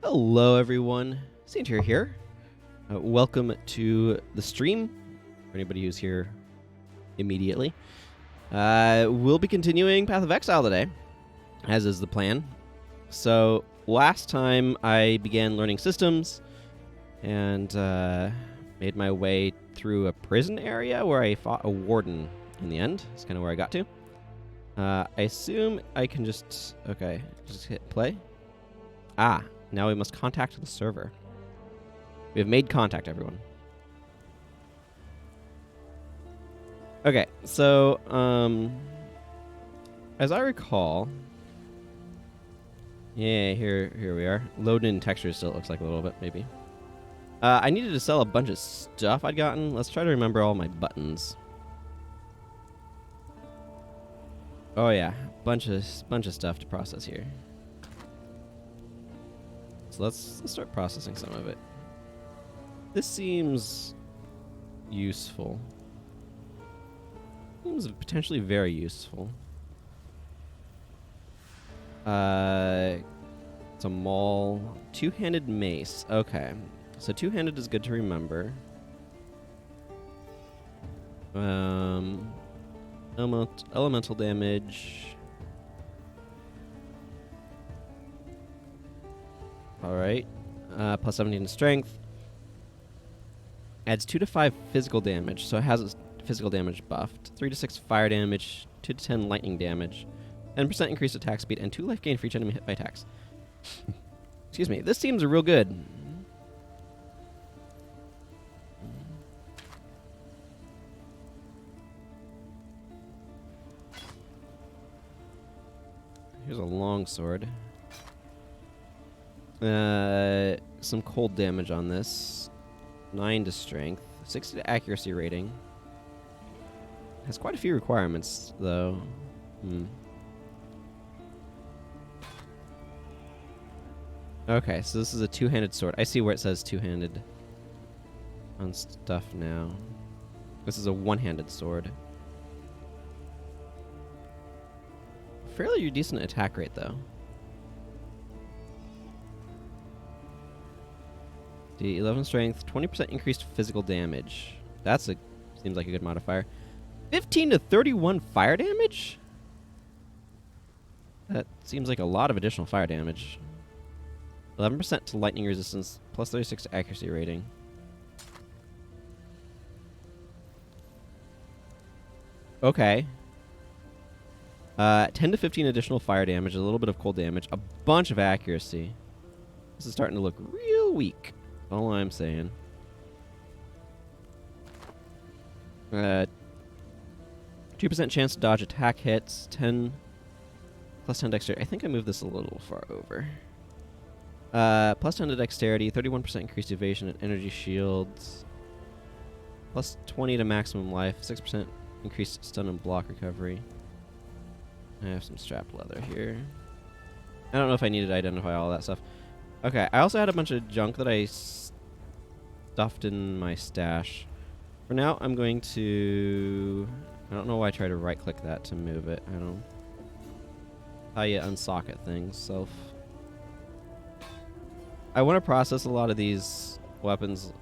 Hello, everyone. Saint here. Welcome to the stream. For anybody who's here immediately, we'll be continuing Path of Exile today, as is the plan. So last time I began learning systems and made my way through a prison area where I fought a warden in the end. That's kind of where I got to. I assume I can just hit play. Now we must contact the server. We have made contact, everyone. Okay, so, as I recall... Yeah, here we are. Loading in textures still looks like a little bit, maybe. I needed to sell a bunch of stuff I'd gotten. Let's try to remember all my buttons. Oh yeah, bunch of stuff to process here. So let's start processing some of it. This seems useful. Seems potentially very useful. It's a maul. Two-handed mace. Okay. So two-handed is good to remember. Elemental damage. Alright. Plus 17 to strength. Adds 2 to 5 physical damage, so it has its physical damage buffed. 3 to 6 fire damage, 2 to 10 lightning damage, 10% increased attack speed, and 2 life gain for each enemy hit by attacks. Excuse me. This seems real good. Here's a long sword. Some cold damage on this. 9 to strength. 60 to accuracy rating. Has quite a few requirements, though. Okay, so this is a two-handed sword. I see where it says two-handed on stuff now. This is a one-handed sword. Fairly decent attack rate, though. D 11 strength, 20% increased physical damage. Seems like a good modifier. 15 to 31 fire damage? That seems like a lot of additional fire damage. 11% to lightning resistance, plus 36 to accuracy rating. Okay. 10 to 15 additional fire damage, a little bit of cold damage, a bunch of accuracy. This is starting to look real weak. All I'm saying. 2% chance to dodge attack hits, 10 plus 10 dexterity. I think I moved this a little far over. Plus 10 to dexterity, 31% increased evasion and energy shields. Plus 20 to maximum life, 6% increased stun and block recovery. I have some strap leather here. I don't know if I needed to identify all that stuff. Okay, I also had a bunch of junk that I stuffed in my stash. For now, I'm going to... I don't know why I try to right-click that to move it. I don't know how you unsocket things, self. I want to process a lot of these weapons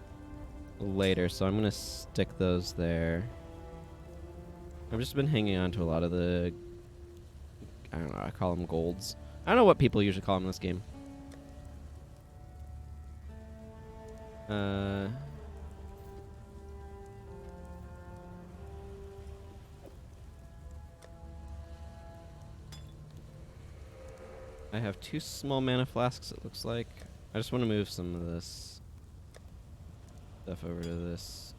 later, so I'm going to stick those there. I've just been hanging on to a lot of the... I don't know, I call them golds. I don't know what people usually call them in this game. I have 2 small mana flasks, it looks like. I just want to move some of this stuff over to this.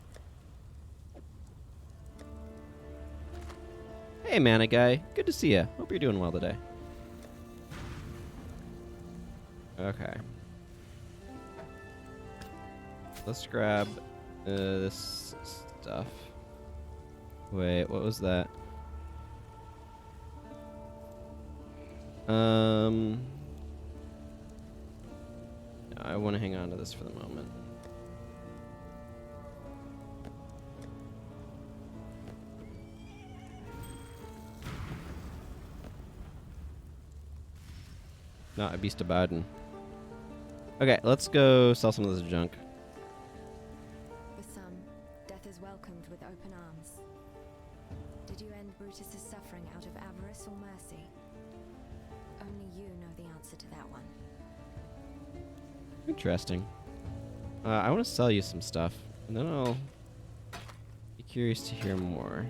Hey, mana guy. Good to see ya. Hope you're doing well today. Okay. Let's grab this stuff. Wait, what was that? I want to hang on to this for the moment. Not a beast of burden. Okay, let's go sell some of this junk. For some, death is welcomed with open arms. Did you end Brutus's suffering out of avarice or mercy? Only you know the answer to that one. Interesting. I want to sell you some stuff, and then I'll be curious to hear more.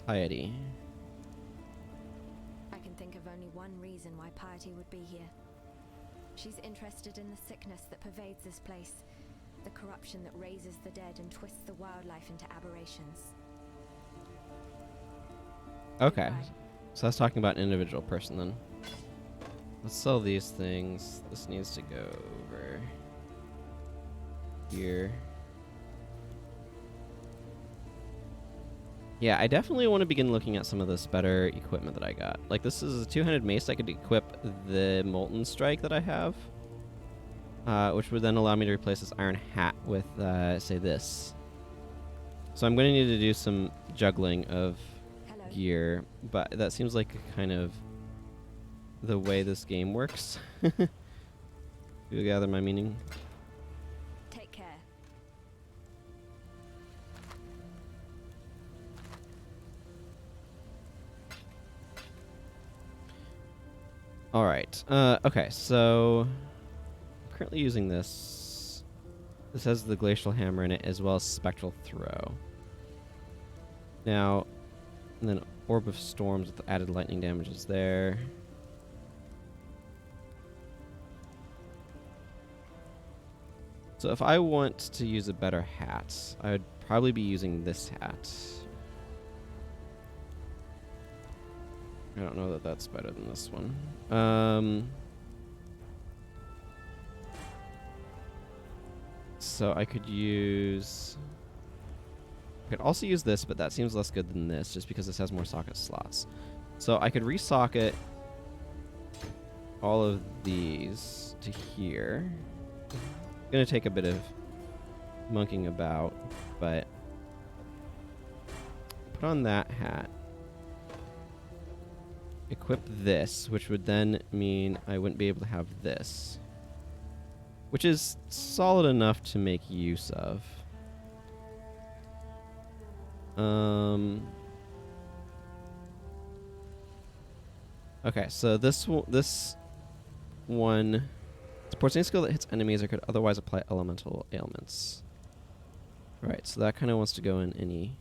Piety. I can think of only one reason why Piety would be here. She's interested in the sickness that pervades this place, the corruption that raises the dead and twists the wildlife into aberrations. Okay, so that's talking about an individual person then. Let's sell these things. This needs to go over here. Yeah, I definitely want to begin looking at some of this better equipment that I got. Like, this is a two-handed mace. I could equip the Molten Strike that I have, which would then allow me to replace this Iron Hat with, say, this. So I'm going to need to do some juggling of gear, but that seems like kind of the way this game works. You gather my meaning? Take care. All right. Okay, so I'm currently using this. This has the Glacial Hammer in it, as well as Spectral Throw. Now, and then Orb of Storms with the added lightning damage is there. So if I want to use a better hat, I would probably be using this hat. I don't know that that's better than this one. So I could use... I could also use this, but that seems less good than this, just because this has more socket slots. So I could resocket all of these to here. Gonna take a bit of monkeying about, but put on that hat. Equip this, which would then mean I wouldn't be able to have this, which is solid enough to make use of. Okay, so this one supports any skill that hits enemies or could otherwise apply elemental ailments. Right, so that kind of wants to go in any.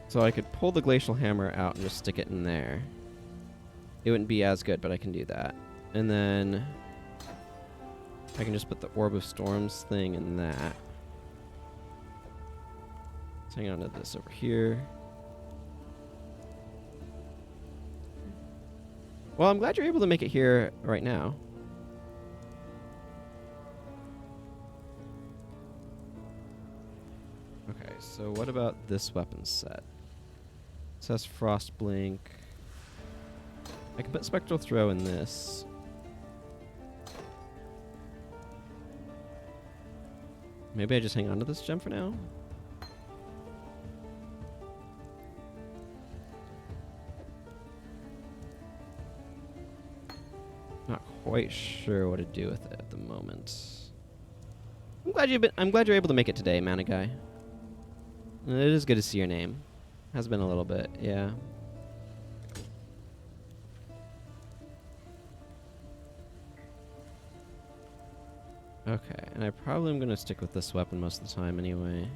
So I could pull the Glacial Hammer out and just stick it in there. It wouldn't be as good, but I can do that. And then I can just put the Orb of Storms thing in that. Let's hang on to this over here. Well, I'm glad you're able to make it here right now. Okay, so what about this weapon set? It says Frost Blink. I can put Spectral Throw in this. Maybe I just hang on to this gem for now? Not quite sure what to do with it at the moment. I'm glad you're able to make it today, Mana Guy. It is good to see your name. Has been a little bit, yeah. Okay, and I probably am going to stick with this weapon most of the time anyway.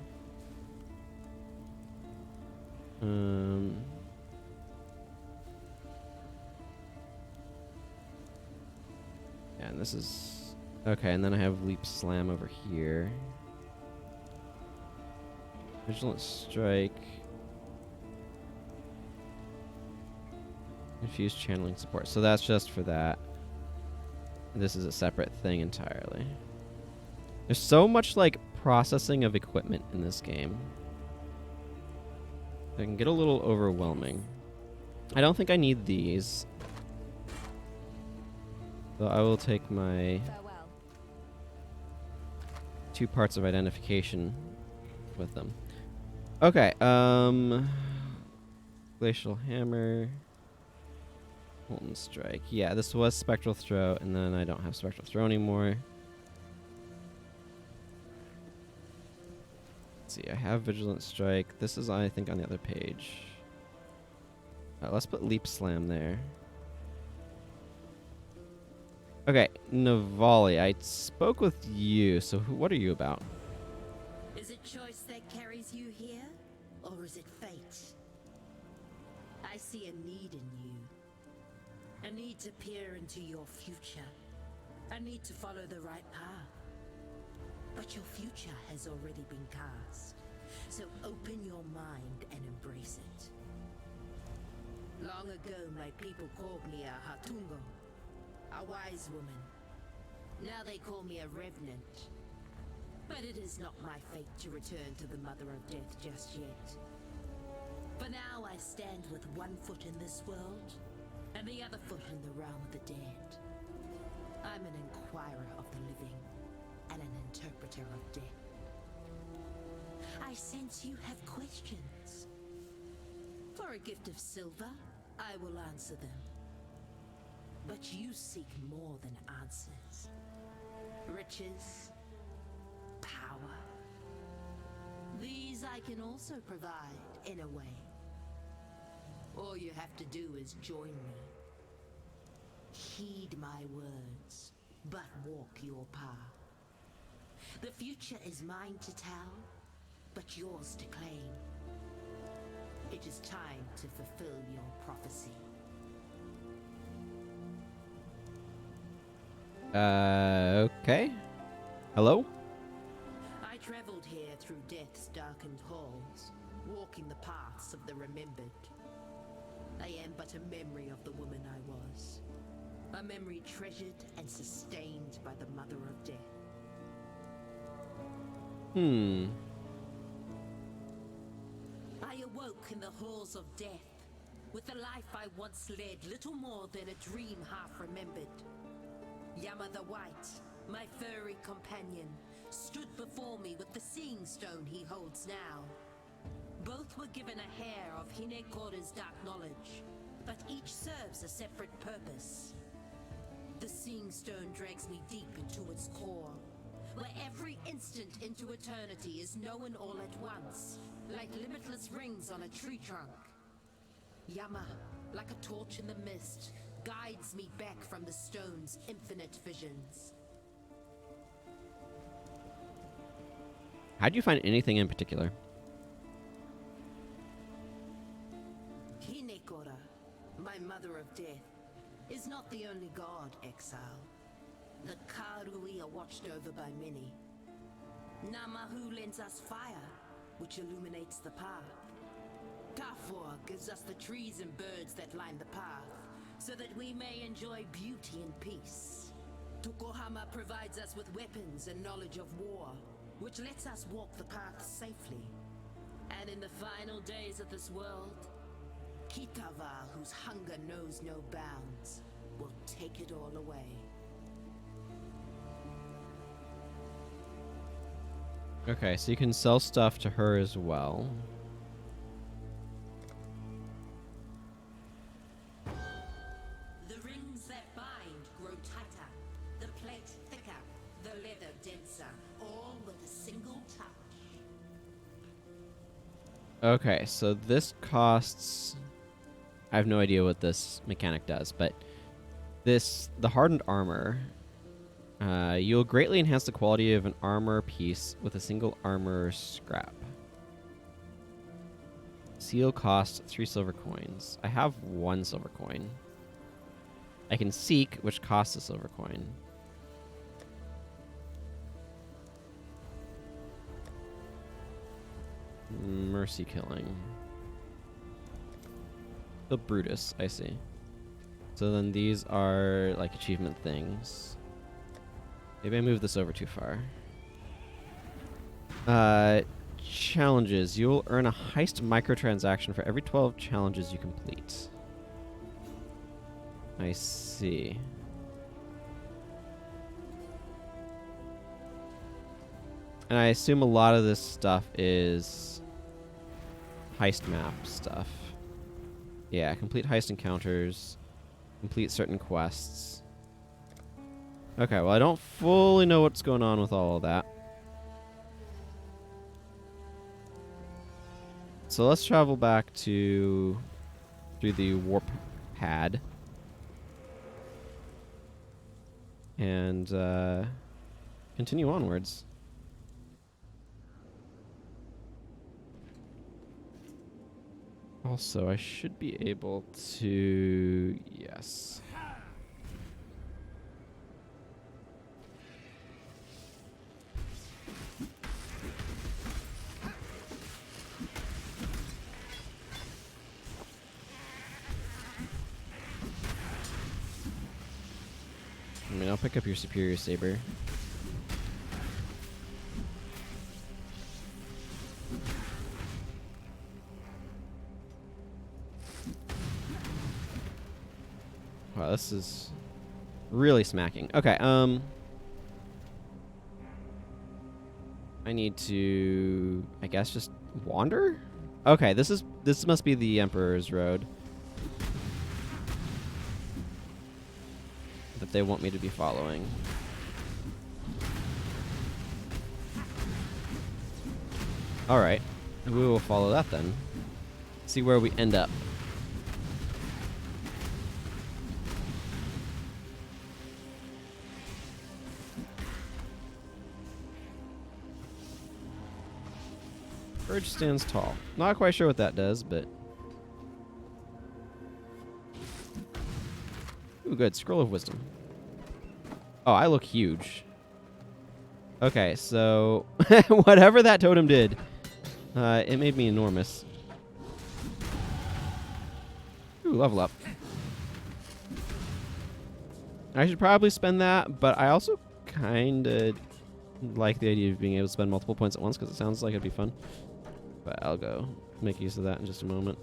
Yeah, and this is... Okay, and then I have Leap Slam over here. Vigilant Strike. Infused Channeling Support. So that's just for that. This is a separate thing entirely. There's so much, like, processing of equipment in this game. It can get a little overwhelming. I don't think I need these. So I will take my Farewell. 2 parts of identification with them. Okay, Glacial Hammer. Molten Strike. Yeah, this was Spectral Throw, and then I don't have Spectral Throw anymore. Let's see, I have Vigilant Strike. This is, I think, on the other page. Let's put Leap Slam there. Okay, Navali, I spoke with you, so what are you about? Is it choice that carries you here, or is it fate? I see a need in you. A need to peer into your future. A need to follow the right path. But your future has already been cast. So open your mind and embrace it. Long ago, my people called me a Hatungo, a wise woman. Now they call me a revenant. But it is not my fate to return to the Mother of Death just yet. For now, I stand with one foot in this world, and the other foot in the realm of the dead. I'm an inquirer of the living, and an interpreter of death. I sense you have questions. For a gift of silver, I will answer them. But you seek more than answers. Riches, power. These I can also provide, in a way. All you have to do is join me. Heed my words, but walk your path. The future is mine to tell, but yours to claim. It is time to fulfill your prophecy. Okay. Hello? I traveled here through death's darkened halls, walking the paths of the remembered. I am but a memory of the woman I was. A memory treasured and sustained by the Mother of Death. I awoke in the halls of death, with the life I once led little more than a dream half remembered. Yama the White, my furry companion, stood before me with the seeing stone he holds now. Both were given a hair of Hinekora's dark knowledge, but each serves a separate purpose. The seeing stone drags me deep into its core, where every instant into eternity is known all at once, like limitless rings on a tree trunk. Yama, like a torch in the mist, guides me back from the stone's infinite visions. How'd you find anything in particular? Hinekora, my Mother of Death, is not the only god, Exile. The Karui are watched over by many. Namahu lends us fire, which illuminates the path. Tafor gives us the trees and birds that line the path, so that we may enjoy beauty and peace. Tokohama provides us with weapons and knowledge of war, which lets us walk the path safely. And in the final days of this world, Kitava, whose hunger knows no bounds, will take it all away. Okay, so you can sell stuff to her as well. The rings that bind grow tighter, the plate thicker, the leather denser, all with a single touch. Okay, so this costs... I have no idea what this mechanic does, but the hardened armor, you'll greatly enhance the quality of an armor piece with a single armor scrap. Seal costs 3 silver coins. I have 1 silver coin. I can seek, which costs a silver coin. Mercy killing. The Brutus, I see. So then these are like achievement things. Maybe I moved this over too far. Challenges. You'll earn a heist microtransaction for every 12 challenges you complete. I see. And I assume a lot of this stuff is heist map stuff. Yeah, complete heist encounters, complete certain quests. Okay, well I don't fully know what's going on with all of that. So let's travel back through the warp pad. And continue onwards. Also, I should be able to... Yes. I mean, I'll pick up your superior saber. Wow, this is really smacking. Okay, I need to, I guess, just wander? Okay, this must be the Emperor's Road that they want me to be following. Alright, we will follow that then. See where we end up. Bridge stands tall. Not quite sure what that does, but... Ooh, good. Scroll of Wisdom. Oh, I look huge. Okay, so... whatever that totem did, it made me enormous. Ooh, level up. I should probably spend that, but I also kind of like the idea of being able to spend multiple points at once, because it sounds like it'd be fun. But I'll go make use of that in just a moment.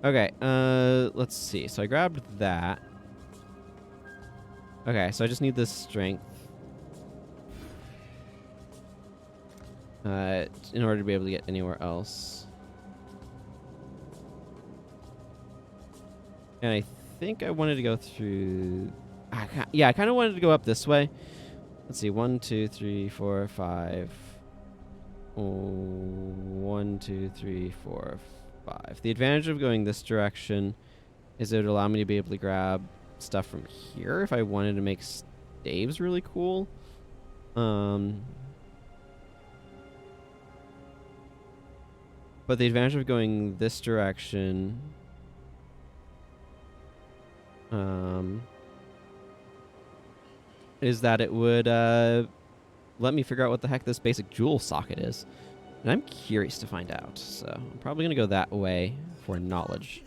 Okay, let's see. So I grabbed that. Okay, so I just need this strength. In order to be able to get anywhere else. And I think I wanted to go through... yeah, I kind of wanted to go up this way. Let's see, 1, 2, 3, 4, 5. 1, 2, 3, 4, 5. The advantage of going this direction is it would allow me to be able to grab stuff from here if I wanted to make staves really cool. But the advantage of going this direction... is that it would let me figure out what the heck this basic jewel socket is. And I'm curious to find out, so I'm probably going to go that way for knowledge.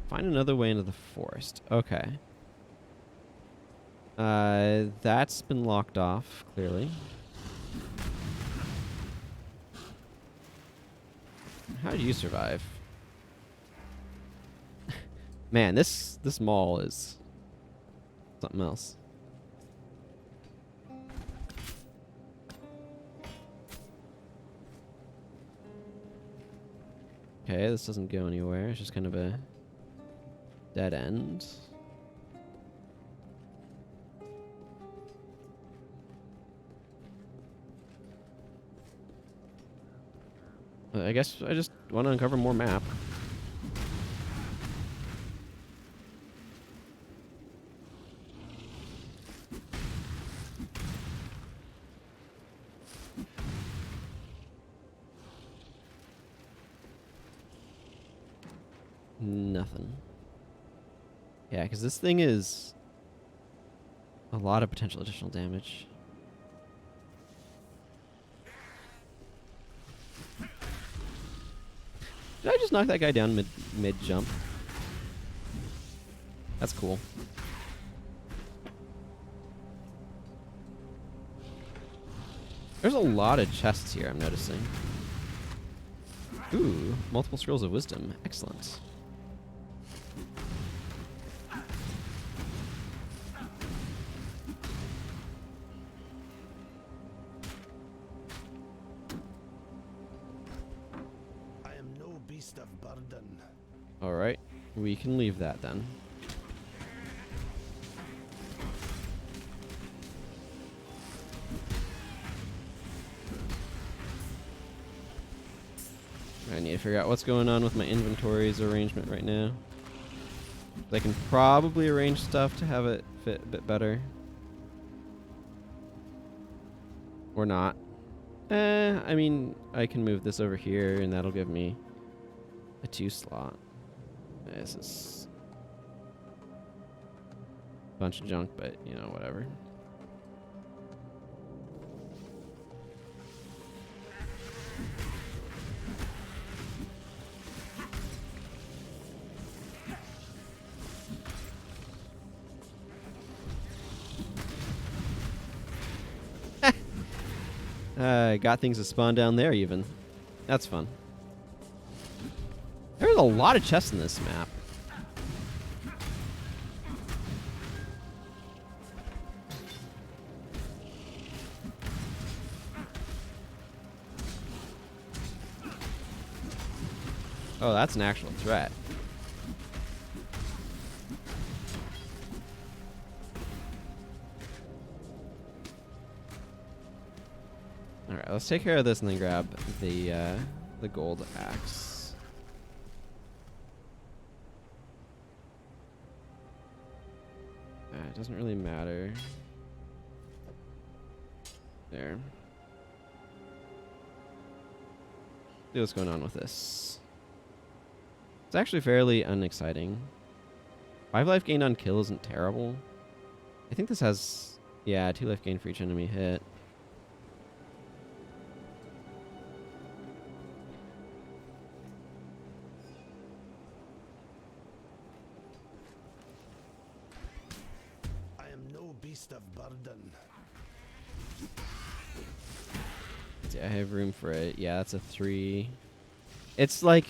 Find another way into the forest. Okay. That's been locked off, clearly. How did you survive? Man, this mall is something else. Okay, this doesn't go anywhere. It's just kind of a dead end. I guess I just want to uncover more map. Nothing. Yeah, because this thing is a lot of potential additional damage. Did I just knock that guy down mid jump? That's cool. There's a lot of chests here, I'm noticing. Ooh, multiple scrolls of wisdom. Excellent. I am no beast of burden. Alright, we can leave that then. I need to figure out what's going on with my inventory's arrangement right now. I can probably arrange stuff to have it fit a bit better. Or not. I mean, I can move this over here and that'll give me a 2 slot. This is a bunch of junk, but you know, whatever. Got things to spawn down there even. That's fun. There's a lot of chests in this map. Oh, that's an actual threat. Alright, let's take care of this and then grab the gold axe. It doesn't really matter. There. See what's going on with this. It's actually fairly unexciting. 5 life gained on kill isn't terrible. I think this has, yeah, 2 life gain for each enemy hit. I am no beast of burden. Yeah, I have room for it. Yeah, that's a 3. It's like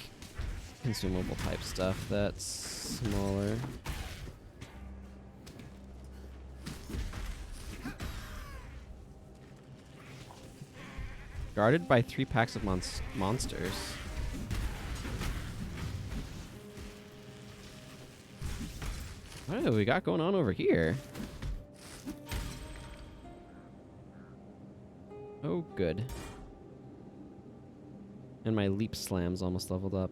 consumable type stuff that's smaller. Guarded by 3 packs of monsters. What do we got going on over here? Oh, good. And my leap slam's almost leveled up.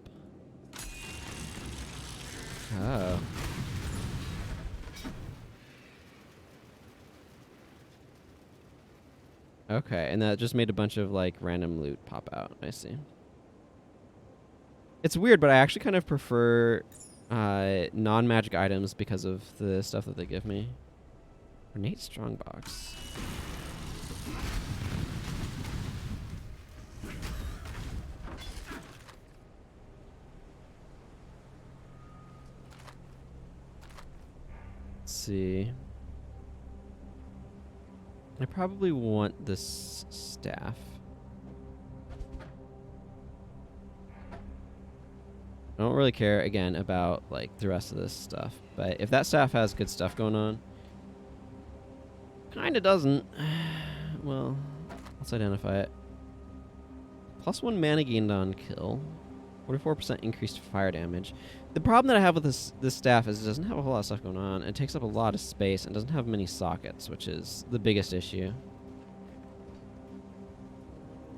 Oh. Okay, and that just made a bunch of like random loot pop out. I see. It's weird, but I actually kind of prefer non-magic items because of the stuff that they give me. Ornate strongbox. See. I probably want this staff. I don't really care again about like the rest of this stuff, but if that staff has good stuff going on, kinda doesn't. Well, let's identify it. +1 mana gained on kill. 44% increased fire damage. The problem that I have with this staff is it doesn't have a whole lot of stuff going on. It takes up a lot of space and doesn't have many sockets, which is the biggest issue.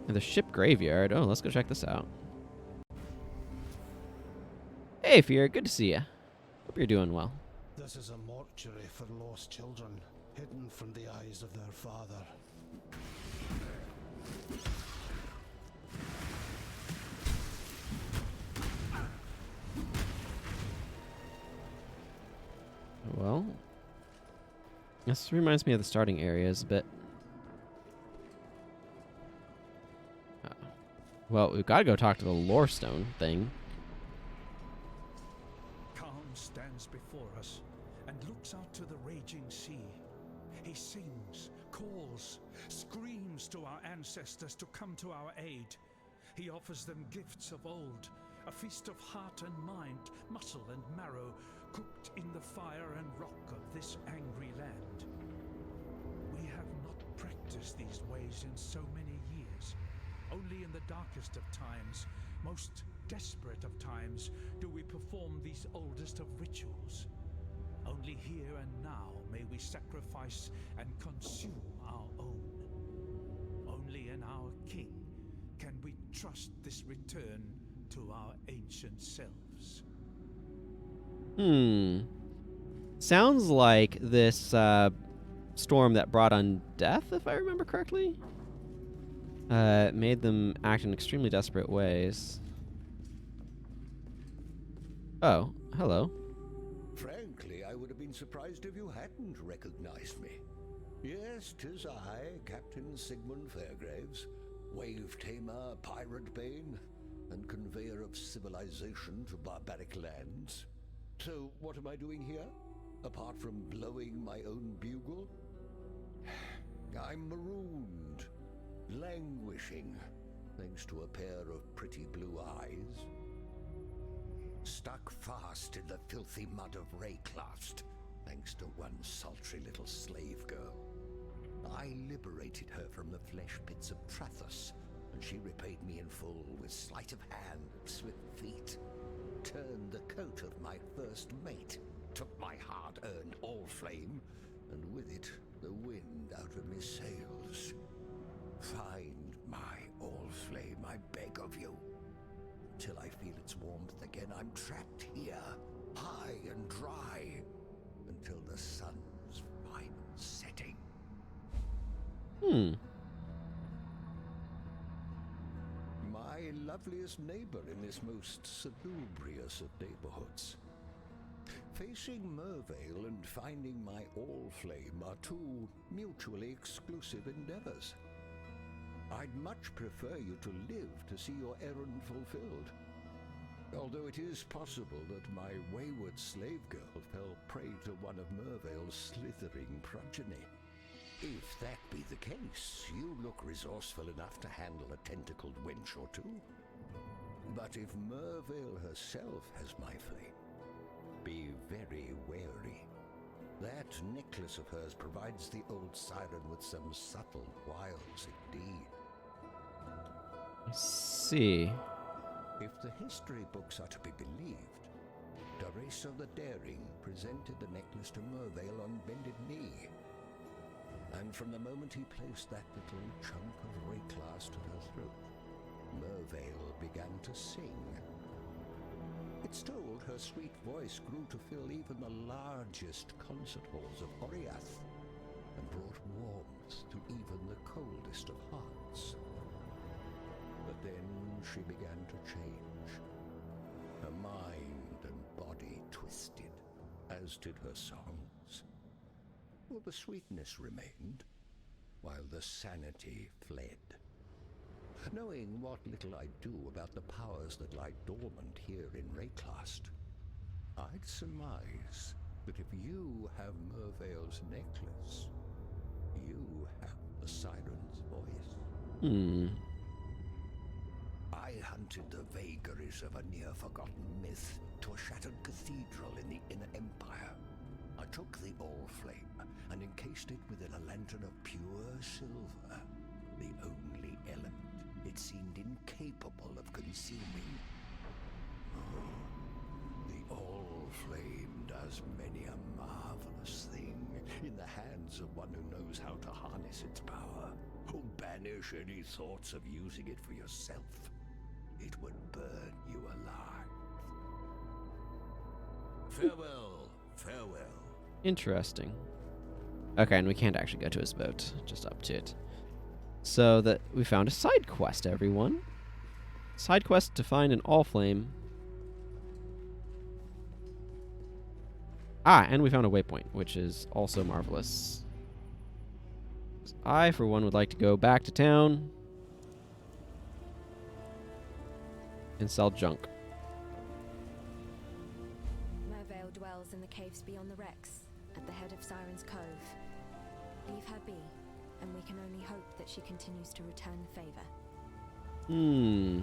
And the ship graveyard. Oh, let's go check this out. Hey, Fear. Good to see you. Hope you're doing well. This is a mortuary for lost children, hidden from the eyes of their father. Well, this reminds me of the starting areas a bit. Well, we've got to go talk to the lore stone thing. Calm stands before us and looks out to the raging sea. He sings, calls, screams to our ancestors to come to our aid. He offers them gifts of old, a feast of heart and mind, muscle and marrow, cooked in the fire and rock of this angry land. We have not practiced these ways in so many years. Only in the darkest of times, most desperate of times, do we perform these oldest of rituals. Only here and now may we sacrifice and consume our own. Only in our king can we trust this return to our ancient selves. Sounds like this storm that brought on death, if I remember correctly, made them act in extremely desperate ways. Oh, hello. Frankly, I would have been surprised if you hadn't recognized me. Yes, 'tis I, Captain Sigmund Fairgraves, wave tamer, pirate bane, and conveyor of civilization to barbaric lands. So, what am I doing here? Apart from blowing my own bugle? I'm marooned, languishing, thanks to a pair of pretty blue eyes. Stuck fast in the filthy mud of Rayclast, thanks to one sultry little slave girl. I liberated her from the flesh pits of Trathus, and she repaid me in full with sleight of hand and swift feet. Turned the coat of my first mate, took my hard-earned all-flame, and with it the wind out of me sails. Find my all-flame, I beg of you. Till I feel its warmth again, I'm trapped here, high and dry, until the sun's final setting. My loveliest neighbor in this most salubrious of neighborhoods. Facing Mervale and finding my all-flame are two mutually exclusive endeavors. I'd much prefer you to live to see your errand fulfilled. Although it is possible that my wayward slave girl fell prey to one of Mervale's slithering progeny. If that be the case, you look resourceful enough to handle a tentacled wench or two. But if Mervale herself has my flame, be very wary. That necklace of hers provides the old siren with some subtle wiles indeed. I see. If the history books are to be believed, Teresa the Daring presented the necklace to Mervale on bended knee. And from the moment he placed that little chunk of Rayclast at her throat, Mervale began to sing. It's told her sweet voice grew to fill even the largest concert halls of Oriath, and brought warmth to even the coldest of hearts. But then she began to change. Her mind and body twisted, as did her songs. Well, the sweetness remained, while the sanity fled. Knowing what little I do about the powers that lie dormant here in Rayclast, I'd surmise that if you have Mervale's necklace, you have the siren's voice. I hunted the vagaries of a near-forgotten myth to a shattered cathedral in the Inner Empire. I took the all-flame and encased it within a lantern of pure silver, the only element it seemed incapable of consuming. Oh, the all-flame does many a marvelous thing in the hands of one who knows how to harness its power. Oh, banish any thoughts of using it for yourself. It would burn you alive. Farewell, farewell. Interesting. Okay, and we can't actually go to his boat, just up to it. So that we found a side quest, everyone. Side quest to find an all-flame. Ah, and we found a waypoint, which is also marvelous. I, for one, would like to go back to town and sell junk. Mervale dwells in the caves beyond the wrecks, at the head of Siren's Cove. Leave her be, and we can only hope that she continues to return favor. I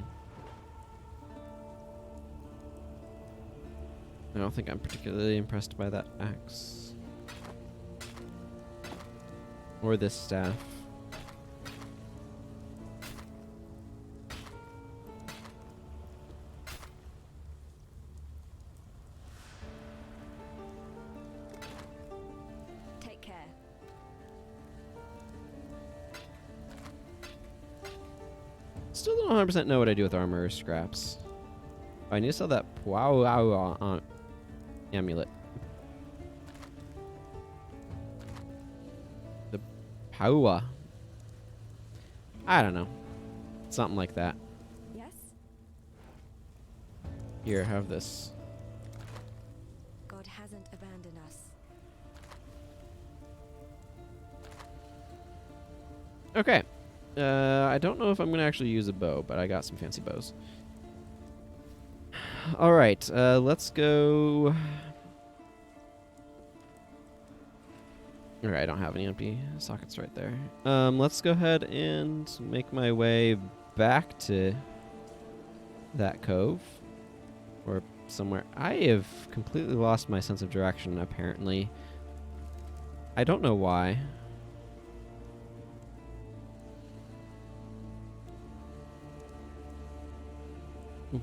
don't think I'm particularly impressed by that axe. Or this staff. Take care. Still don't 100% know what I do with armor or scraps. I need to sell that amulet. The Paua. I don't know. Something like that. Yes? Here, have this. God hasn't abandoned us. Okay. I don't know if I'm going to actually use a bow, but I got some fancy bows. All right, let's go. All right, I don't have any empty sockets right there. Let's go ahead and make my way back to that cove or somewhere. I have completely lost my sense of direction, apparently. I don't know why.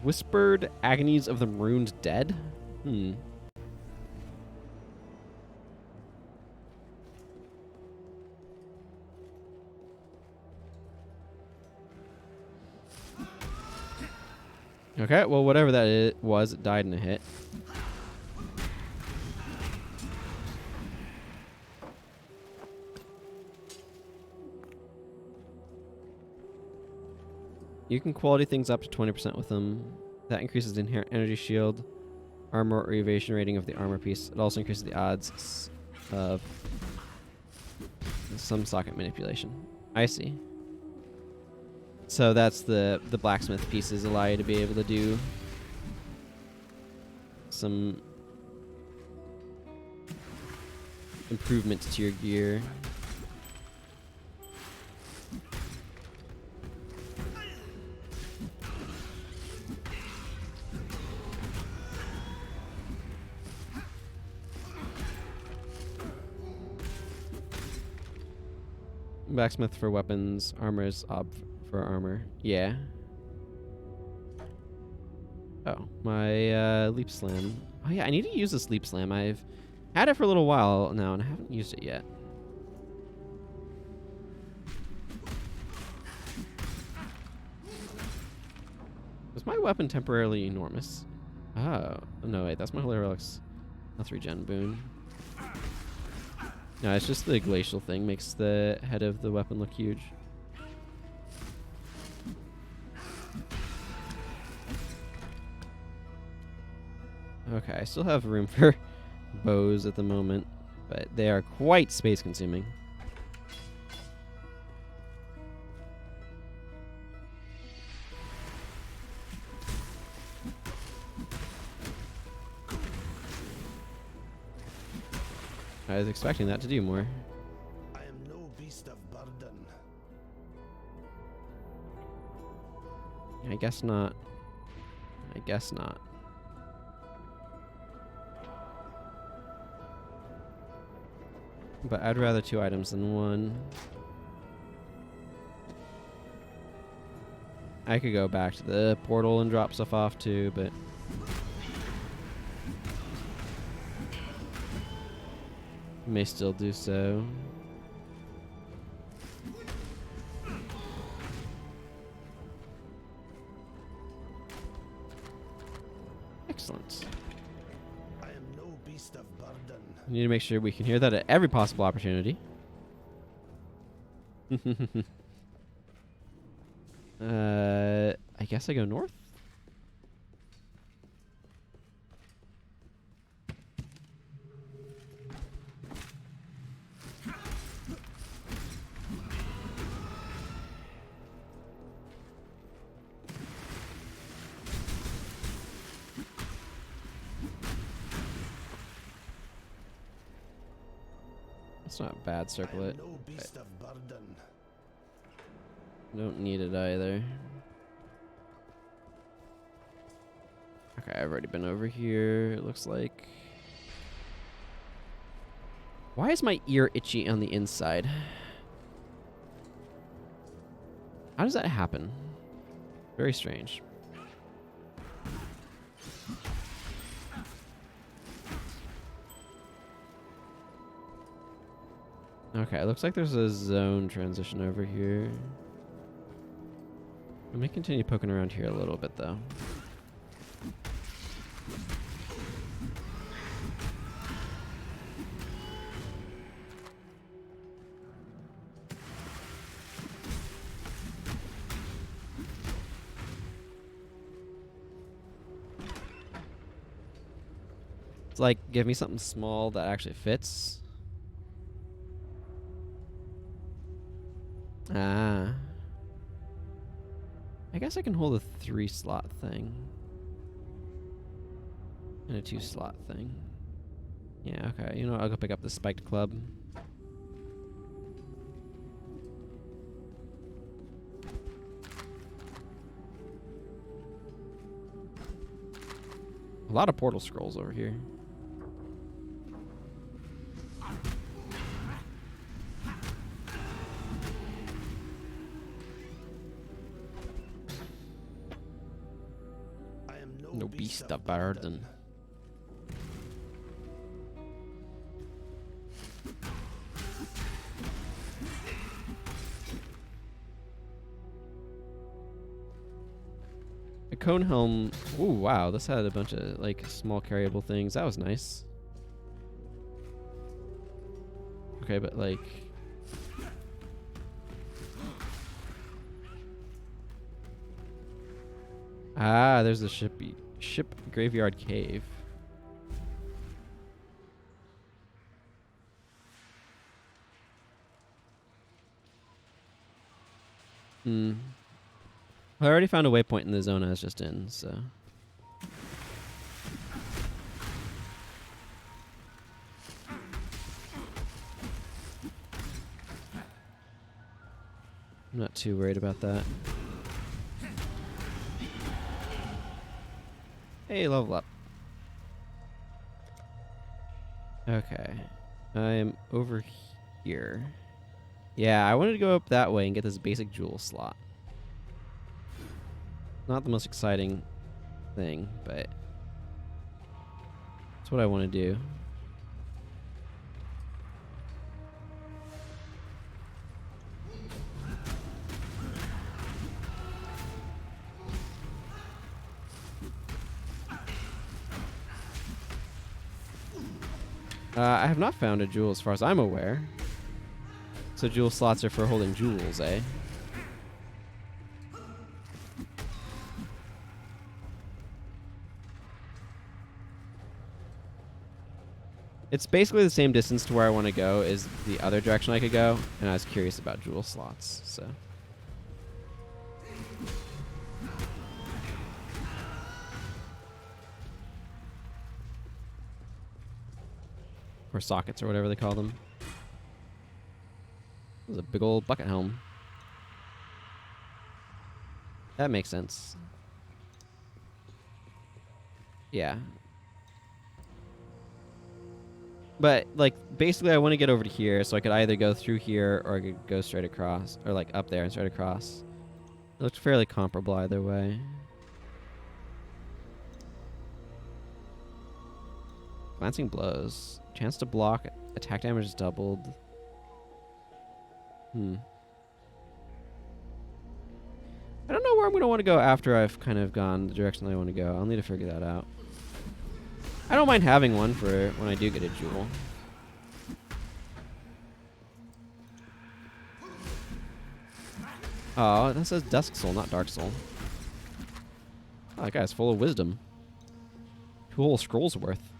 Whispered agonies of the marooned dead? Okay, well, whatever that was, it died in a hit. You can quality things up to 20% with them. That increases the inherent energy shield, armor, or evasion rating of the armor piece. It also increases the odds of some socket manipulation. I see. So that's the blacksmith pieces allow you to be able to do some improvements to your gear. Blacksmith for weapons, armor is ob for armor. Yeah. Oh, my leap slam. Oh yeah, I need to use this leap slam. I've had it for a little while now and I haven't used it yet. Was my weapon temporarily enormous? Oh, no wait, that's my Holy Relic's health regen boon. No, it's just the glacial thing makes the head of the weapon look huge. Okay, I still have room for bows at the moment, but they are quite space consuming. I was expecting that to do more. I am no beast of burden. I guess not. I guess not. But I'd rather 2 items than 1. I could go back to the portal and drop stuff off too, but may still do so. Excellent. I am no beast of burden. We need to make sure we can hear that at every possible opportunity. I guess I go north? That's not a bad circlet. I am no beast of burden. Don't need it either. Okay, I've already been over here, it looks like. Why is my ear itchy on the inside? How does that happen? Very strange. Okay, it looks like there's a zone transition over here. Let me continue poking around here a little bit, though. It's like, give me something small that actually fits. Ah. I guess I can hold a 3-slot thing. And a 2-slot thing. Yeah, okay. You know what? I'll go pick up the spiked club. A lot of portal scrolls over here. No beast of burden. A cone helm. Ooh, wow. This had a bunch of like small carryable things. That was nice. Okay, but like. Ah, there's the ship graveyard cave. Hmm. Well, I already found a waypoint in the zone I was just in, so. I'm not too worried about that. Hey, level up. Okay. I'm over here. Yeah, I wanted to go up that way and get this basic jewel slot. Not the most exciting thing, but that's what I want to do. I have not found a jewel as far as I'm aware. So jewel slots are for holding jewels, eh? It's basically the same distance to where I want to go as the other direction I could go, and I was curious about jewel slots, so. Or sockets, or whatever they call them. There's a big old bucket helm. That makes sense. Yeah. But, like, basically I want to get over to here, so I could either go through here, or I could go straight across, or, like, up there and straight across. It looks fairly comparable either way. Glancing blows. Chance to block. Attack damage is doubled. I don't know where I'm going to want to go after I've kind of gone the direction I want to go. I'll need to figure that out. I don't mind having one for when I do get a jewel. Oh, that says Dusk Soul, not Dark Soul. Oh, that guy's full of wisdom. 2 whole scrolls worth.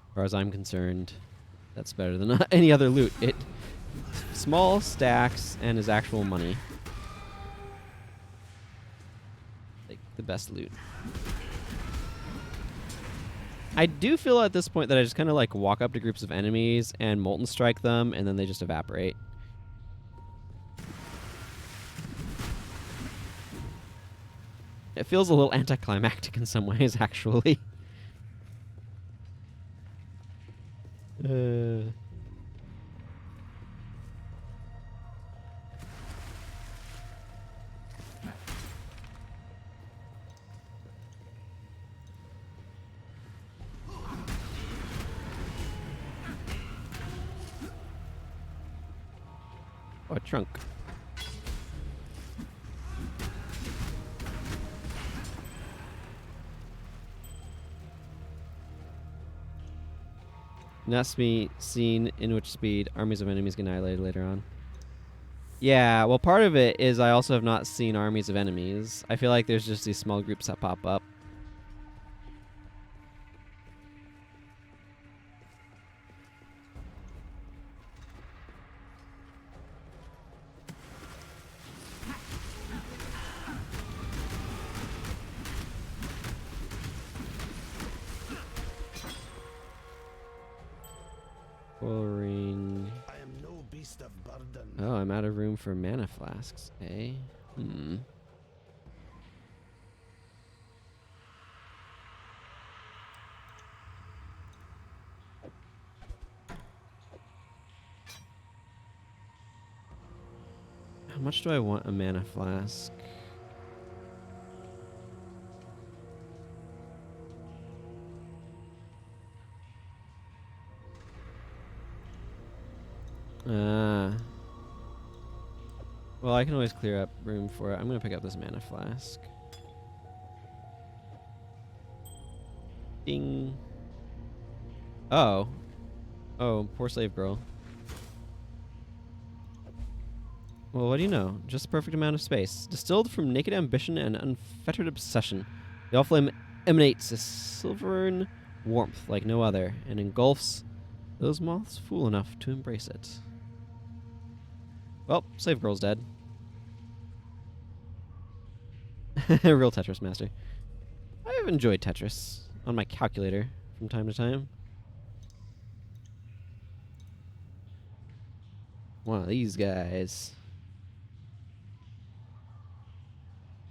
As far as I'm concerned, that's better than any other loot. It small stacks and is actual money. Like the best loot. I do feel at this point that I just kind of like walk up to groups of enemies and molten strike them, and then they just evaporate. It feels a little anticlimactic in some ways, actually. Oh, a trunk. Not be seen in which speed armies of enemies get annihilated later on. Yeah, well, part of it is I also have not seen armies of enemies. I feel like there's just these small groups that pop up. Ring. I am no beast of burden. Oh, I'm out of room for mana flasks, eh? How much do I want a mana flask? Well, I can always clear up room for it. I'm going to pick up this mana flask. Ding. Oh. Oh, poor slave girl. Well, what do you know? Just the perfect amount of space. Distilled from naked ambition and unfettered obsession, the All-Flame emanates a silvern warmth like no other, and engulfs those moths fool enough to embrace it. Well, slave girl's dead. Real Tetris master. I have enjoyed Tetris on my calculator from time to time. One of these guys.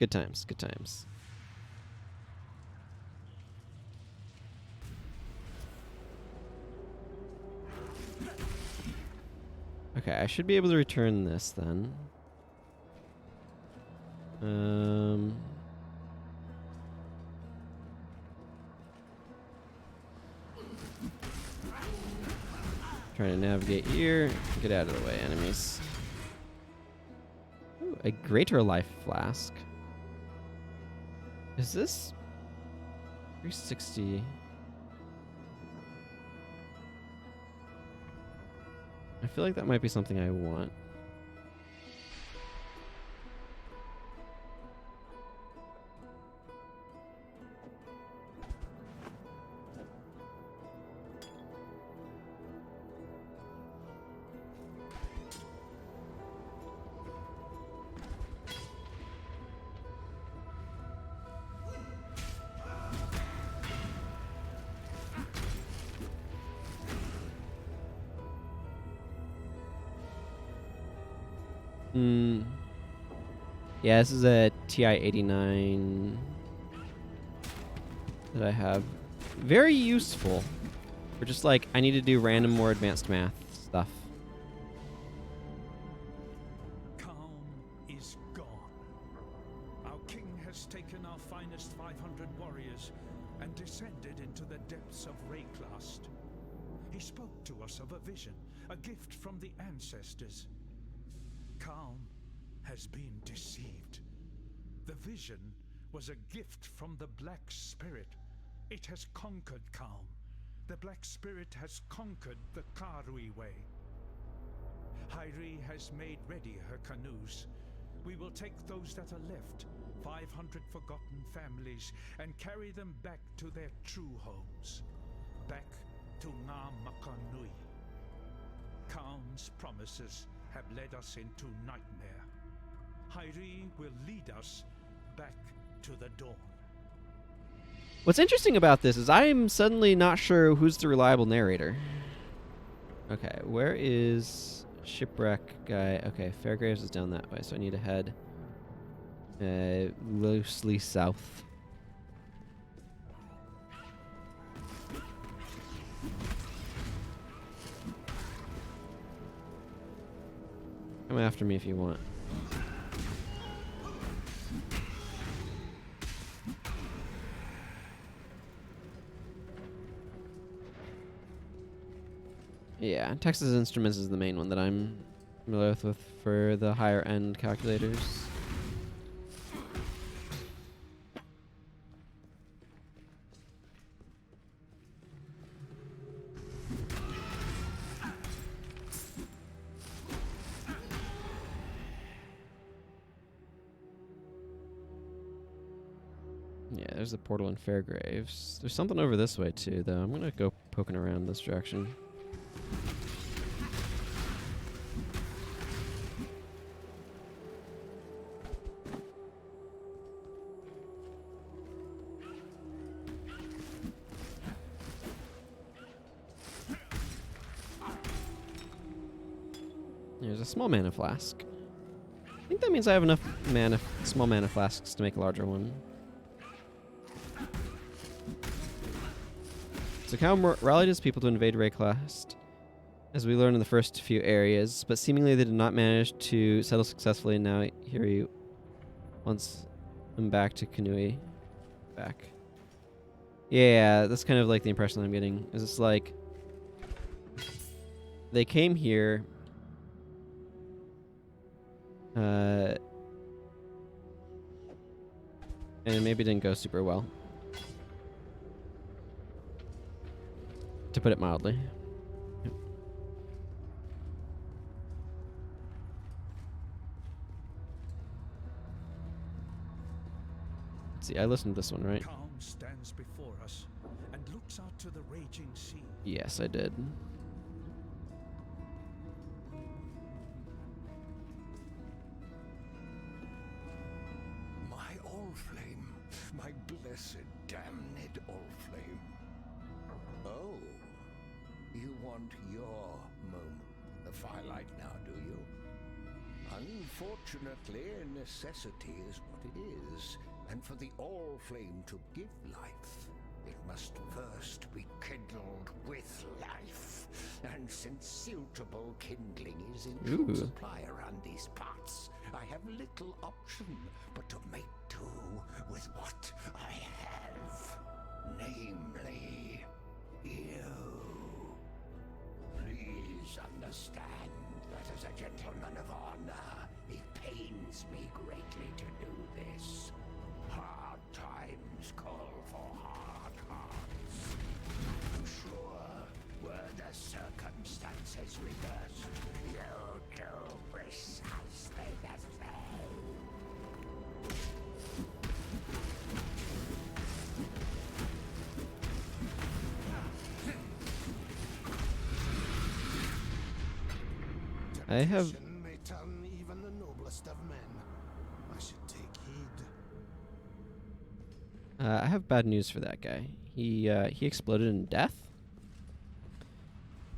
Good times, good times. Okay, I should be able to return this then. Trying to navigate here. Get out of the way, enemies. Ooh, a greater life flask. Is this 360? I feel like that might be something I want. Yeah, this is a TI-89 that I have. Very useful for just like, I need to do random more advanced math stuff. Calm is gone. Our king has taken our finest 500 warriors and descended into the depths of Rayclast. He spoke to us of a vision, a gift from the ancestors. Calm has been deceived. The vision was a gift from the Black Spirit. It has conquered Calm. The Black Spirit has conquered the Karui way. Hyri has made ready her canoes. We will take those that are left, 500 forgotten families, and carry them back to their true homes. Back to Ngā Makanui. Calm's promises have led us into nightmare. Hyri will lead us back to the dawn. What's interesting about this is I am suddenly not sure who's the reliable narrator. Okay, where is shipwreck guy? Okay, Fairgraves is down that way, so I need to head loosely south. Come after me if you want. Yeah, Texas Instruments is the main one that I'm familiar with for the higher end calculators. Yeah, there's the portal in Fairgraves. There's something over this way too, though. I'm gonna go poking around this direction. There's a small mana flask. I think that means I have enough small mana flasks to make a larger one. So Cal rallied his people to invade Rayclast, as we learned in the first few areas, but seemingly they did not manage to settle successfully, and now here he wants them back to Kanui. Back. Yeah, that's kind of like the impression that I'm getting. Is it's like they came here and it maybe didn't go super well, to put it mildly. Yep. Let's see, I listened to this one, right? Calm stands before us and looks out to the raging sea. Yes, I did. My Allflame, my blessed damned Allflame. Oh, you want your moment, the firelight now, do you? Unfortunately, necessity is what it is, and for the Allflame to give life, it must first be kindled with life. And since suitable kindling is in short supply around these parts, I have little option but to make do with what I have. Namely, you. Please understand that as a gentleman of honor, it pains me greatly to do this. Hard times call for hard hearts. I'm sure, were the circumstances reversed, you'll do precisely the same. I have Temptation may turn even the noblest of men. I should take heed. I have bad news for that guy. He exploded in death.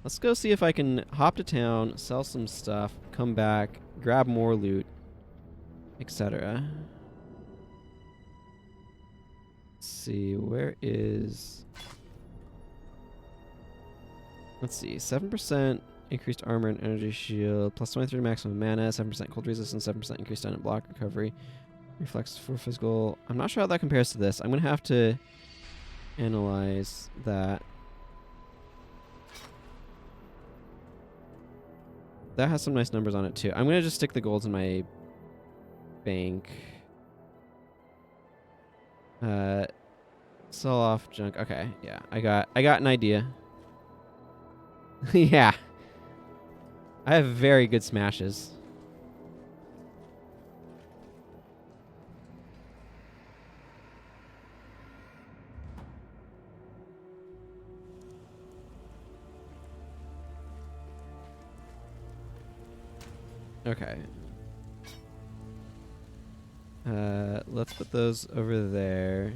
Let's go see if I can hop to town, sell some stuff, come back, grab more loot, etc. Let's see, where is... Let's see, 7% increased armor and energy shield, plus 23 maximum mana, 7% cold resistance, 7% increased stun and block recovery, reflex for physical. I'm not sure how that compares to this. I'm going to have to analyze that. That has some nice numbers on it too. I'm going to just stick the golds in my bank. Sell off junk. Okay, yeah. I got an idea. Yeah. I have very good smashes. Okay. Let's put those over there.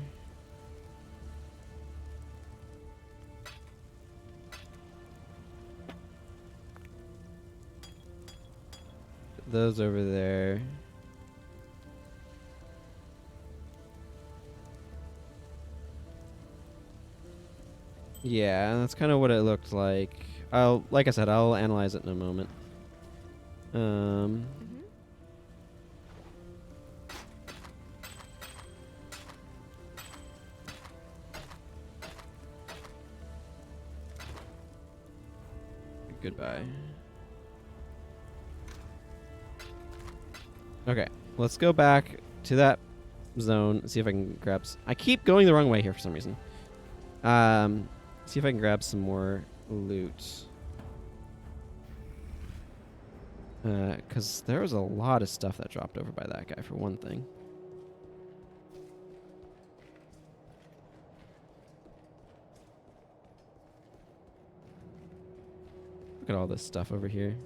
those over there. Yeah, that's kind of what it looked like. Like I said, I'll analyze it in a moment. Mm-hmm. Goodbye. Okay, let's go back to that zone. See if I can grab. I keep going the wrong way here for some reason. See if I can grab some more loot. Because there was a lot of stuff that dropped over by that guy, for one thing. Look at all this stuff over here.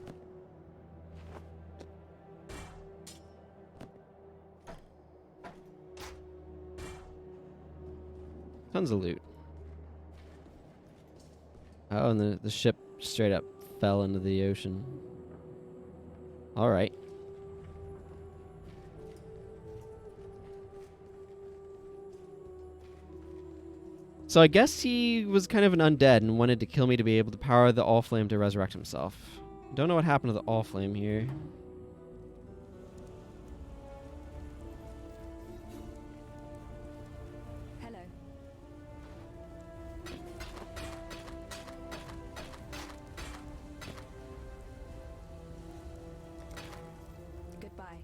Tons of loot. Oh, and the ship straight up fell into the ocean. All right. So I guess he was kind of an undead and wanted to kill me to be able to power the All Flame to resurrect himself. Don't know what happened to the All Flame here. Hello. Goodbye.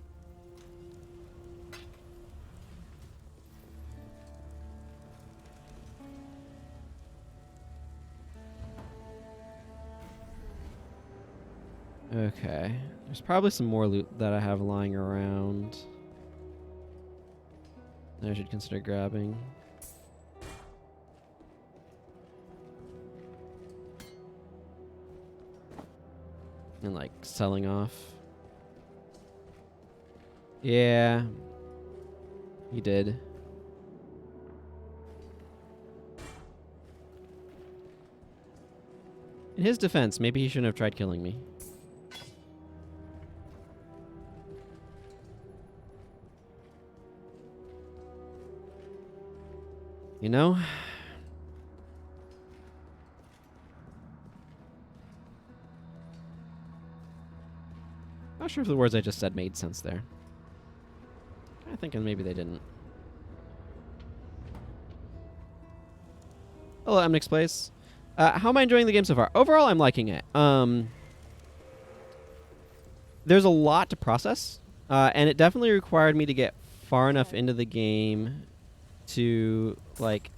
Okay. There's probably some more loot that I have lying around that I should consider grabbing. And like selling off. Yeah. He did. In his defense, maybe he shouldn't have tried killing me. You know? Not sure if the words I just said made sense there. I'm thinking maybe they didn't. Hello, MNix Place. How am I enjoying the game so far? Overall, I'm liking it. There's a lot to process, and it definitely required me to get far enough into the game to like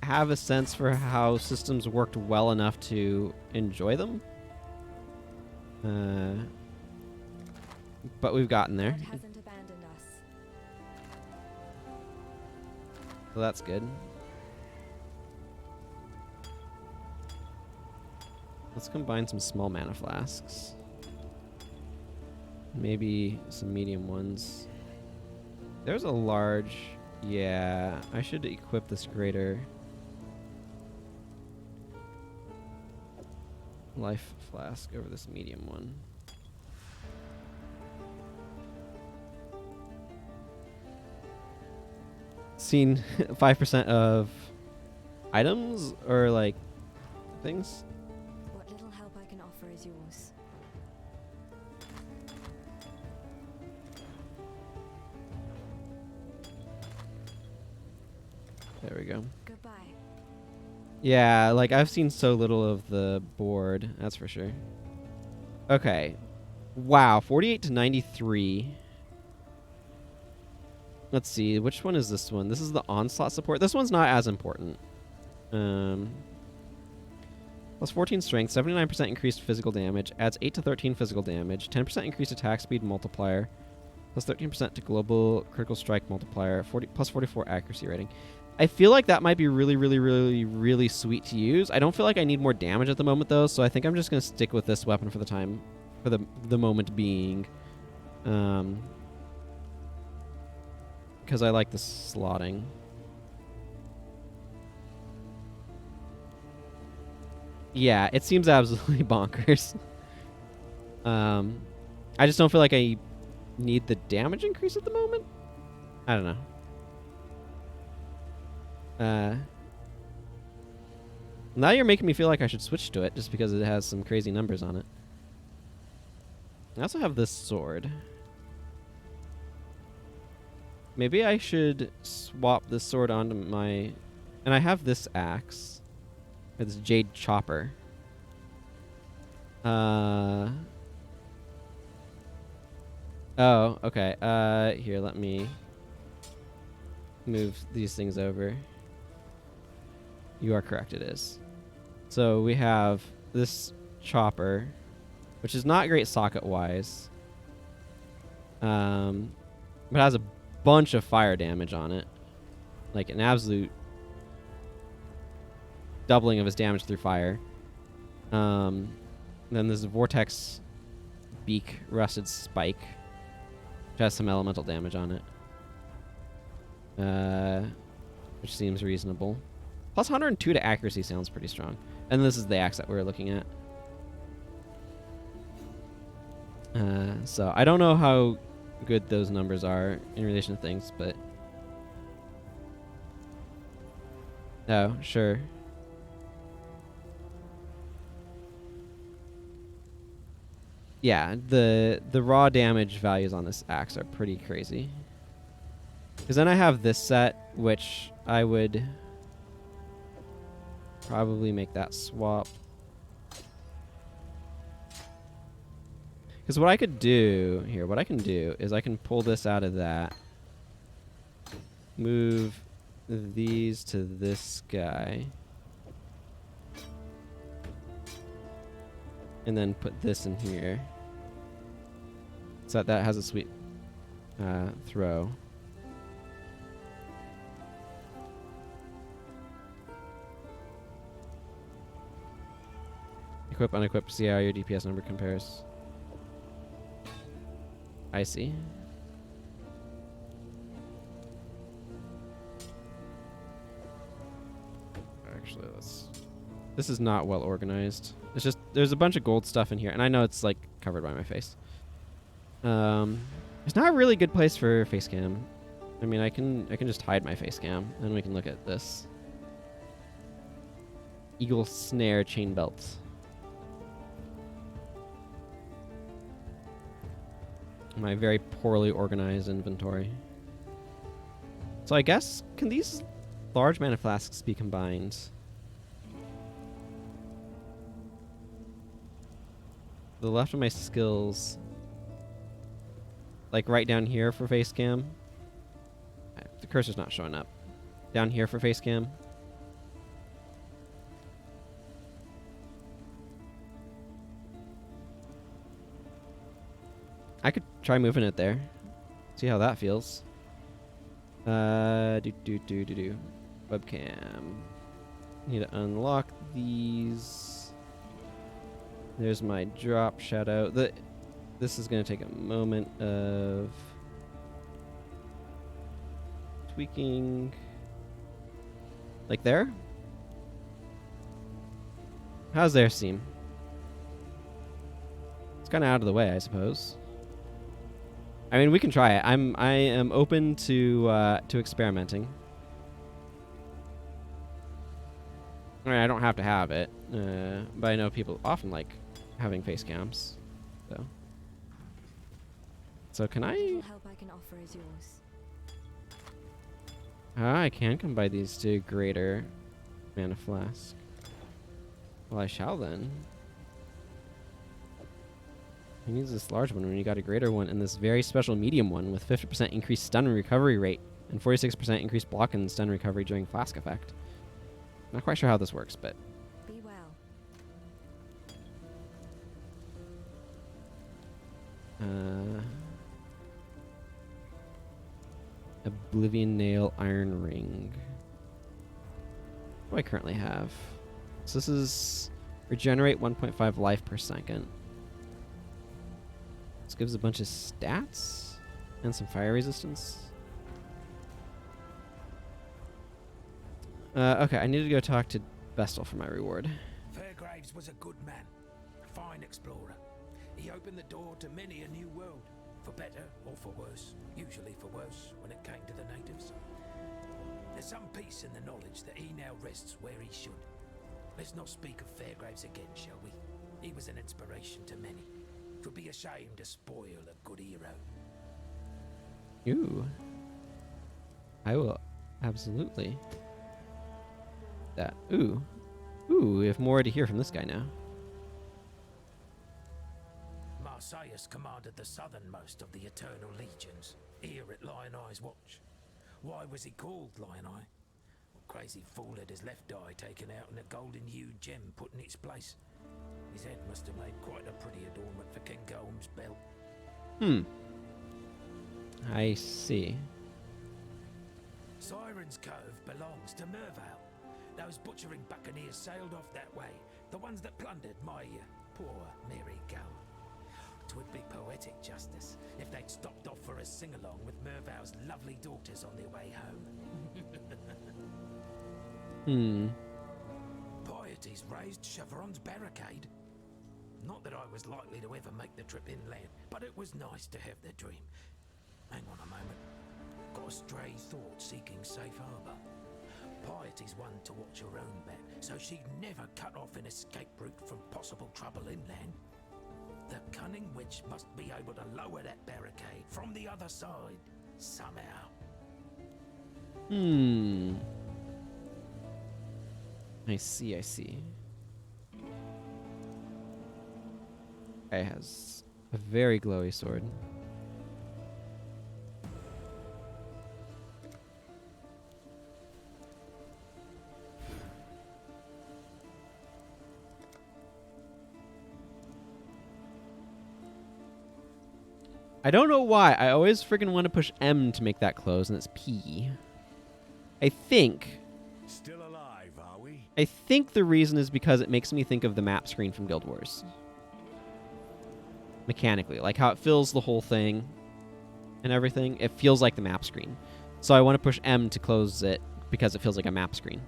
have a sense for how systems worked well enough to enjoy them. But we've gotten there. God hasn't abandoned us. So that's good. Let's combine some small mana flasks. Maybe some medium ones. There's a large... Yeah, I should equip this greater life flask over this medium one. Seen 5% of items or like things? What little help I can offer is yours. There we go. Goodbye. Yeah, like I've seen so little of the board, that's for sure. Okay. Wow, 48 to 93. Let's see, which one is this one? This is the onslaught support. This one's not as important. Plus 14 strength, 79% increased physical damage, adds 8 to 13 physical damage, 10% increased attack speed multiplier, plus 13% to global critical strike multiplier, plus 44 accuracy rating. I feel like that might be really, really, really, really sweet to use. I don't feel like I need more damage at the moment, though, so I think I'm just going to stick with this weapon for the moment being. Because I like the slotting. Yeah, it seems absolutely bonkers. I just don't feel like I need the damage increase at the moment. I don't know. Now you're making me feel like I should switch to it just because it has some crazy numbers on it. I also have this sword. Maybe I should swap this sword onto my... And I have this axe. Or this jade chopper. Oh, okay. Here, let me move these things over. You are correct, it is. So we have this chopper, which is not great socket-wise. But has a bunch of fire damage on it. Like an absolute doubling of his damage through fire. Then there's a vortex beak rusted spike, which has some elemental damage on it. Which seems reasonable. Plus 102 to accuracy sounds pretty strong. And this is the axe that we're looking at. So I don't know how good those numbers are in relation to things, but... Oh, sure. Yeah, the raw damage values on this axe are pretty crazy. Because then I have this set, which I would probably make that swap. Because what I could do here, what I can do is I can pull this out of that, move these to this guy, and then put this in here, so that has a sweet throw. Equip, unequip, see how your DPS number compares. I see. Actually, this is not well organized. It's just, there's a bunch of gold stuff in here, and I know it's like covered by my face. It's not a really good place for face cam. I mean, I can just hide my face cam, and we can look at this. Eagle snare chain belt. My very poorly organized inventory. So I guess, can these large mana flasks be combined? The left of my skills, like right down here for face cam. The cursor's not showing up. Down here for face cam. I could try moving it there. See how that feels. Webcam. Need to unlock these. There's my drop shadow. This is going to take a moment of tweaking. Like there? How's there seem? It's kind of out of the way, I suppose. I mean, we can try it. I am open to experimenting. I mean, I don't have to have it, but I know people often like having face cams. So can I? Little help I can offer is yours. I can combine these to greater mana flask. Well, I shall then. Who needs this large one when you got a greater one and this very special medium one with 50% increased stun and recovery rate and 46% increased block and stun recovery during flask effect? Not quite sure how this works, but... Be well. Oblivion Nail Iron Ring. What do I currently have? So this is regenerate 1.5 life per second. This gives a bunch of stats and some fire resistance. Okay, I need to go talk to Vestal for my reward. Fairgraves was a good man, a fine explorer. he opened the door to many a new world, for better or for worse, usually for worse when it came to the natives. There's some peace in the knowledge that he now rests where he should. Let's not speak of Fairgraves again, shall we? He was an inspiration to many. 'Twould be a shame to spoil a good hero. Ooh. I will absolutely. That. Ooh. Ooh, we have more to hear from this guy now. Marsyas commanded the southernmost of the Eternal Legions, here at Lion Eye's watch. Why was he called Lion Eye? Crazy fool had his left eye taken out and a golden-hued gem put in its place. His head must have made quite a pretty adornment for King Golem's belt. I see. Siren's Cove belongs to Mervale. Those butchering buccaneers sailed off that way, the ones that plundered my poor merry gull. 'Twould be poetic justice if they'd stopped off for a sing-along with Mervale's lovely daughters on their way home. Piety's raised Chevron's barricade. Not that I was likely to ever make the trip inland, but it was nice to have the dream. Hang on a moment. Got a stray thought seeking safe harbour. Piety's one to watch her own back, so she'd never cut off an escape route from possible trouble inland. The cunning witch must be able to lower that barricade from the other side, somehow. I see, I see. Guy has a very glowy sword. I don't know why. I always freaking want to push M to make that close, and it's P. I think Still alive, are we? I think the reason is because it makes me think of the map screen from Guild Wars. Mechanically, like how it fills the whole thing and everything. It feels like the map screen. So I want to push M to close it because it feels like a map screen.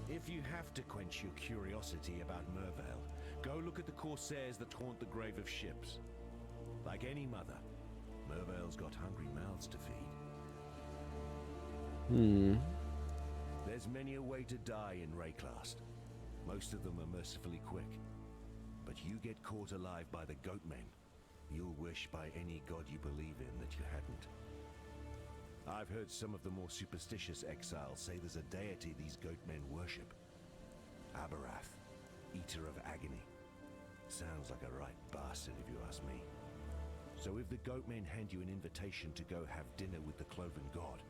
If you have to quench your curiosity about Mervale, go look at the corsairs that haunt the grave of ships. Like any mother, Mervale's got hungry mouths to feed. There's many a way to die in Rayclast. Most of them are mercifully quick. But you get caught alive by the Goatmen, you'll wish by any god you believe in that you hadn't. I've heard some of the more superstitious exiles say there's a deity these Goatmen worship. Abarath, Eater of Agony. Sounds like a right bastard if you ask me. So if the Goatmen hand you an invitation to go have dinner with the Cloven God,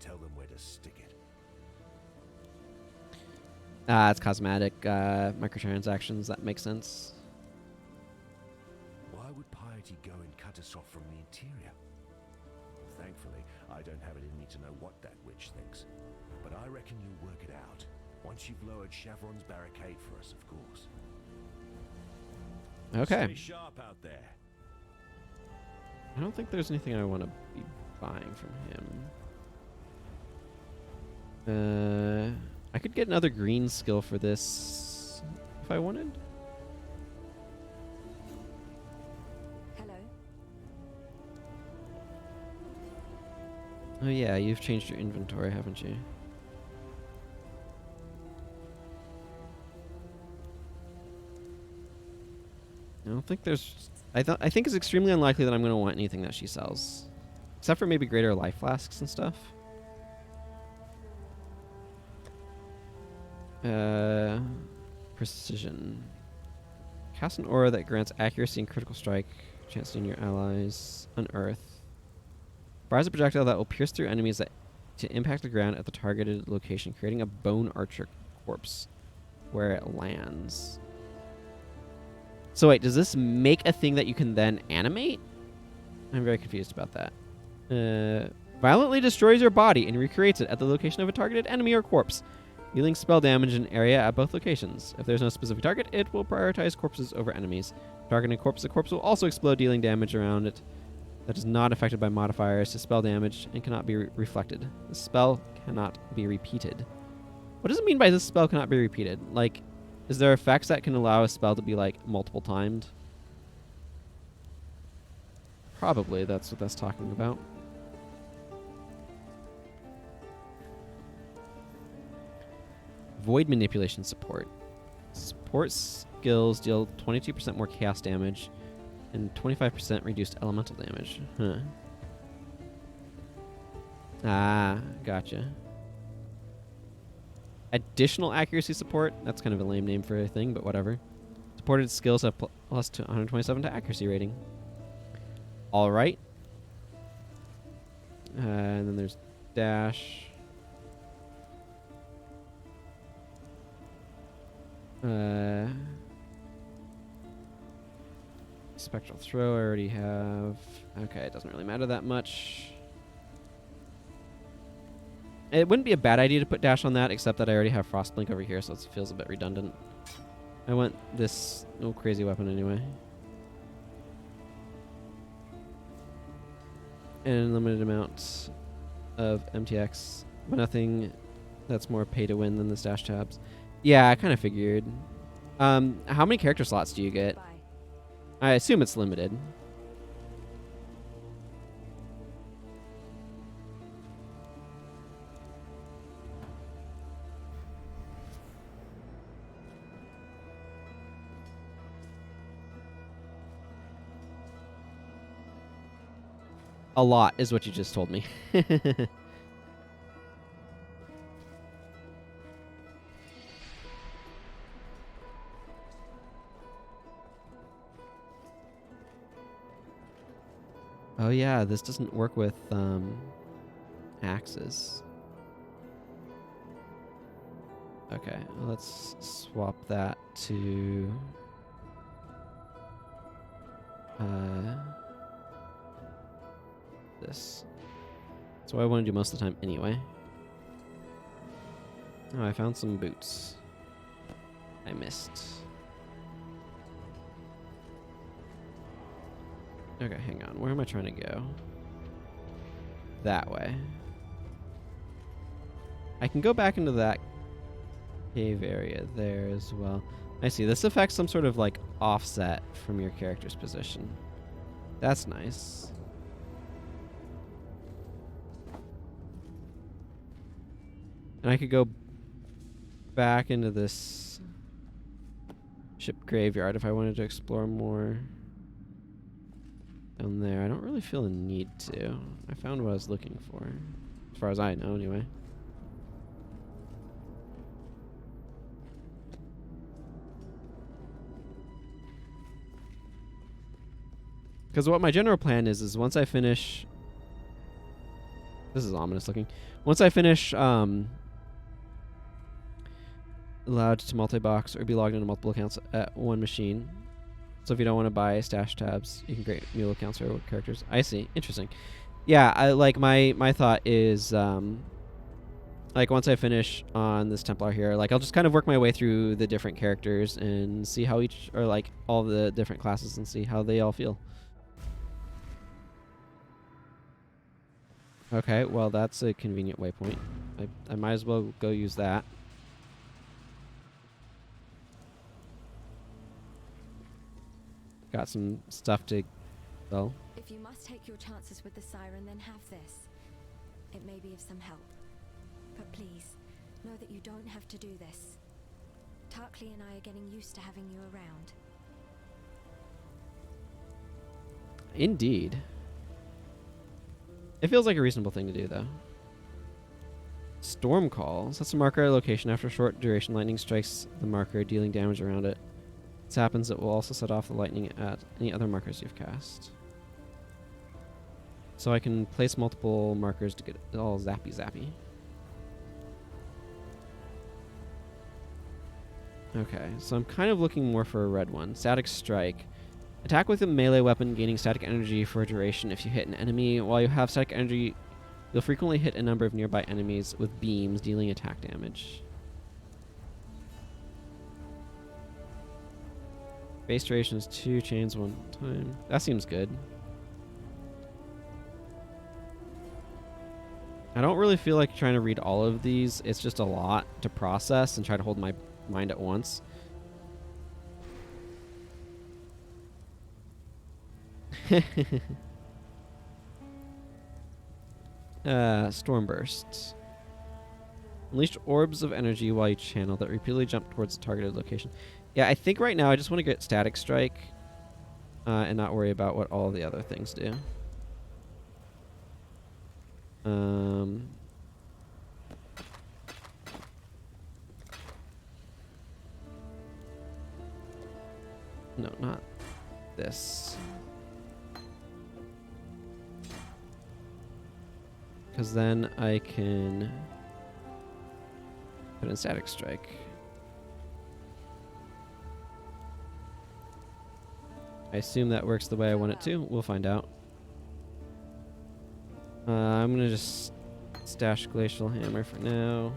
tell them where to stick it. It's cosmetic microtransactions. That makes sense. Why would piety go and cut us off from the interior? Thankfully, I don't have it in me to know what that witch thinks. But I reckon you'll work it out. Once you've lowered Chevron's barricade for us, of course. Okay. Stay sharp out there. I don't think there's anything I want to be buying from him. I could get another green skill for this if I wanted. Hello. Oh yeah, you've changed your inventory, haven't you? I don't think there's... I think it's extremely unlikely that I'm going to want anything that she sells. Except for maybe greater life flasks and stuff. Precision. Cast an aura that grants accuracy and critical strike. Chance to your allies. Unearth. Fires a projectile that will pierce through enemies to impact the ground at the targeted location, creating a bone archer corpse where it lands. So wait, does this make a thing that you can then animate? I'm very confused about that. Violently destroys your body and recreates it at the location of a targeted enemy or corpse, dealing spell damage in an area at both locations. If there's no specific target, it will prioritize corpses over enemies. Targeting a corpse, the corpse will also explode, dealing damage around it that is not affected by modifiers to spell damage and cannot be reflected. The spell cannot be repeated. What does it mean by this spell cannot be repeated? Like, Is there effects that can allow a spell to be like multiple timed? Probably that's what that's talking about. Void manipulation support. Support skills deal 22% more chaos damage and 25% reduced elemental damage. Huh. Ah, gotcha. Additional accuracy support. That's kind of a lame name for a thing, but whatever. Supported skills have plus to 127 to accuracy rating. All right. And then there's dash. Spectral throw I already have. Okay, it doesn't really matter that much. It wouldn't be a bad idea to put dash on that, except that I already have Frostblink over here, so it feels a bit redundant. I want this crazy weapon anyway. And limited amount of MTX, but nothing that's more pay to win than the dash tabs. Yeah, I kind of figured. How many character slots do you get? Bye. I assume it's limited. A lot is what you just told me. Oh yeah, this doesn't work with axes. Okay, let's swap that to this. That's what I want to do most of the time anyway. Oh, I found some boots. I missed. Okay, hang on. Where am I trying to go? That way. I can go back into that cave area there as well. I see. This affects some sort of like offset from your character's position. That's nice. And I could go back into this ship graveyard if I wanted to explore more down there. I don't really feel the need to. I found what I was looking for, as far as I know anyway. Because what my general plan is once I finish... This is ominous looking. Once I finish allowed to multi-box or be logged into multiple accounts at one machine. So if you don't want to buy stash tabs, you can create mule accounts or characters. I see. Interesting. Yeah, I like my thought is like once I finish on this Templar here, like I'll just kind of work my way through the different characters and see how each, or like all the different classes, and see how they all feel. Okay, well that's a convenient waypoint. I might as well go use that. Got some stuff to sell. If you must take your chances with the siren, then have this. It may be of some help. But please, know that you don't have to do this. Tarkley and I are getting used to having you around. Indeed. It feels like a reasonable thing to do, though. Storm Call. Sets a marker at a location. After a short duration, lightning strikes the marker, dealing damage around it. This happens, it will also set off the lightning at any other markers you've cast. So I can place multiple markers to get it all zappy. Okay, so I'm kind of looking more for a red one. Static Strike. Attack with a melee weapon, gaining static energy for a duration. If you hit an enemy while you have static energy, you'll frequently hit a number of nearby enemies with beams, dealing attack damage. Base duration is 2 chains 1 time. That seems good. I don't really feel like trying to read all of these. It's just a lot to process and try to hold my mind at once. Storm bursts. Unleash orbs of energy while you channel that repeatedly jump towards the targeted location. Yeah, I think right now I just want to get Static Strike and not worry about what all the other things do. No, not this. Because then I can put in Static Strike. I assume that works the way I want it to. We'll find out. I'm going to just stash Glacial Hammer for now.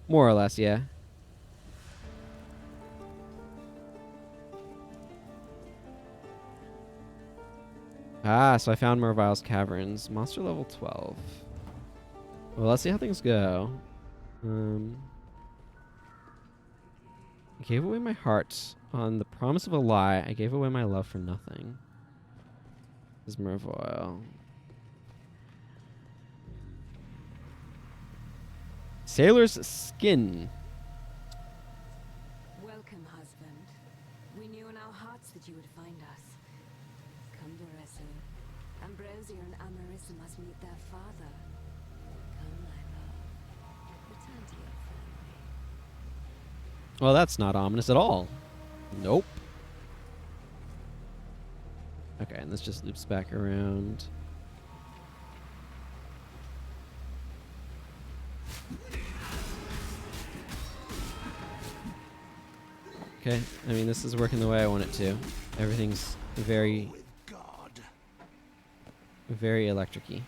More or less, yeah. Ah, so I found Mervile's Caverns. Monster level 12. Well, let's see how things go. I gave away my heart on the promise of a lie. I gave away my love for nothing. This is Mervile. Sailor's Skin. Welcome, husband. We knew in our hearts that you would find us. Come to Resu. Ambrosia and Amarissa must meet their father. Come, my love. Return to your family. Well, that's not ominous at all. Nope. Okay, and this just loops back around. Okay, I mean, this is working the way I want it to. Everything's very, very electric-y.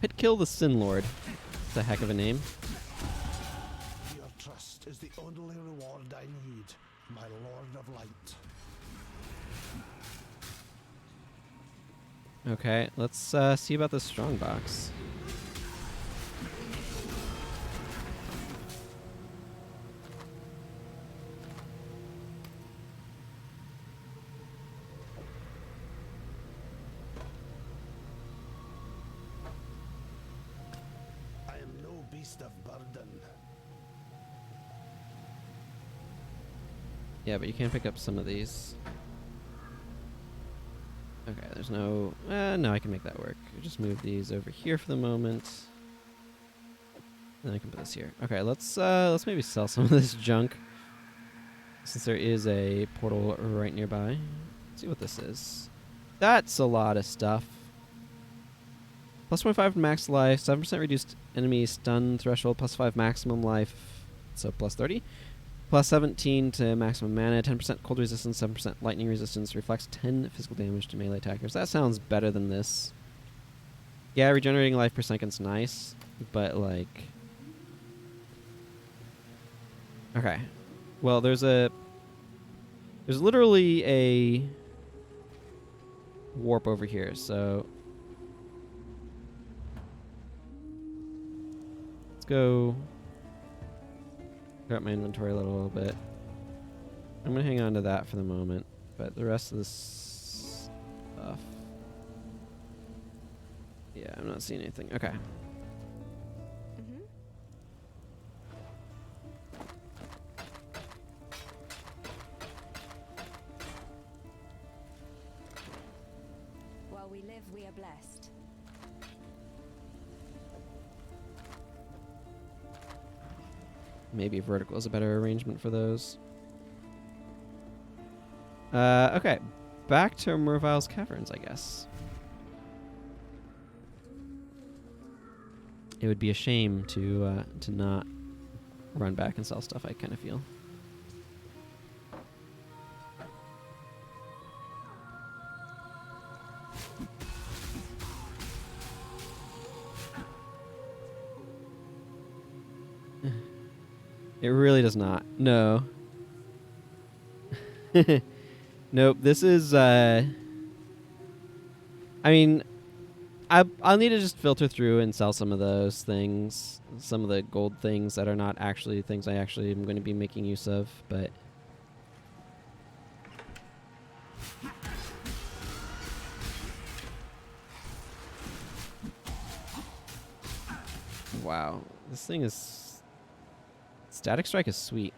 Hit kill the Sin Lord. That's a heck of a name. Your trust is the only reward I need, my Lord of Light. Okay, let's see about this strongbox. I am no beast of burden. Yeah, but you can pick up some of these. Okay, there's no... no, I can make that work. Just move these over here for the moment. And I can put this here. Okay, let's maybe sell some of this junk. Since there is a portal right nearby. Let's see what this is. That's a lot of stuff. Plus 25 to max life, 7% reduced enemy stun threshold, plus 5 maximum life, so plus 30. Plus 17 to maximum mana, 10% cold resistance, 7% lightning resistance, reflects 10 physical damage to melee attackers. That sounds better than this. Yeah, regenerating life per second's nice, but like... Okay. Well, there's literally a warp over here, so... Let's go... Got my inventory a little bit. I'm gonna hang on to that for the moment, but the rest of this stuff, yeah, I'm not seeing anything. Okay. While we live, we are blessed. Maybe vertical is a better arrangement for those. Okay, back to Mervile's Caverns, I guess. It would be a shame to not run back and sell stuff, I kind of feel. It really does not. No. Nope. This is. I mean, I'll need to just filter through and sell some of those things, some of the gold things that are not actually things I actually am going to be making use of, but. Wow, this thing is... Static Strike is sweet.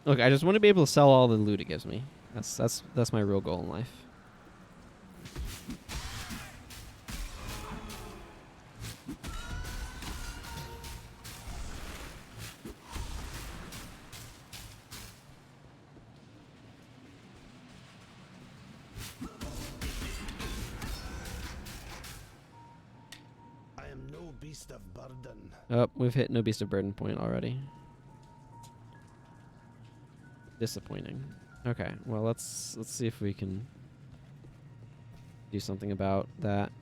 Look, I just want to be able to sell all the loot it gives me. That's my real goal in life. Beast of burden. Oh, we've hit no beast of burden point already. Disappointing. Okay, well let's see if we can do something about that.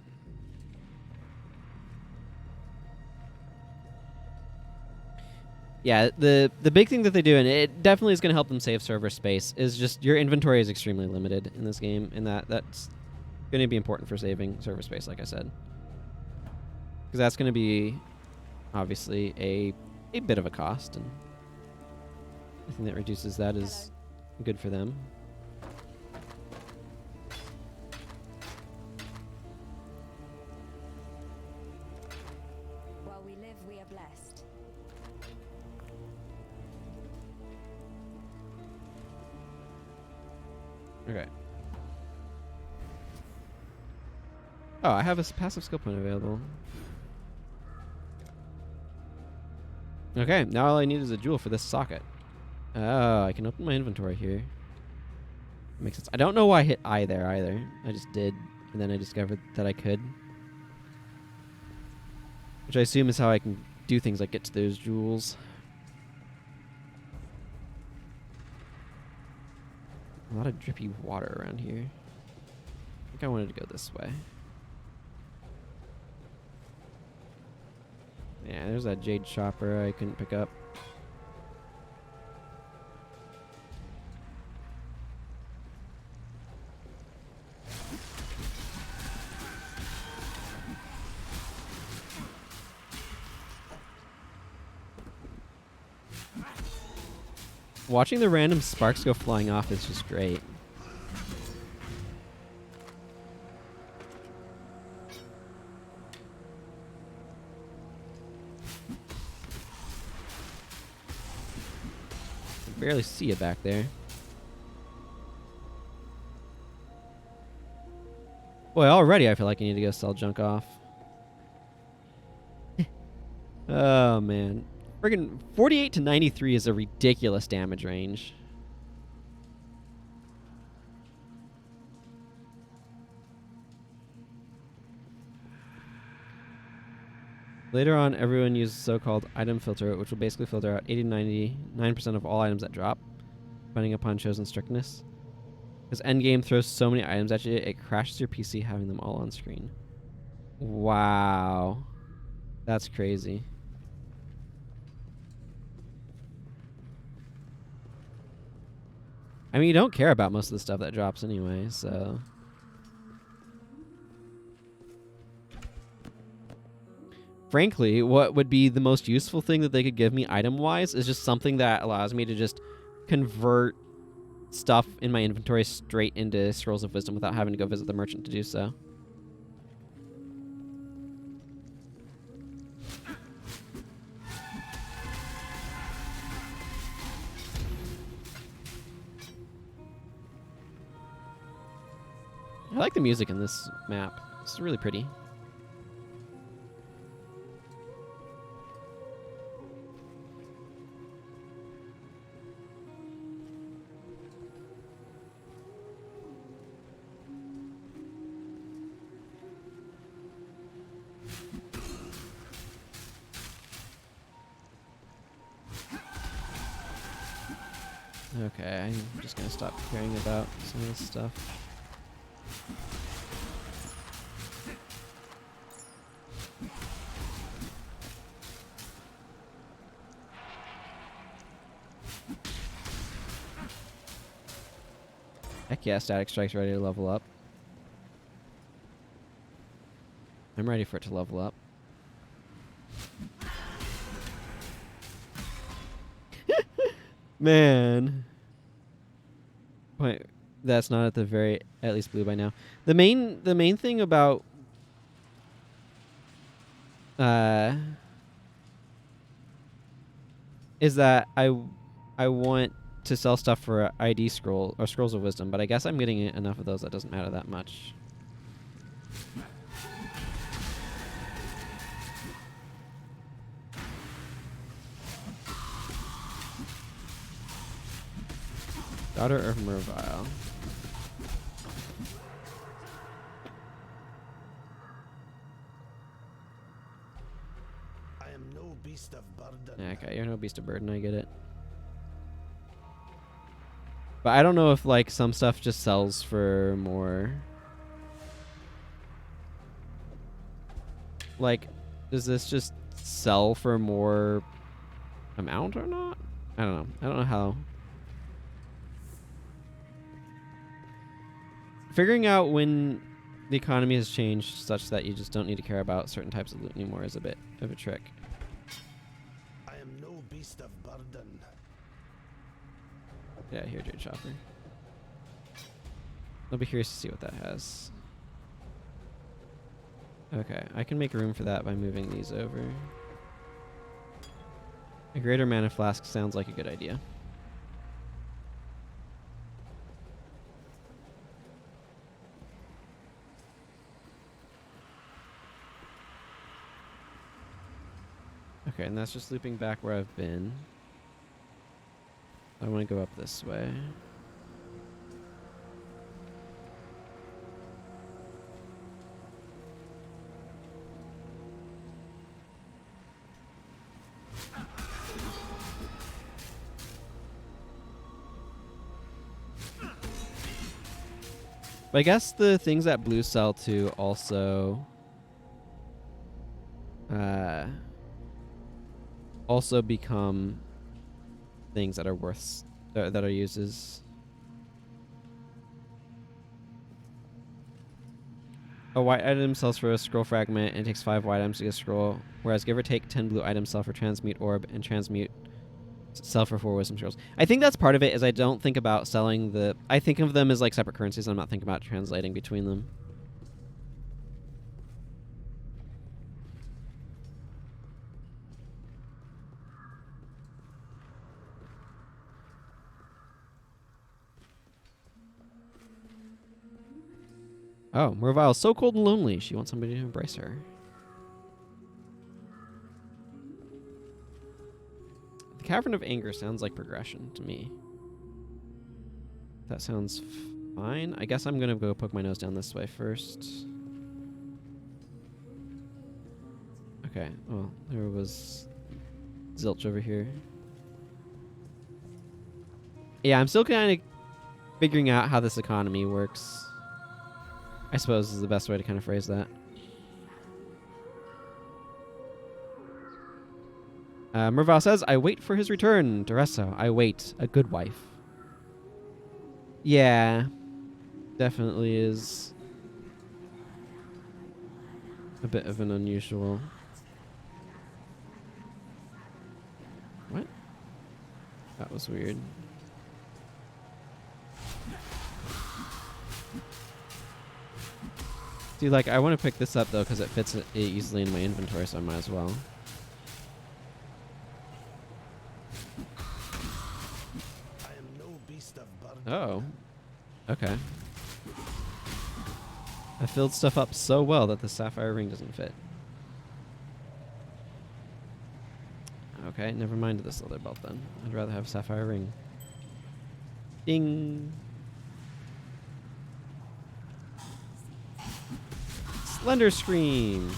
Yeah, the big thing that they do, and it definitely is going to help them save server space, is just your inventory is extremely limited in this game, and that's going to be important for saving server space, like I said. Because that's going to be, obviously, a bit of a cost, and anything that reduces that is good for them. While we live, we are blessed. Okay. Oh, I have a passive skill point available. Okay, now all I need is a jewel for this socket. Oh, I can open my inventory here. Makes sense. I don't know why I hit I there either. I just did, and then I discovered that I could. Which I assume is how I can do things like get to those jewels. A lot of drippy water around here. I think I wanted to go this way. Yeah, there's that jade chopper I couldn't pick up. Watching the random sparks go flying off is just great. I barely see you back there. Boy, already I feel like I need to go sell junk off. Oh, man. Friggin' 48 to 93 is a ridiculous damage range. Later on, everyone uses so-called item filter, which will basically filter out 80-99% of all items that drop, depending upon chosen strictness. Because endgame throws so many items at you, it crashes your PC having them all on screen. Wow. That's crazy. I mean, you don't care about most of the stuff that drops anyway, so... Frankly, what would be the most useful thing that they could give me item-wise is just something that allows me to just convert stuff in my inventory straight into Scrolls of Wisdom without having to go visit the merchant to do so. I like the music in this map. It's really pretty. Okay, I'm just gonna stop caring about some of this stuff. Heck yeah, Static Strike's ready to level up. I'm ready for it to level up. Man. Wait, that's not at the very, at least blue by now. The main thing about is that I want to sell stuff for a ID scroll or scrolls of wisdom, but I guess I'm getting enough of those that doesn't matter that much. Daughter of Mervile. I am no beast of burden. Yeah, okay, you're no beast of burden, I get it. But I don't know if like some stuff just sells for more. Like, does this just sell for more amount or not? I don't know. I don't know how. Figuring out when the economy has changed such that you just don't need to care about certain types of loot anymore is a bit of a trick. I am no beast of burden. Yeah, here, Jade Chopper. I'll be curious to see what that has. Okay, I can make room for that by moving these over. A greater mana flask sounds like a good idea. Okay, and that's just looping back where I've been. I want to go up this way. But I guess the things that blue sell to also become things that are worth that are uses. A white item sells for a scroll fragment and takes 5 white items to get a scroll, whereas give or take 10 blue items sell for transmute orb and transmute sell for 4 wisdom scrolls. I think that's part of it, is I don't think about selling the... I think of them as like separate currencies. I'm not thinking about translating between them. Oh, Mervile is so cold and lonely. She wants somebody to embrace her. The Cavern of Anger sounds like progression to me. That sounds fine. I guess I'm going to go poke my nose down this way first. Okay, well, there was zilch over here. Yeah, I'm still kind of figuring out how this economy works. I suppose is the best way to kind of phrase that. Mervile says, I wait for his return. Duresso, I wait. A good wife. Yeah. Definitely is a bit of an unusual... What? That was weird. Dude, like, I want to pick this up, though, because it fits it easily in my inventory, so I might as well. I am no beast of burden. Oh. Okay. I filled stuff up so well that the sapphire ring doesn't fit. Okay, never mind this leather belt, then. I'd rather have a sapphire ring. Ding! Slender Scream!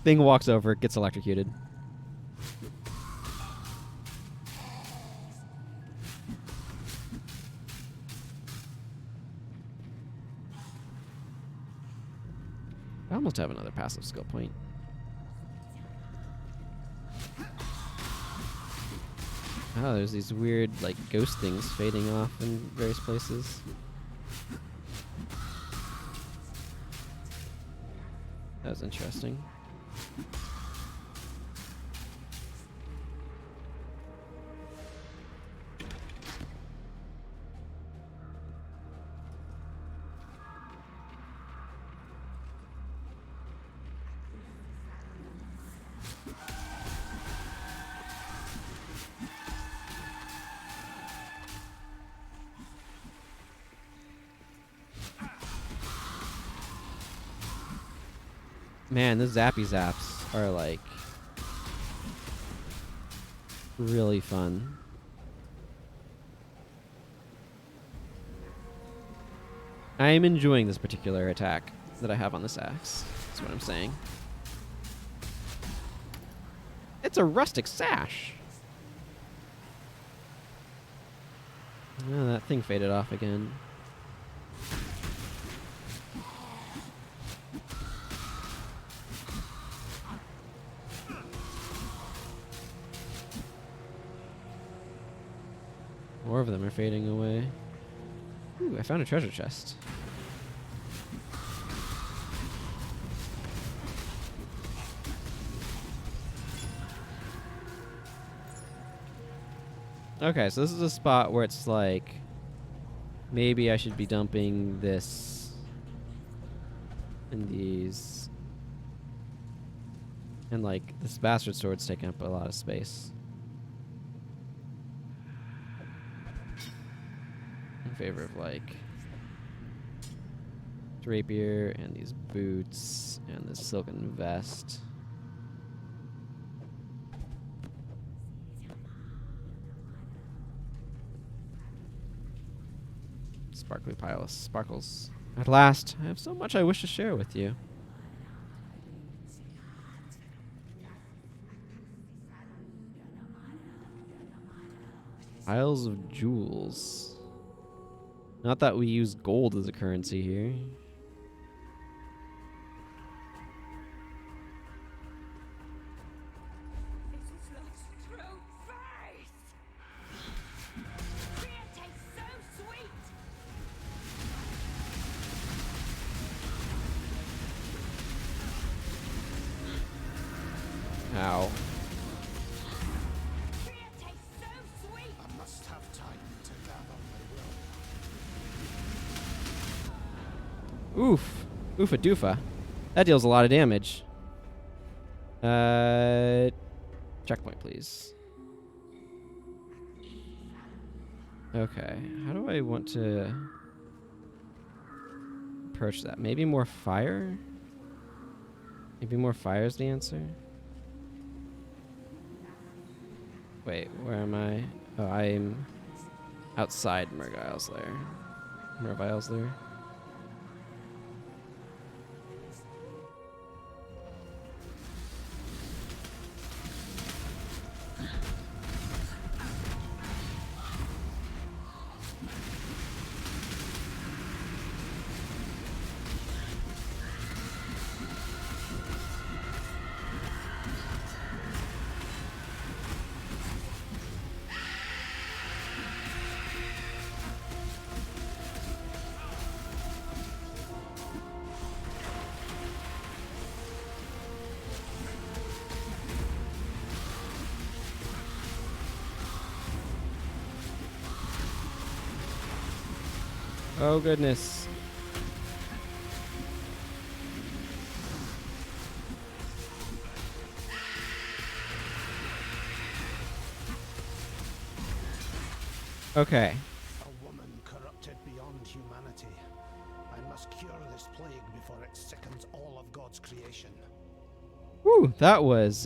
Thing walks over, gets electrocuted. I almost have another passive skill point. Oh, there's these weird, like, ghost things fading off in various places. That was interesting. Man, the zappy zaps are like really fun. I am enjoying this particular attack that I have on this axe. That's what I'm saying. It's a rustic sash. Oh, that thing faded off again. More of them are fading away. Ooh, I found a treasure chest. Okay, so this is a spot where it's like maybe I should be dumping this and these. And like this bastard sword's taking up a lot of space. In favor of like rapier and these boots and this silken vest. Sparkly pile of sparkles. At last, I have so much I wish to share with you. Piles of jewels. Not that we use gold as a currency here. Ow. I must have time to gather my will. Oof. Oofa doofa. That deals a lot of damage. Checkpoint, please. Okay. How do I want to approach that? Maybe more fire? Maybe more fire is the answer? Wait, where am I? Oh, I'm outside Mergile's lair. Mervile's lair. Oh goodness. Okay. A woman corrupted beyond humanity. I must cure this plague before it sickens all of God's creation. Whew, that was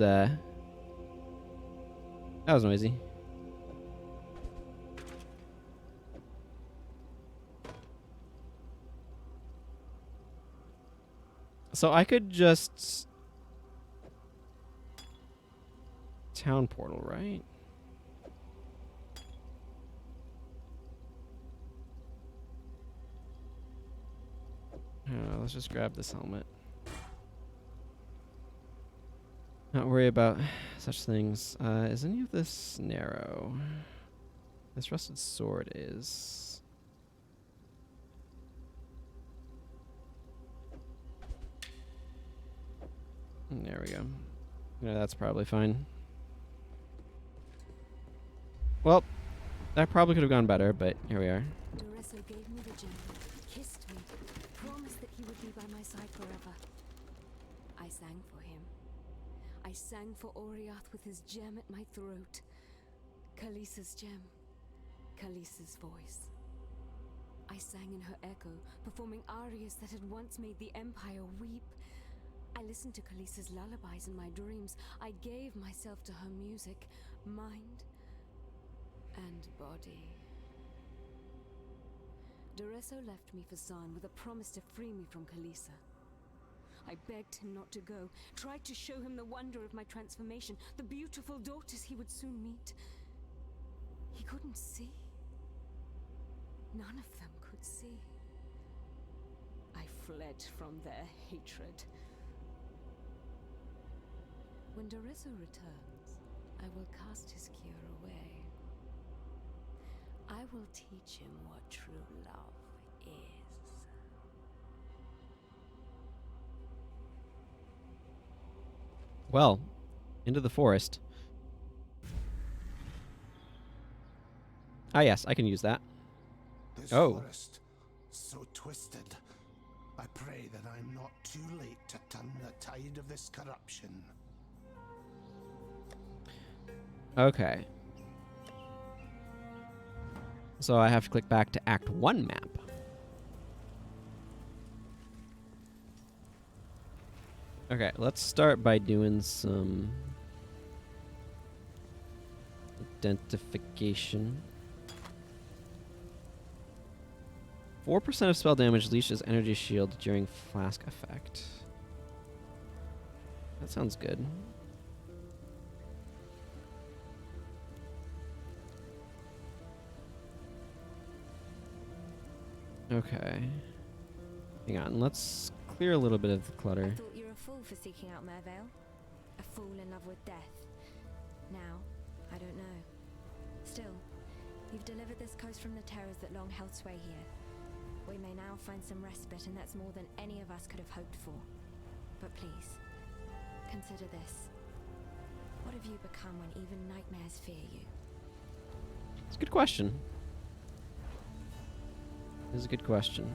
noisy. So I could just town portal, right? Let's just grab this helmet. Oh, not worry about such things. Is any of this narrow? This rusted sword is. There we go. Yeah, that's probably fine. Well, that probably could have gone better, but here we are. Doresso gave me the gem, kissed me, promised that he would be by my side forever. I sang for him. I sang for Oriath with his gem at my throat. Khaleesi's gem. Khaleesi's voice. I sang in her echo, performing arias that had once made the Empire weep. I listened to Khaleesi's lullabies in my dreams. I gave myself to her music, mind and body. Doresso left me for Zaan with a promise to free me from Khaleesi. I begged him not to go, tried to show him the wonder of my transformation, the beautiful daughters he would soon meet. He couldn't see. None of them could see. I fled from their hatred. When Doresso returns, I will cast his cure away. I will teach him what true love is. Well, into the forest. Ah, yes, I can use that. This forest, so twisted. I pray that I'm not too late to turn the tide of this corruption. Okay. So I have to click back to Act 1 map. Okay, let's start by doing some identification. 4% of spell damage leashes energy shield during flask effect. That sounds good. Okay. Hang on, let's clear a little bit of the clutter. I thought you were a fool for seeking out Mervale. A fool in love with death. Now, I don't know. Still, you've delivered this coast from the terrors that long held sway here. We may now find some respite, and that's more than any of us could have hoped for. But please, consider this. What have you become when even nightmares fear you? It's a good question. This is a good question.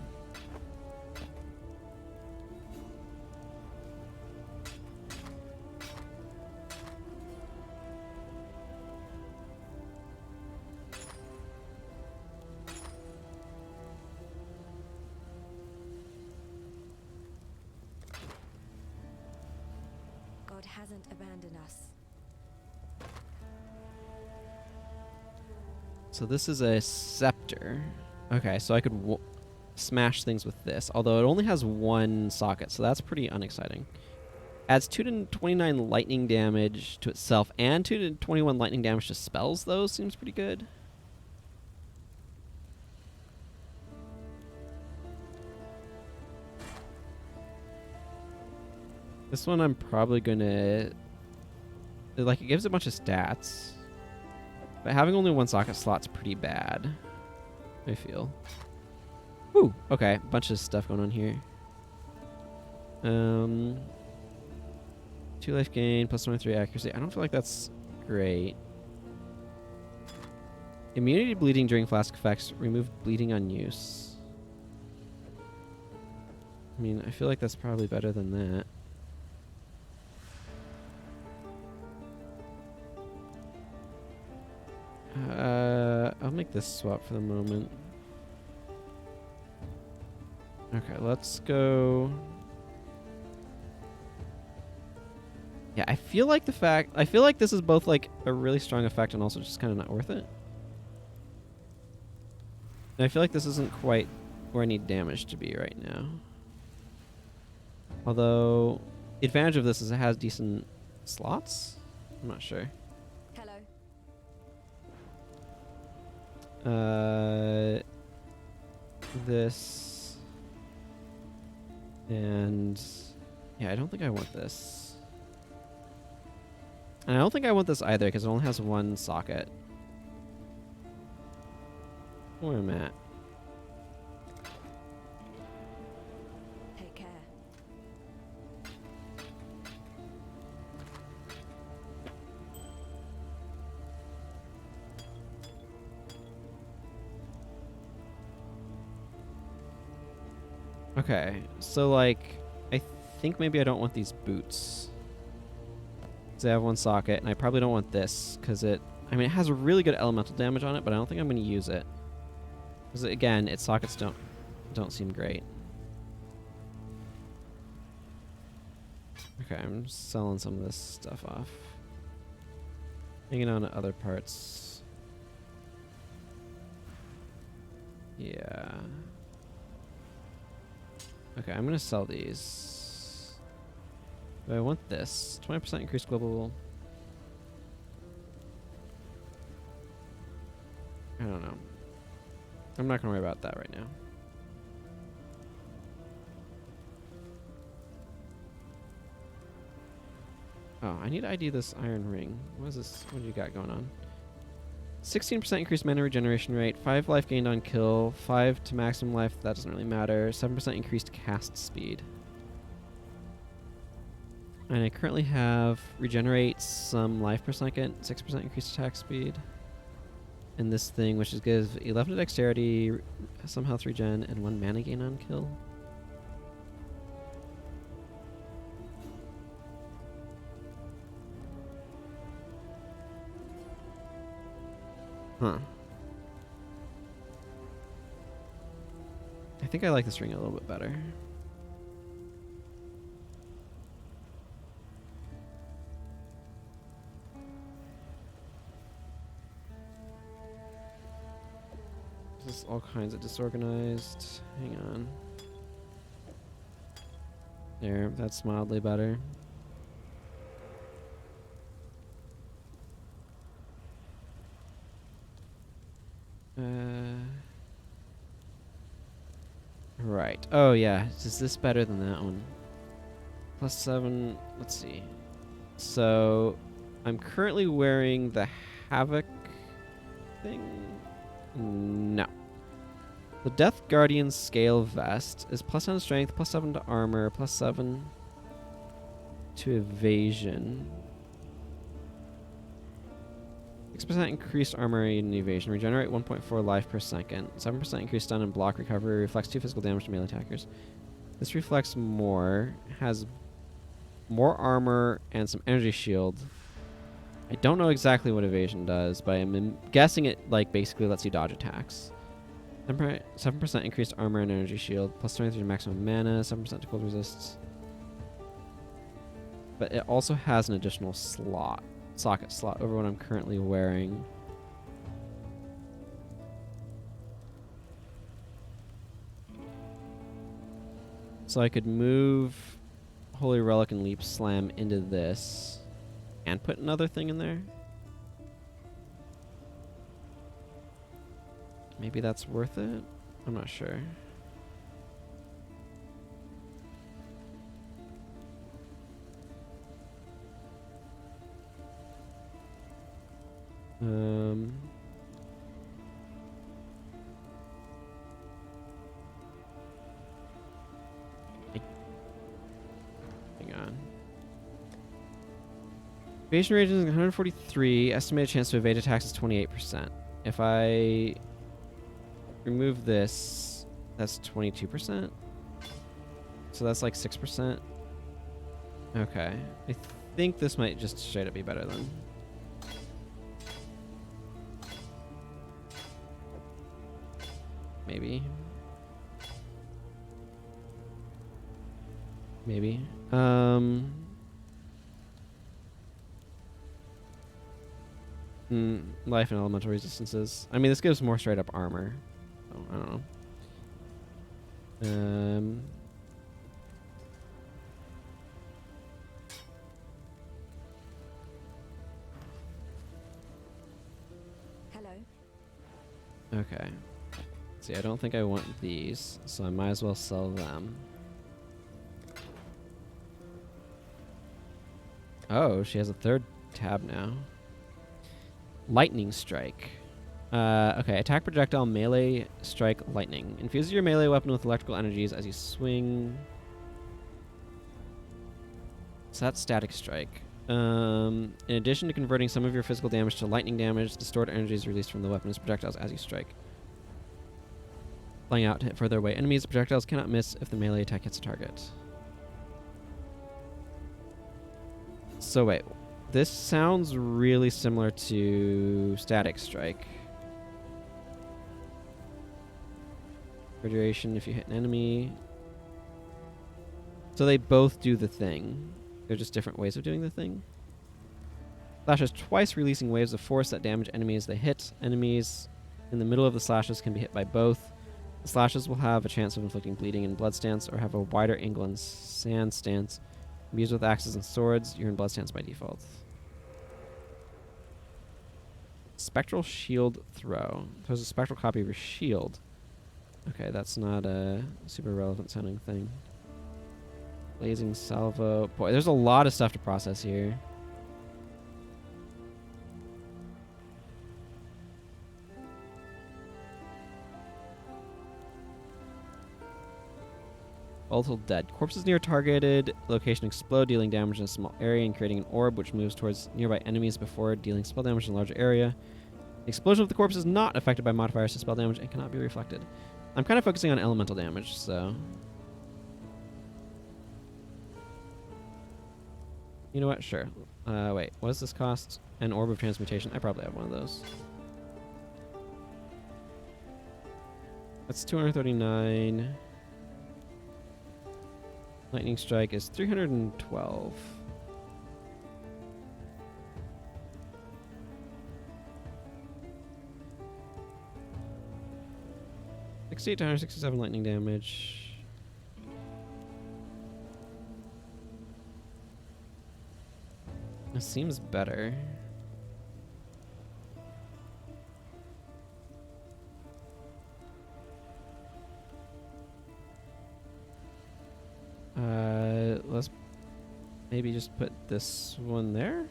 God hasn't abandoned us. So this is a scepter. Okay, so I could smash things with this, although it only has one socket, so that's pretty unexciting. Adds 2 to 29 lightning damage to itself and 2 to 21 lightning damage to spells, though. Seems pretty good. This one I'm probably gonna... Like, it gives a bunch of stats. But having only one socket slot's pretty bad, I feel. Woo! Okay, bunch of stuff going on here. 2 life gain, plus 23 accuracy. I don't feel like that's great. Immunity to bleeding during flask effects. Remove bleeding on use. I mean, I feel like that's probably better than that. I'll make this swap for the moment. Okay, let's go. Yeah, I feel like this is both like a really strong effect and also just kind of not worth it. And I feel like this isn't quite where I need damage to be right now. Although, the advantage of this is it has decent slots. I'm not sure. This and yeah, I don't think I want this. And I don't think I want this either because it only has one socket. Where am I at? Take care. Okay, so like, I think maybe I don't want these boots. Because they have one socket, and I probably don't want this, because it has a really good elemental damage on it, but I don't think I'm going to use it. Because again, its sockets don't seem great. Okay, I'm selling some of this stuff off. Hanging on to other parts. Yeah. Okay, I'm gonna sell these. Do I want this? 20% increased global. I don't know. I'm not gonna worry about that right now. Oh, I need to ID this iron ring. What is this? What do you got going on? 16% increased mana regeneration rate, 5 life gained on kill, 5 to maximum life, that doesn't really matter, 7% increased cast speed. And I currently have regenerate some life per second, 6% increased attack speed. And this thing, which is gives 11 to dexterity, some health regen, and 1 mana gain on kill. Huh. I think I like this ring a little bit better. This is all kinds of disorganized. Hang on. There, that's mildly better. Right. Oh yeah, is this better than that one? +7, let's see. So, I'm currently wearing the Havoc thing? No. The Death Guardian Scale Vest is +10 to strength, +7 to armor, +7 to evasion. 6% increased armor and evasion. Regenerate 1.4 life per second. 7% increased stun and block recovery. Reflects 2 physical damage to melee attackers. This reflects more. Has more armor and some energy shield. I don't know exactly what evasion does, but I'm guessing it like basically lets you dodge attacks. 7% increased armor and energy shield. +23 to maximum mana. 7% to cold resists. But it also has an additional socket slot over what I'm currently wearing. So I could move Holy Relic and Leap Slam into this and put another thing in there. Maybe that's worth it? I'm not sure. Hang on. Evasion rate is 143. Estimated chance to evade attacks is 28%. If I remove this, that's 22%. So that's like 6%. Okay. I think this might just straight up be better then. Maybe. Maybe. Life and elemental resistances. I mean, this gives more straight up armor. So, I don't know. Hello. Okay. See, I don't think I want these, so I might as well sell them. Oh, she has a third tab now. Lightning strike. Okay, attack projectile melee strike lightning. Infuses your melee weapon with electrical energies as you swing. So that's static strike. In addition to converting some of your physical damage to lightning damage, the stored energy is released from the weapon's projectiles as you strike. Flying out to hit further away enemies, the projectiles cannot miss if the melee attack hits a target. So wait, this sounds really similar to static strike. For duration if you hit an enemy. So they both do the thing. They're just different ways of doing the thing. Slashes twice, releasing waves of force that damage enemies they hit. Enemies in the middle of the slashes can be hit by both. The slashes will have a chance of inflicting bleeding and blood stance, or have a wider angle and sand stance. Can be used with axes and swords. You're in blood stance by default. Spectral shield throw. Throws a spectral copy of your shield. Okay, that's not a super relevant sounding thing. Blazing salvo. Boy, there's a lot of stuff to process here. Volatile dead. Corpses near targeted location explode, dealing damage in a small area and creating an orb which moves towards nearby enemies before dealing spell damage in a larger area. The explosion of the corpse is not affected by modifiers to spell damage and cannot be reflected. I'm kind of focusing on elemental damage, so... You know what? Sure. Wait, what does this cost? An orb of transmutation? I probably have one of those. That's 239. Lightning strike is 312. $68 to 167 lightning damage. This seems better. Let's maybe just put this one there.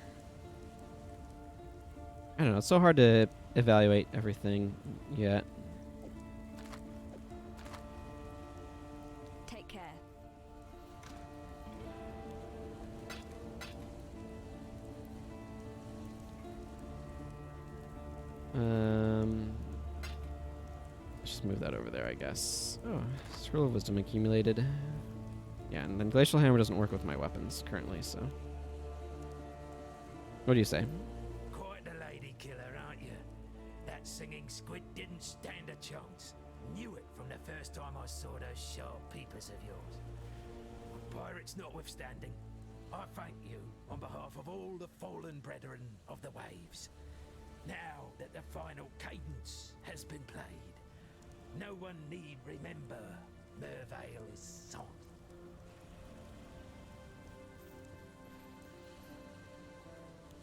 I don't know, it's so hard to evaluate everything yet. Take care. Let's just move that over there, I guess. Oh, Scroll of Wisdom accumulated. Yeah, and then Glacial Hammer doesn't work with my weapons currently, so... What do you say? Quite the lady killer, aren't you? That singing squid didn't stand a chance. Knew it from the first time I saw those sharp peepers of yours. Pirates notwithstanding, I thank you on behalf of all the fallen brethren of the waves. Now that the final cadence has been played, no one need remember Mervale's song.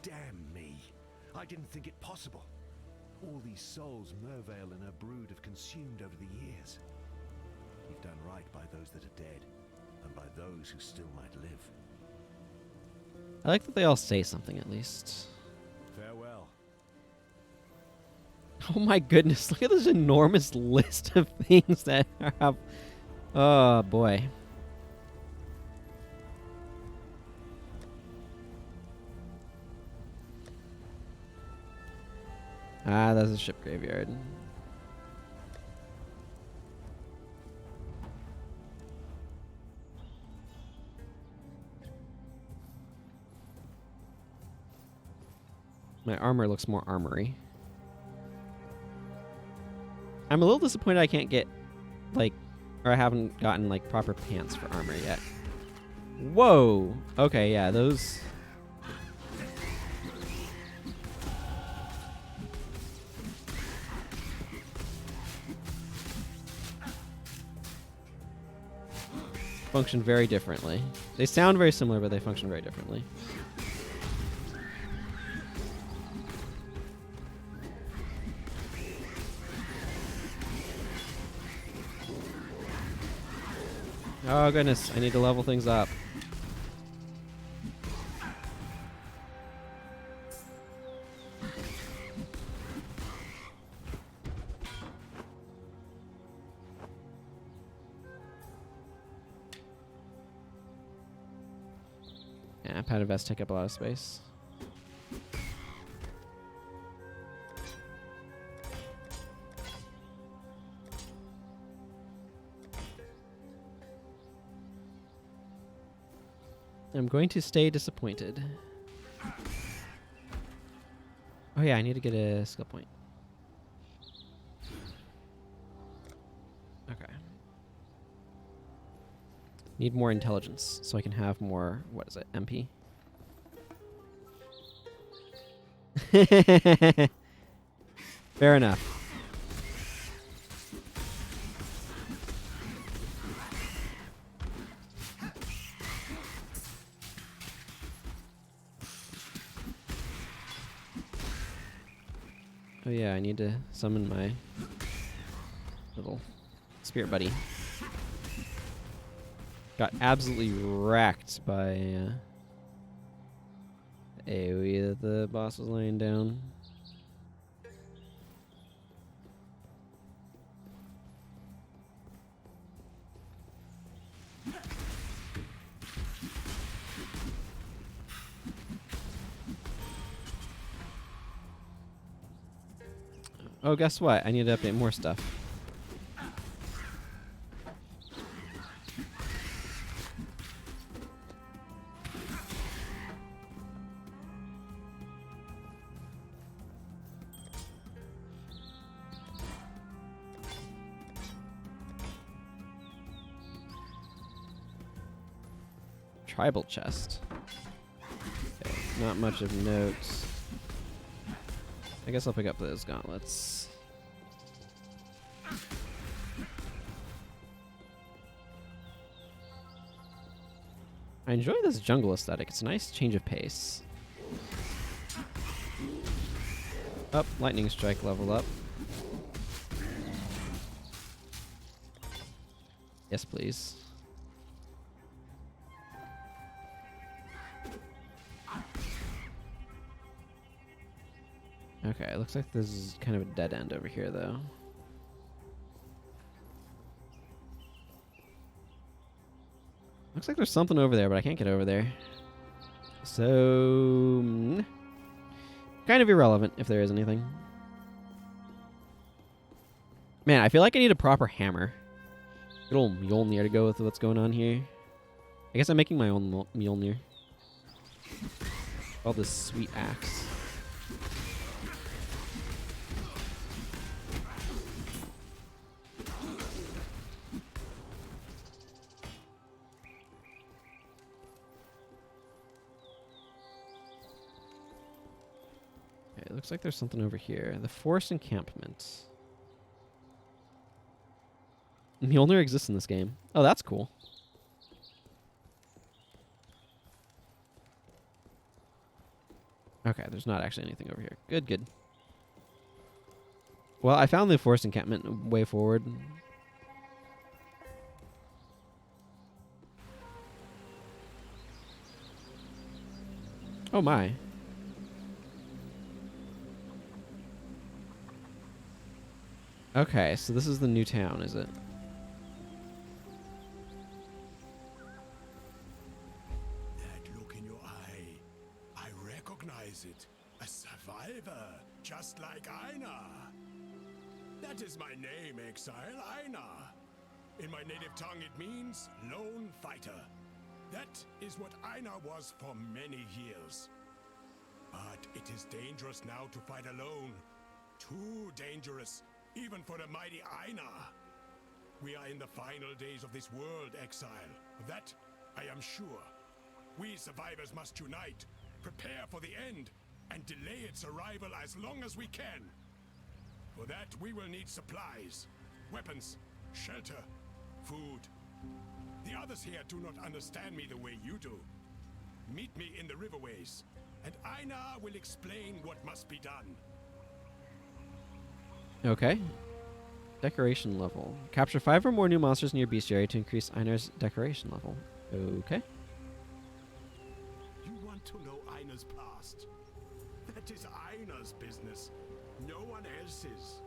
Damn me. I didn't think it possible. All these souls Mervale and her brood have consumed over the years. You've done right by those that are dead, and by those who still might live. I like that they all say something at least. Farewell. Oh my goodness, look at this enormous list of things that have... Oh boy. Ah, that's a ship graveyard. My armor looks more armory. I'm a little disappointed I can't get, like, or I haven't gotten, like, proper pants for armor yet. Whoa! Okay, yeah, those... function very differently. They sound very similar, but they function very differently. Oh goodness, I need to level things up. Pattern vests take up a lot of space. I'm going to stay disappointed. Oh yeah, I need to get a skill point. Okay. Need more intelligence so I can have more, what is it, MP? Fair enough. Oh yeah, I need to summon my little spirit buddy. Got absolutely wrecked by AoE that the boss was laying down. Oh, guess what? I need to update more stuff. Tribal chest. Okay, not much of notes. I guess I'll pick up those gauntlets. I enjoy this jungle aesthetic. It's a nice change of pace. Up, lightning strike level up. Yes, please. Okay, looks like this is kind of a dead end over here, though. Looks like there's something over there, but I can't get over there. So... kind of irrelevant if there is anything. Man, I feel like I need a proper hammer. Good old Mjolnir to go with what's going on here. I guess I'm making my own Mjolnir. All this sweet axe. It looks like there's something over here. The forest encampment. Mjolnir exists in this game. Oh, that's cool. Okay, there's not actually anything over here. Good, good. Well, I found the forest encampment way forward. Oh my. Okay, so this is the new town, is it? That look in your eye, I recognize it. A survivor, just like Einar. That is my name, Exile, Einar. In my native tongue it means lone fighter. That is what Einar was for many years. But it is dangerous now to fight alone. Too dangerous. Even for the mighty Einar. We are in the final days of this world, Exile. Of that, I am sure. We survivors must unite, prepare for the end, and delay its arrival as long as we can. For that, we will need supplies, weapons, shelter, food. The others here do not understand me the way you do. Meet me in the riverways, and Einar will explain what must be done. Okay. Decoration level. Capture 5 or more new monsters in your bestiary to increase Einar's decoration level. Okay. You want to know Einar's past? That is Einar's business. No one else's.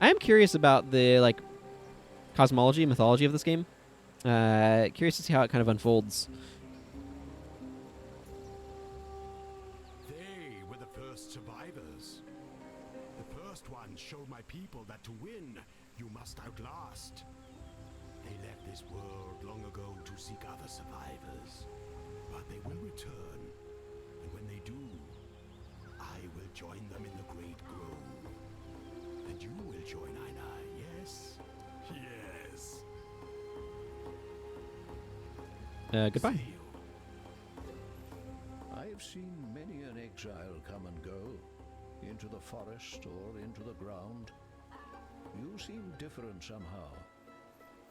I am curious about the, like, cosmology, mythology of this game. Curious to see how it kind of unfolds. to win, you must outlast. They left this world long ago to seek other survivors. But they will return, and when they do, I will join them in the Great Grove. And you will join Einar, yes? Yes. Goodbye. See you. I've seen many an exile come and go, into the forest or into the ground. You seem different somehow.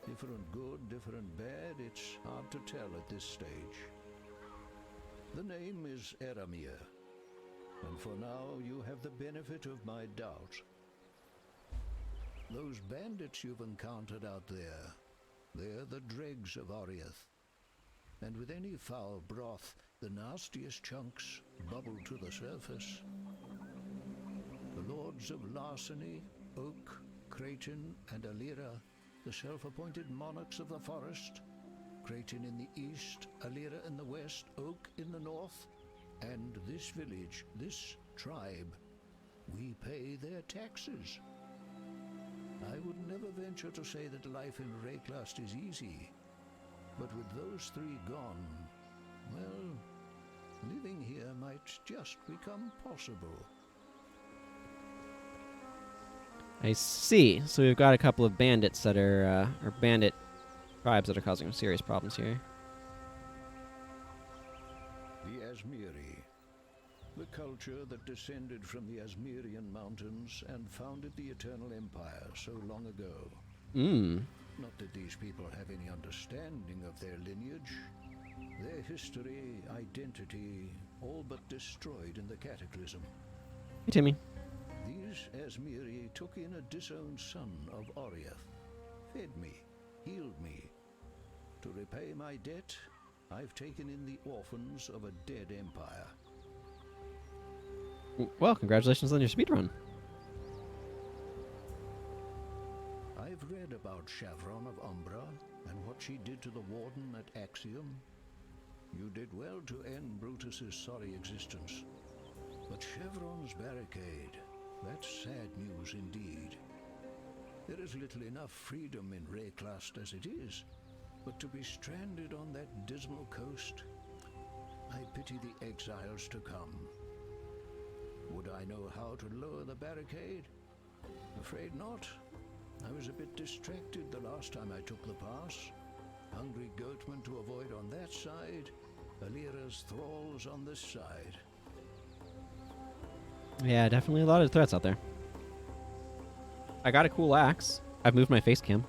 Different good, different bad, it's hard to tell at this stage. The name is Eramir, and for now you have the benefit of my doubt. Those bandits you've encountered out there, they're the dregs of Oriath. And with any foul broth, the nastiest chunks bubble to the surface. The lords of Larceny, Oak, Creighton, and Alira, the self-appointed monarchs of the forest, Creighton in the east, Alira in the west, Oak in the north, and this village, this tribe, we pay their taxes. I would never venture to say that life in Rayclast is easy, but with those three gone, well, living here might just become possible. I see. So we've got a couple of bandits that are, or bandit tribes that are causing serious problems here. The Asmiri, the culture that descended from the Asmirian mountains and founded the Eternal Empire so long ago. Not that these people have any understanding of their lineage. Their history, identity, all but destroyed in the Cataclysm. Hey, Timmy. These Asmiri took in a disowned son of Oriath, fed me, healed me. To repay my debt, I've taken in the orphans of a dead empire. Well, congratulations on your speedrun. I've read about Chevron of Umbra and what she did to the warden at Axiom. You did well to end Brutus's sorry existence. But Chevron's barricade, that's sad news indeed. There is little enough freedom in Rayclast as it is, but to be stranded on that dismal coast, I pity the exiles to come. Would I know how to lower the barricade? Afraid not. I was a bit distracted the last time I took the pass. Hungry goatmen to avoid on that side, Alira's thralls on this side. Yeah, definitely a lot of threats out there. I got a cool axe. I've moved my face cam.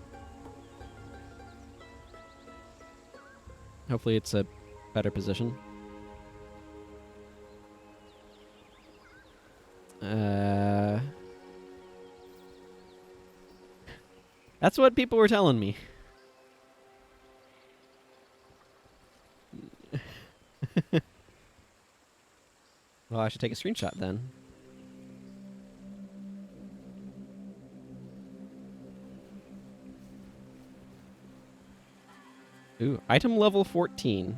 Hopefully it's a better position. That's what people were telling me. Well, I should take a screenshot then. Ooh, item level 14.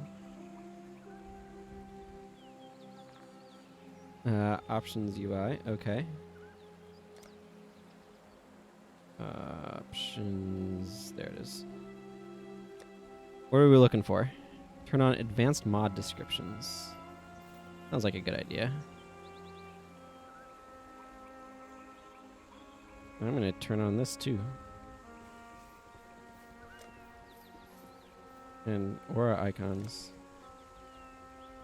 Options UI, okay. Options, there it is. What are we looking for? Turn on advanced mod descriptions. Sounds like a good idea. I'm gonna turn on this too. And aura icons.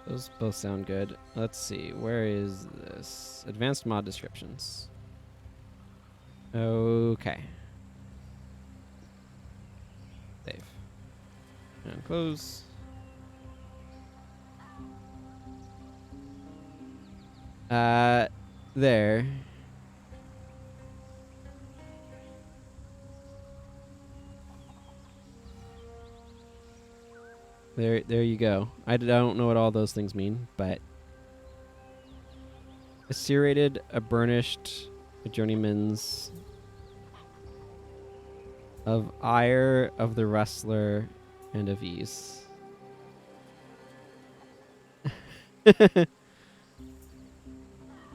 Those both sound good. Let's see, where is this? Advanced mod descriptions. Okay. Save. And close. There. There you go. I don't know what all those things mean, but a serrated, a burnished, a journeyman's of ire, of the wrestler, and of ease.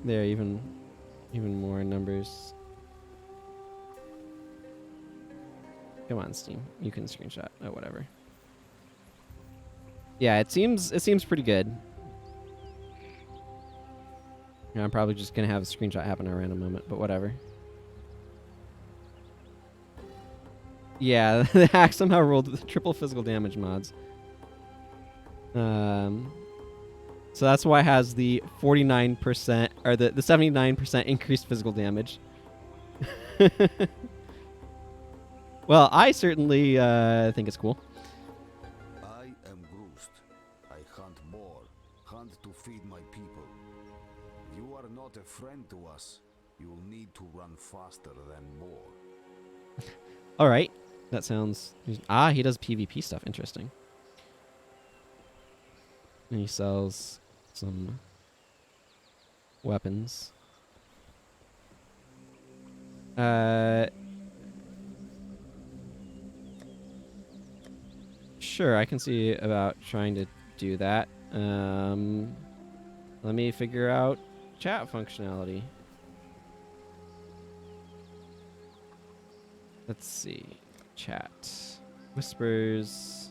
There, even more numbers. Come on, Steam. You can screenshot. Oh, whatever. Yeah, it seems pretty good. Yeah, I'm probably just gonna have a screenshot happen at a random moment, but whatever. Yeah, the hack somehow rolled with triple physical damage mods. So that's why it has the 49% or the 79% increased physical damage. Well, I certainly think it's cool. I am Groost. I hunt boar, hunt to feed my people. You are not a friend to us. You'll need to run faster than boar. All right, that sounds. He does PvP stuff. Interesting. And he sells some weapons. Sure, I can see about trying to do that. Let me figure out chat functionality. Let's see. Chat. Whispers.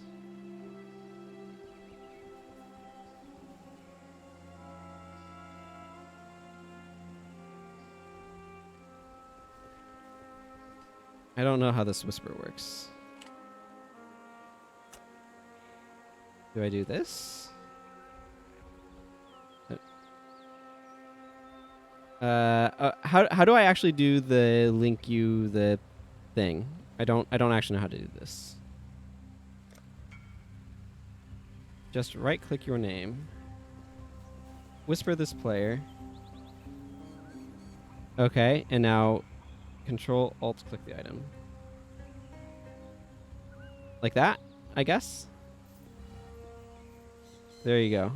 I don't know how this whisper works. Do I do this? How do I actually do the link you the thing? I don't actually know how to do this. Just right click your name. Whisper this player. Okay, and now Control Alt click the item. Like that, I guess. There you go.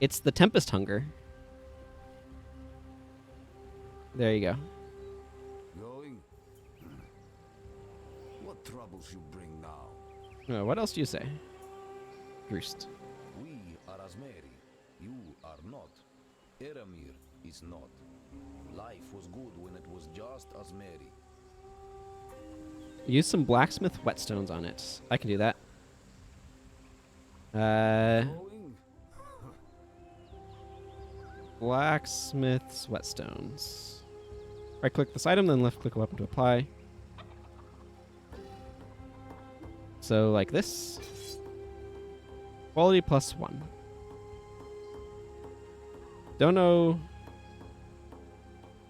It's the Tempest Hunger. There you go. Going? What troubles you bring now? What else do you say? Roost. We are Asmeri. You are not. Eramir is not. Life was good when it was just Asmeri. Use some blacksmith whetstones on it. I can do that. Going? Blacksmith's whetstones. Right click this item, then left click a weapon to apply. So like this. Quality +1. Don't know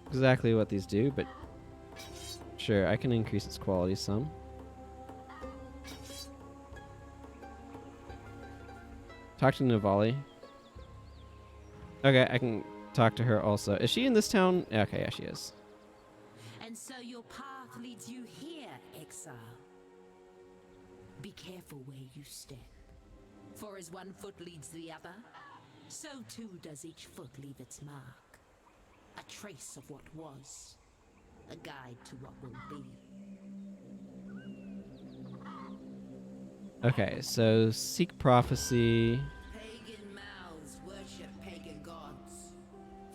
exactly what these do, but sure, I can increase its quality some. Talk to Navali. Okay, I can talk to her also. Is she in this town? Okay, yeah, she is. And so your path leads you here, Exile. Be careful where you step. For as one foot leads the other, so too does each foot leave its mark. A trace of what was, a guide to what will be. Okay, so seek prophecy. Pagan mouths worship pagan gods.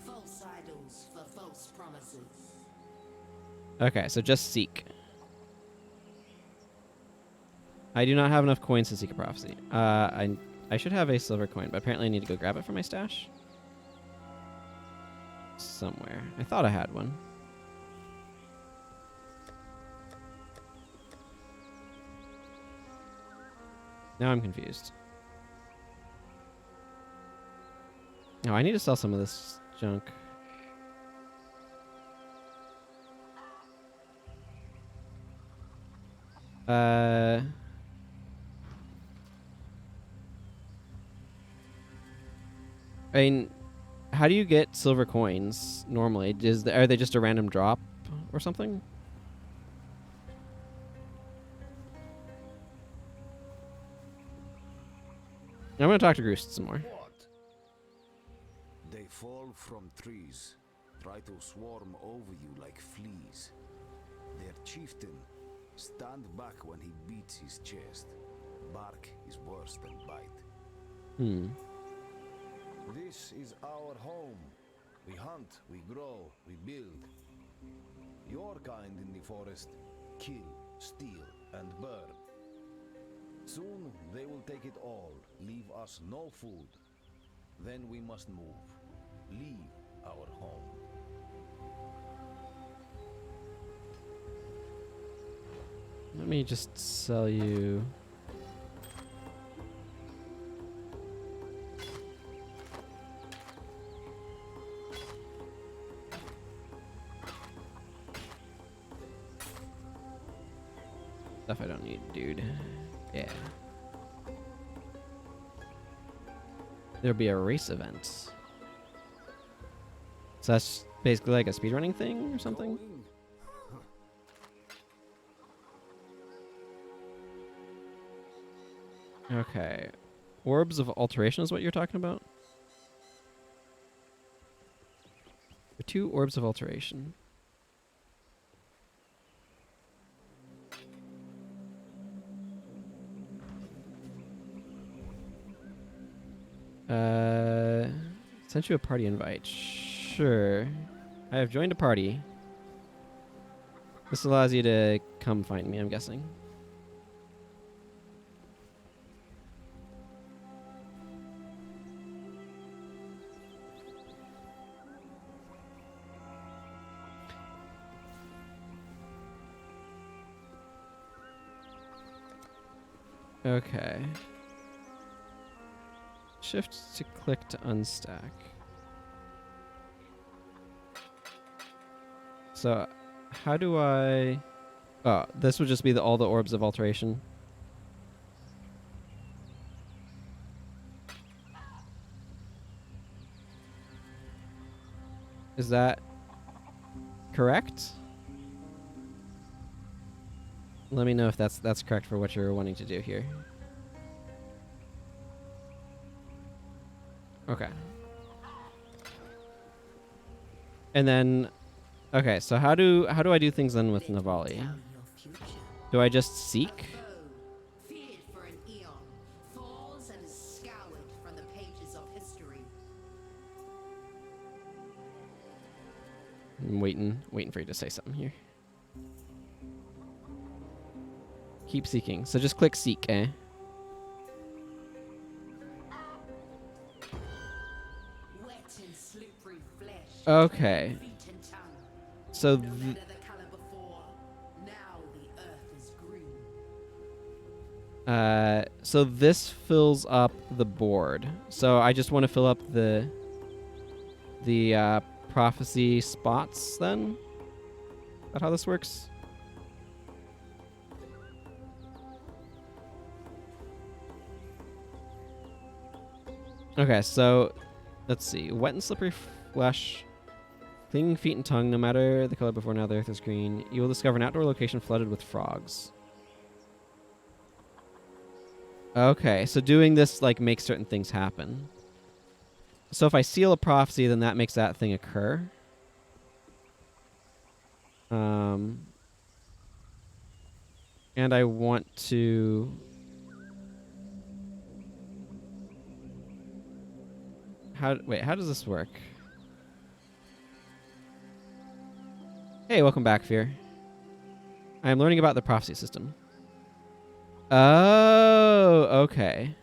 False idols for false promises. Okay, so just seek. I do not have enough coins to seek a prophecy. I should have a silver coin, but apparently I need to go grab it from my stash. Somewhere. I thought I had one. Now I'm confused. No, I need to sell some of this junk. I mean, how do you get silver coins normally? Are they just a random drop or something? I'm gonna talk to Groost some more. What? They fall from trees, try to swarm over you like fleas. Their chieftain, stand back when he beats his chest. Bark is worse than bite. This is our home. We hunt, we grow, we build. Your kind in the forest, kill, steal, and burn. Soon they will take it all, leave us no food. Then we must move, leave our home. Let me just sell you. Stuff I don't need, dude. Yeah. There'll be a race event. So that's basically like a speedrunning thing or something? Okay. Orbs of alteration is what you're talking about? The 2 orbs of alteration. Sent you a party invite. Sure. I have joined a party. This allows you to come find me, I'm guessing. Okay. Shift to click to unstack. So, how do I... Oh, this would just be all the orbs of alteration. Is that correct? Let me know if that's correct for what you're wanting to do here. Okay. And then, okay, so how do I do things then with Navali? Do I just seek? Feared for an eon, falls and is scoured from the pages of history. I'm waiting for you to say something here. Keep seeking. So just click seek, eh? Wet and slippery flesh. Okay. Feet and tongue. So No matter the color before, now the earth is green. so this fills up the board. So I just want to fill up the prophecy spots then? Is that how this works? Okay, so let's see. Wet and slippery flesh, clinging feet and tongue, no matter the color before, now the earth is green. You will discover an outdoor location flooded with frogs. Okay, so doing this like makes certain things happen. So if I seal a prophecy, then that makes that thing occur. And I want to... How does this work? Hey, welcome back, Fear. I am learning about the prophecy system. Oh, okay.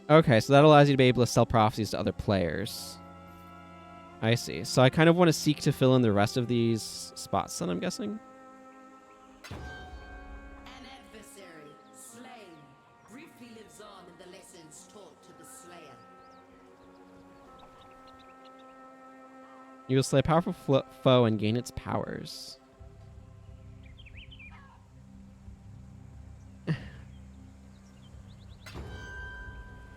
Okay, so that allows you to be able to sell prophecies to other players. I see. So I kind of want to seek to fill in the rest of these spots, then, I'm guessing? An adversary, slain, briefly lives on in the lessons taught to the slayer. You will slay a powerful foe and gain its powers.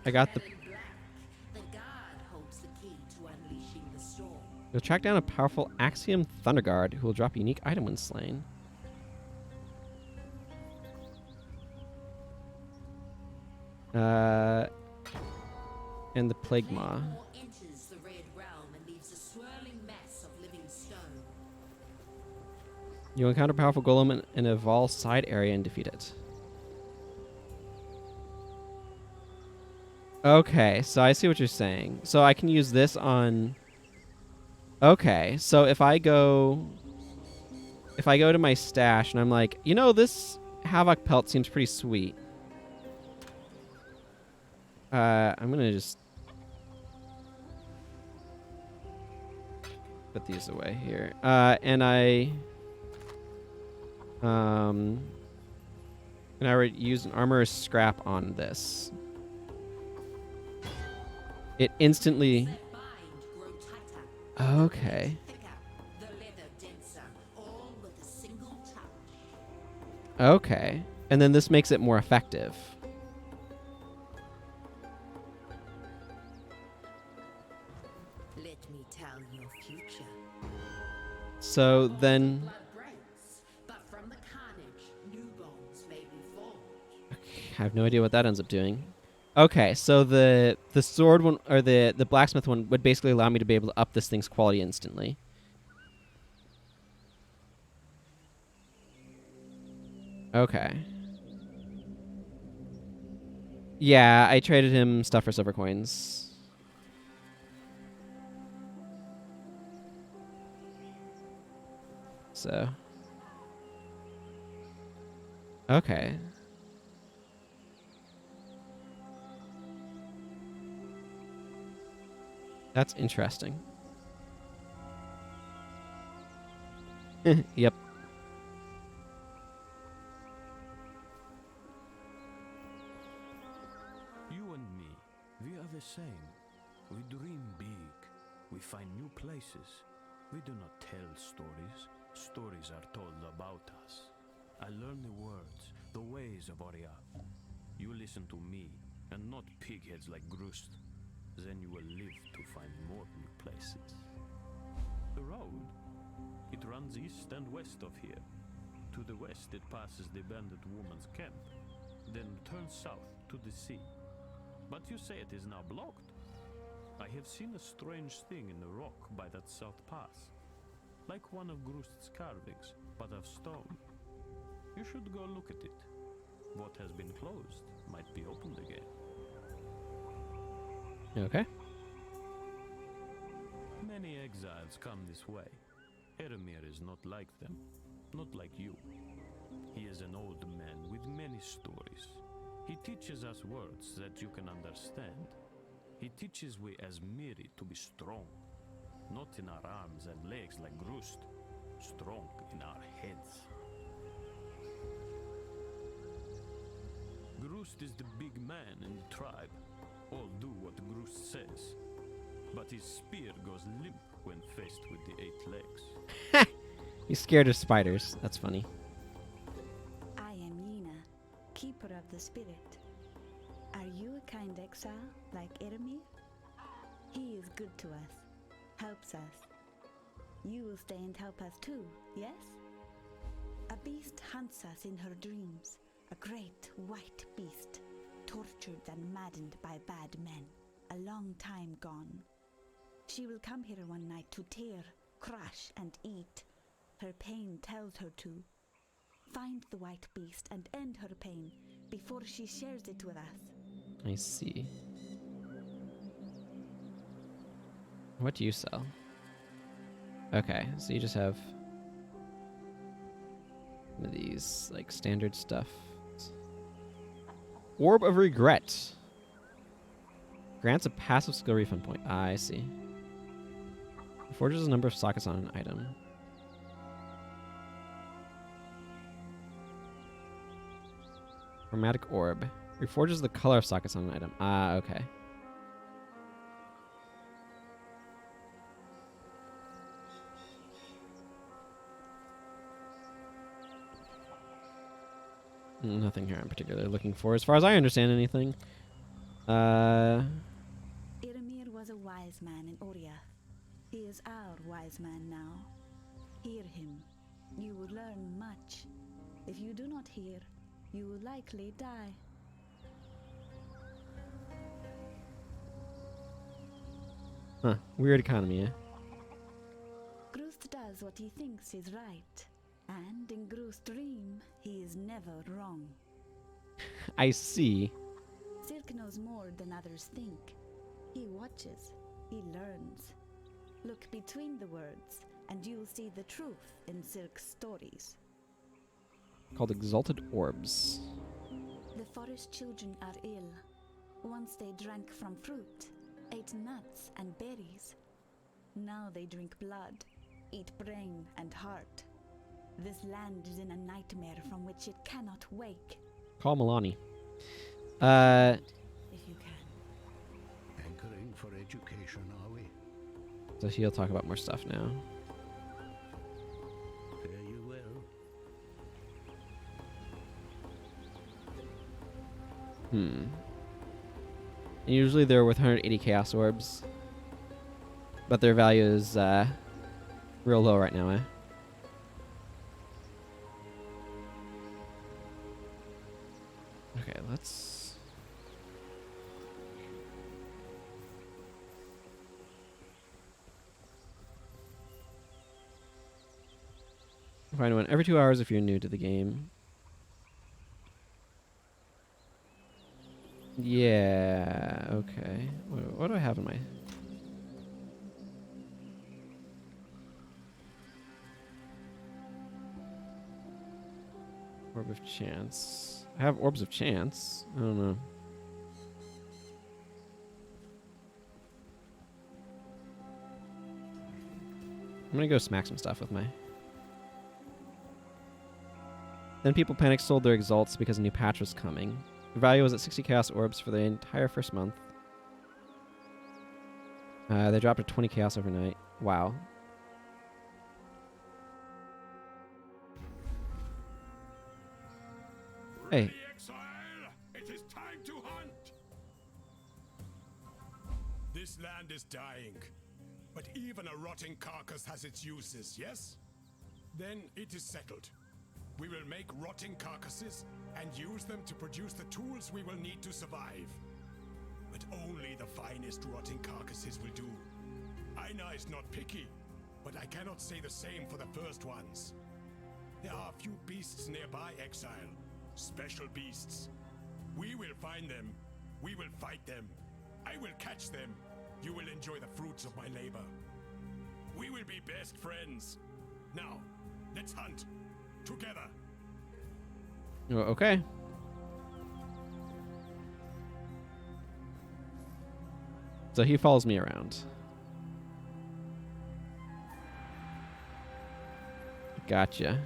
I got the... The god holds the key to unleashing the storm. You'll track down a powerful Axiom Thunder Guard who will drop a unique item when slain. And the Plague Maw. Enters the red realm and leaves a swirling mess of living stone. You encounter a powerful golem in a Vol side area and defeat it. Okay, so I see what you're saying. So I can use this on Okay, so if I go to my stash and I'm like, you know, this Havoc pelt seems pretty sweet. I'm gonna just put these away here. And I use an armorer's scrap on this. It instantly. Let bind grow tighter, Okay. thicker, the leather denser, all with a single touch. Okay. And then this makes it more effective. Let me tell your future. So then. Blood breaks, but from the carnage, new bones may be formed. I have no idea what that ends up doing. Okay, so the sword one or the blacksmith one would basically allow me to be able to up this thing's quality instantly. Okay. Yeah, I traded him stuff for silver coins. So. Okay. That's interesting. Yep. You and me, we are the same. We dream big. We find new places. We do not tell stories. Stories are told about us. I learn the words, the ways of Oria. You listen to me, and not pigheads like Grust. Then you will live to find more new places. The road, it runs east and west of here. To the west it passes the bandit woman's camp, then turns south to the sea. But you say it is now blocked. I have seen a strange thing in the rock by that south pass. Like one of Grust's carvings, but of stone. You should go look at it. What has been closed might be opened again. Okay. Many exiles come this way. Eремir is not like them, not like you. He is an old man with many stories. He teaches us words that you can understand. He teaches we as Miri to be strong, not in our arms and legs like Grust, strong in our heads. Grust is the big man in the tribe. All do what Grust says. But his spear goes limp when faced with the 8 legs. He's scared of spiders. That's funny. I am Yena, keeper of the spirit. Are you a kind exile like Eремir? He is good to us, helps us. You will stay and help us too, yes? A beast hunts us in her dreams, a great white beast, tortured and maddened by bad men, a long time gone. She will come here one night to tear, crush, and eat. Her pain tells her to. Find the white beast and end her pain before she shares it with us. I see. What do you sell? Okay, so you just have one of these, like, standard stuff. Orb of Regret. Grants a passive skill refund point. Ah, I see. Forges a number of sockets on an item. Chromatic Orb. Reforges the color of sockets on an item. Ah, okay. Nothing here I'm particularly looking for, as far as I understand anything. Eремir was a wise man in Oria. He is our wise man now. Hear him. You will learn much. If you do not hear, you will likely die. Huh. Weird economy, eh? Grust does what he thinks is right. And in Grust's dream, he is never wrong. I see. Silk knows more than others think. He watches. He learns. Look between the words, and you'll see the truth in Silk's stories. Called Exalted Orbs. The forest children are ill. Once they drank from fruit, ate nuts and berries. Now they drink blood, eat brain and heart. This land is in a nightmare from which it cannot wake. Call Milani. If you can. Anchoring for education, are we? So he'll talk about more stuff now. Fare you well. And usually they're worth 180 Chaos Orbs. But their value is real low right now, eh? Okay, let's... Find one every 2 hours if you're new to the game. Yeah, okay. What do I have in my... Orb of Chance. I have Orbs of Chance. I don't know. I'm gonna go smack some stuff with my... Then people panicked, sold their exalts because a new patch was coming. The value was at 60 Chaos Orbs for the entire first month. They dropped to 20 Chaos overnight. Wow. Hey. Ready, Exile? It is time to hunt! This land is dying, but even a rotting carcass has its uses, yes? Then it is settled. We will make rotting carcasses and use them to produce the tools we will need to survive. But only the finest rotting carcasses will do. Aina is not picky, but I cannot say the same for the first ones. There are a few beasts nearby, Exile. Special beasts. We will find them. We will fight them. I will catch them. You will enjoy the fruits of my labor. We will be best friends. Now, let's hunt. Together. Okay. So he follows me around. Gotcha.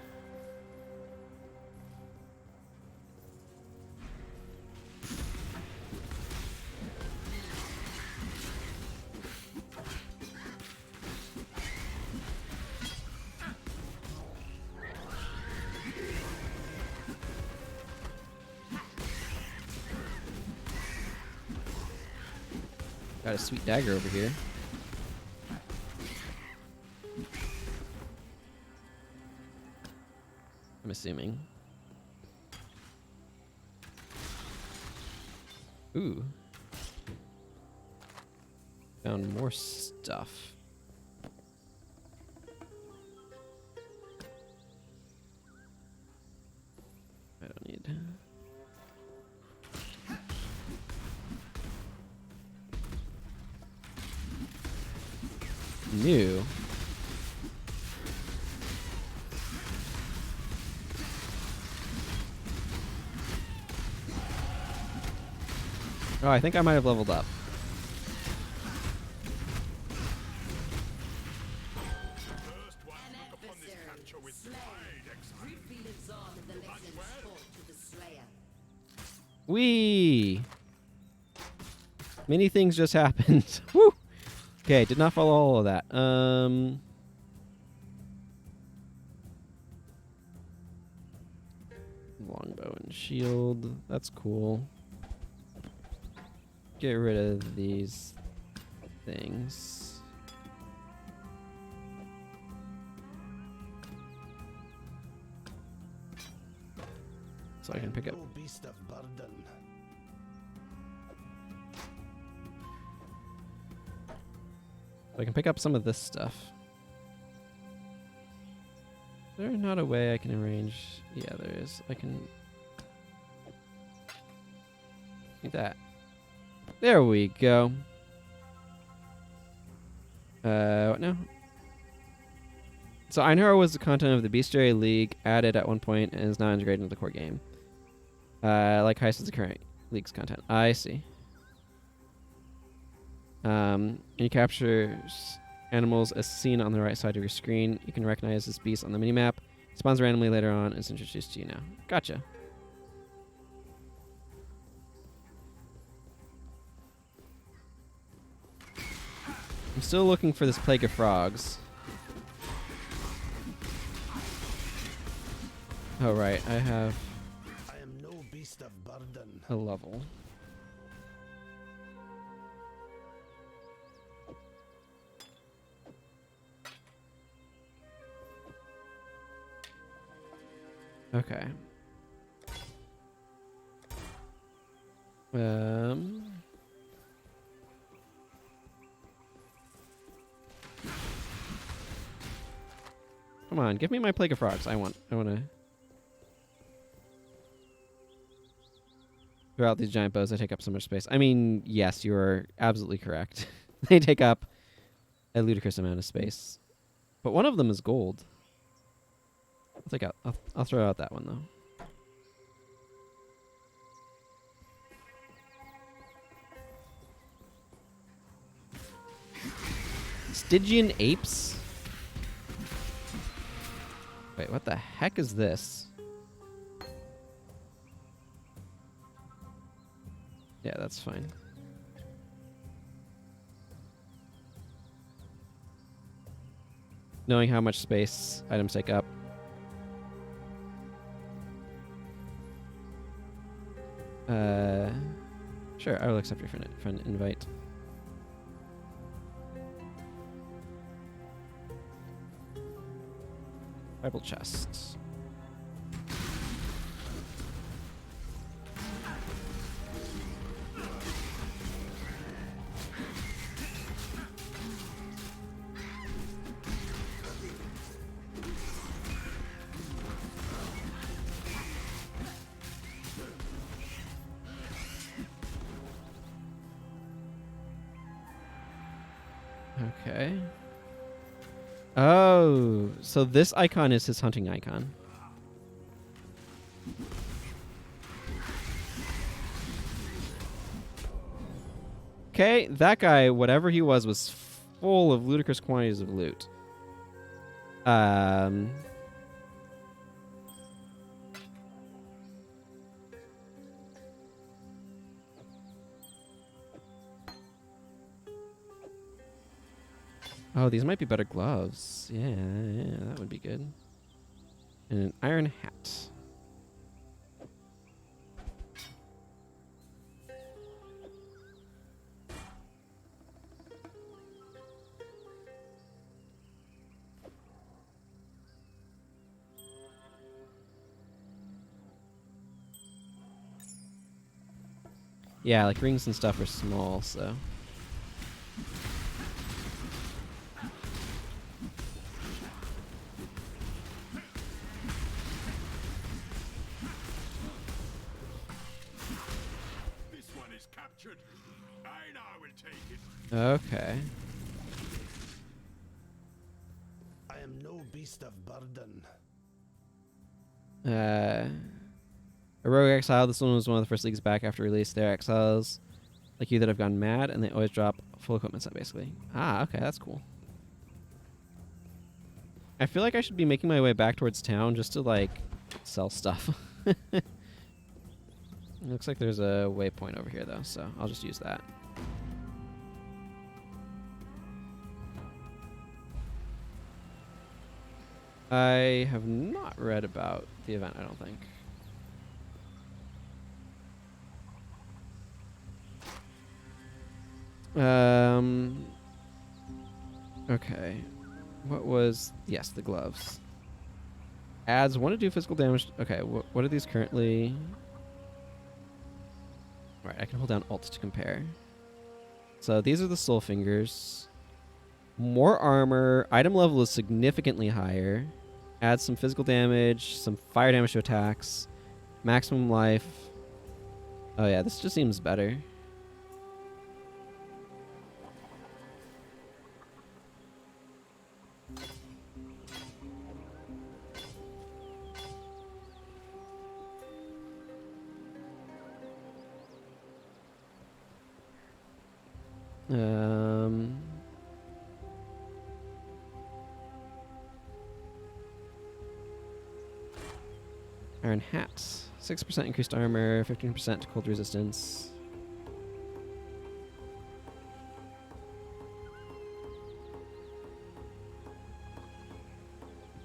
Got a sweet dagger over here. I'm assuming. Ooh. Found more stuff. I don't need... New. Oh, I think I might have leveled up. Wee! Many things just happened. Woo! Okay, did not follow all of that. Longbow and shield. That's cool. Get rid of these things. So I can pick up. Beast of burden. So I can pick up some of this stuff. Is there not a way I can arrange? Yeah, there is. I can... Like that. There we go. What now? So Einhar was the content of the Bestiary League, added at one point, and is now integrated into the core game. Like Heist is the current League's content. I see. And you capture animals as seen on the right side of your screen. You can recognize this beast on the minimap. It spawns randomly later on and is introduced to you now. Gotcha. I'm still looking for this Plague of Frogs. Oh, right. I have I am no beast of burden. a level. Okay. Come on, give me my Plague of Frogs. I want to throw out these giant bows. They take up so much space. I mean, yes, you are absolutely correct. They take up a ludicrous amount of space. But one of them is gold. I'll throw out that one though. Stygian apes? Wait, what the heck is this? Yeah, that's fine. Knowing how much space items take up. Sure, I will accept your friend invite. Bible chests. Okay. Oh, so this icon is his hunting icon. Okay, that guy, whatever he was full of ludicrous quantities of loot. Oh, these might be better gloves. Yeah, that would be good. And an iron hat. Yeah, like rings and stuff are small, so. Okay. I am no beast of burden. A rogue exile. This one was one of the first leagues back after release. They're exiles like you that have gone mad, and they always drop full equipment set, basically. Ah, okay, that's cool. I feel like I should be making my way back towards town just to, like, sell stuff. It looks like there's a waypoint over here, though, so I'll just use that. I have not read about the event, I don't think. Okay. What was... Yes, the gloves. Adds 1 to 2 physical damage. Okay, what are these currently? Right, I can hold down Alt to compare. So these are the Soul Fingers. More armor. Item level is significantly higher. Adds some physical damage, some fire damage to attacks. Maximum life. Oh yeah, this just seems better. Iron hats. 6% increased armor, 15% to cold resistance.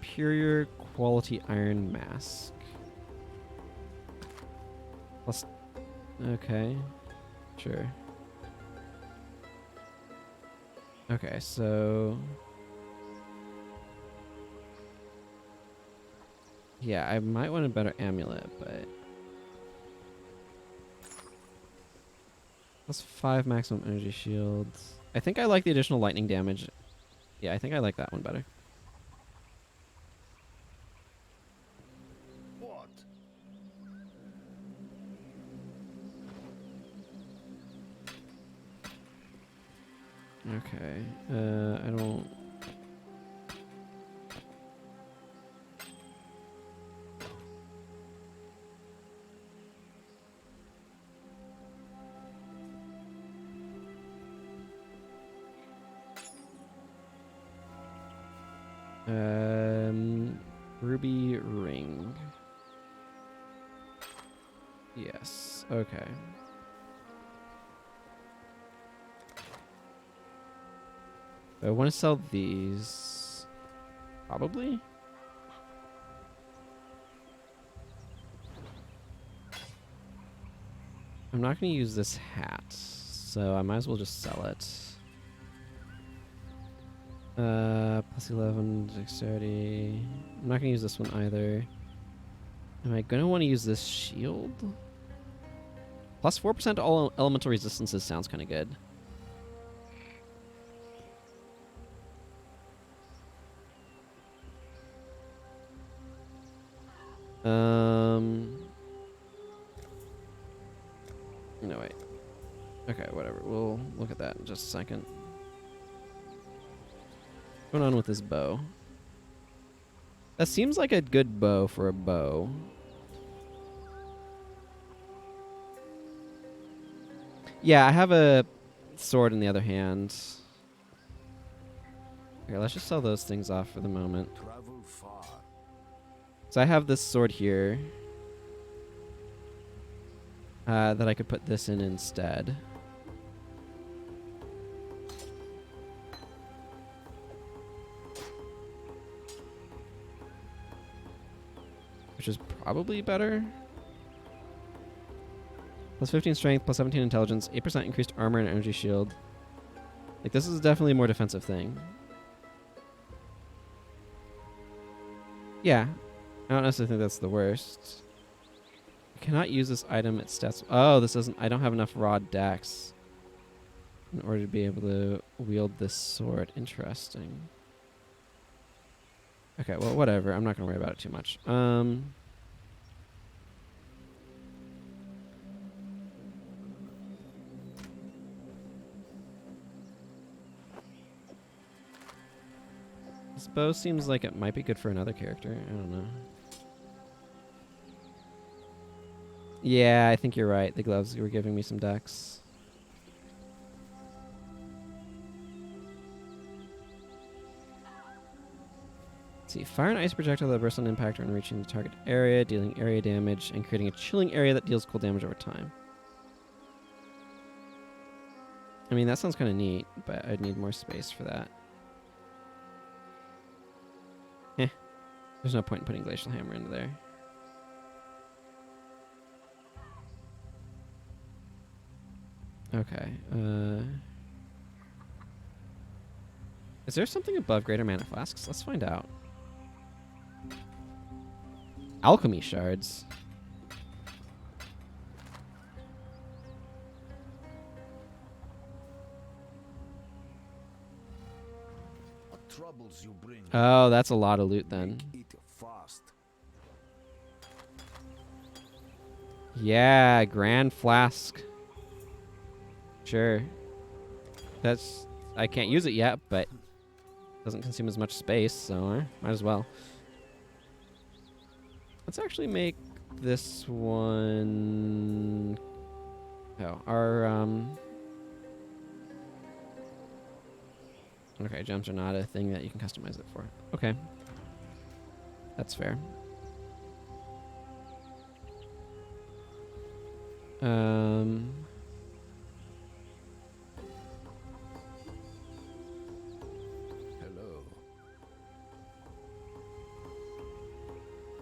Superior quality iron mask. Plus. Okay. Sure. Okay, so. Yeah, I might want a better amulet, but. Plus 5 maximum energy shields. I think I like the additional lightning damage. Yeah, I think I like that one better. What? Okay. I don't. Ruby ring. Yes. Okay. I want to sell these. Probably. I'm not going to use this hat, so I might as well just sell it. Plus 11 dexterity. I'm not gonna use this one either. Am I gonna want to use this shield? Plus 4% to all elemental resistances sounds kind of good. No, wait. Okay, whatever. We'll look at that in just a second. What's going on with this bow? That seems like a good bow for a bow. Yeah, I have a sword in the other hand. Okay, let's just sell those things off for the moment. Travel far. So I have this sword here. That I could put this in instead. Which is probably better. Plus 15 strength, plus 17 intelligence, 8% increased armor and energy shield. Like, this is definitely a more defensive thing. Yeah. I don't necessarily think that's the worst. I cannot use this item at stats. Oh, this doesn't. I don't have enough raw dex in order to be able to wield this sword. Interesting. Okay, well, whatever. I'm not going to worry about it too much. This bow seems like it might be good for another character. I don't know. Yeah, I think you're right. The gloves were giving me some dex. Let's see. Fire an ice projectile that bursts on impact when reaching the target area, dealing area damage, and creating a chilling area that deals cold damage over time. I mean, that sounds kind of neat, but I'd need more space for that. There's no point in putting Glacial Hammer into there. Okay. Is there something above Greater Mana Flasks? Let's find out. Alchemy Shards. What troubles you bring? Oh, that's a lot of loot then. Eat fast. Yeah, Grand Flask. Sure. That's... I can't use it yet, but doesn't consume as much space, so might as well. Let's actually make this one... Oh, our Okay, gems are not a thing that you can customize it for. Okay. That's fair. Hello.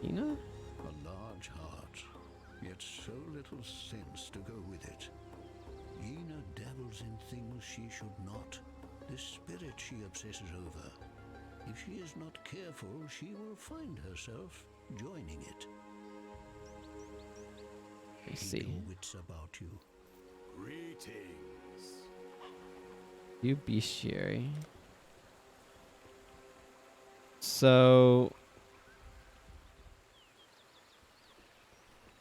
Ina? A large heart, yet so little sense to go with it. Yena dabbles in things she should not. The spirit she obsesses over. If she is not careful, she will find herself joining it. I see. Keep your wits about you. Greetings. You bestiary. So...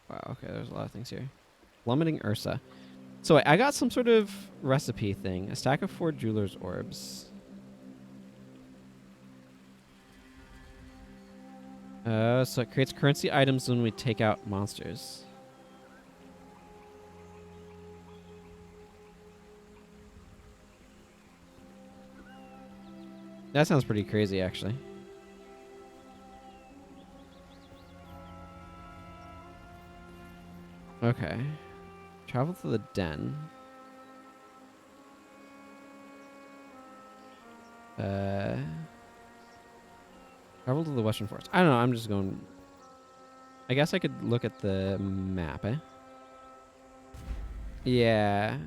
Wow, okay, there's a lot of things here. Plummeting Ursa. So wait, I got some sort of recipe thing. A stack of 4 jeweler's orbs. So it creates currency items when we take out monsters. That sounds pretty crazy, actually. Okay. Travel to the den. Travel to the Western Forest. I don't know, I'm just going... I guess I could look at the map, eh? Yeah.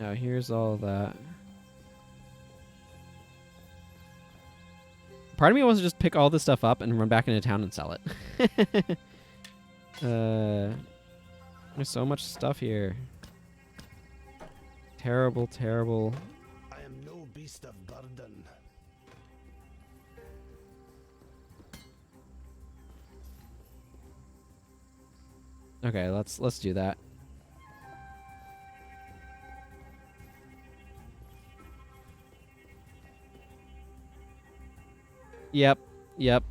Now here's all that. Part of me wants to just pick all this stuff up and run back into town and sell it. There's so much stuff here. Terrible, terrible. I am no beast of burden. Okay, let's do that. Yep,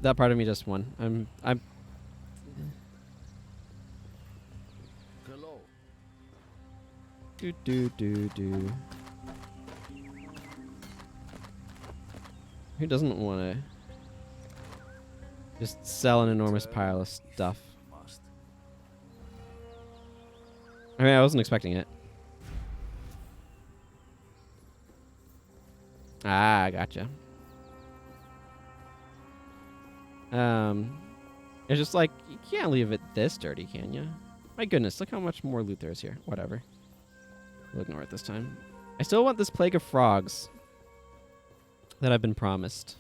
that part of me just won. I'm Hello. do. Who doesn't want to just sell an enormous pile of stuff? I mean, I wasn't expecting it. Ah, gotcha. It's just like, you can't leave it this dirty, can you? My goodness, look how much more loot there is here. Whatever. We'll ignore it this time. I still want this plague of frogs that I've been promised.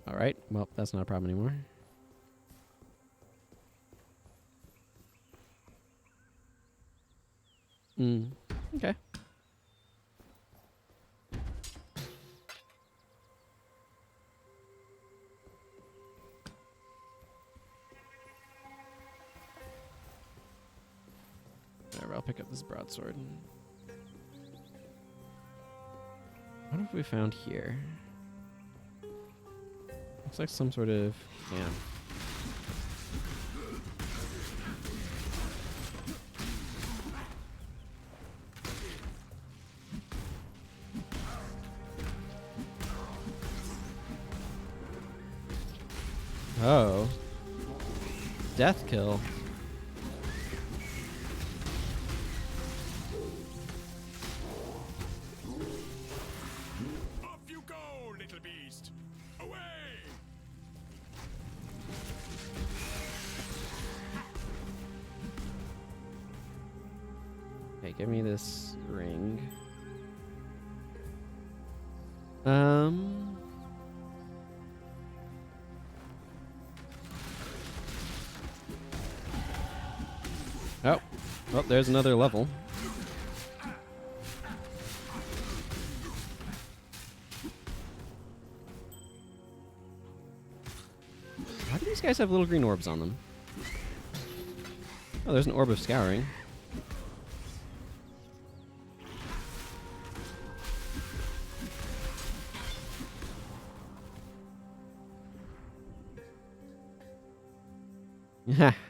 Alright, well, that's not a problem anymore. Okay. Whatever, I'll pick up this broadsword. What have we found here? Looks like some sort of camp. Oh. Death kill. Off you go, little beast! Away! Okay, give me this ring. Oh. Well, there's another level. these guys have little green orbs on them? Oh, there's an orb of scouring.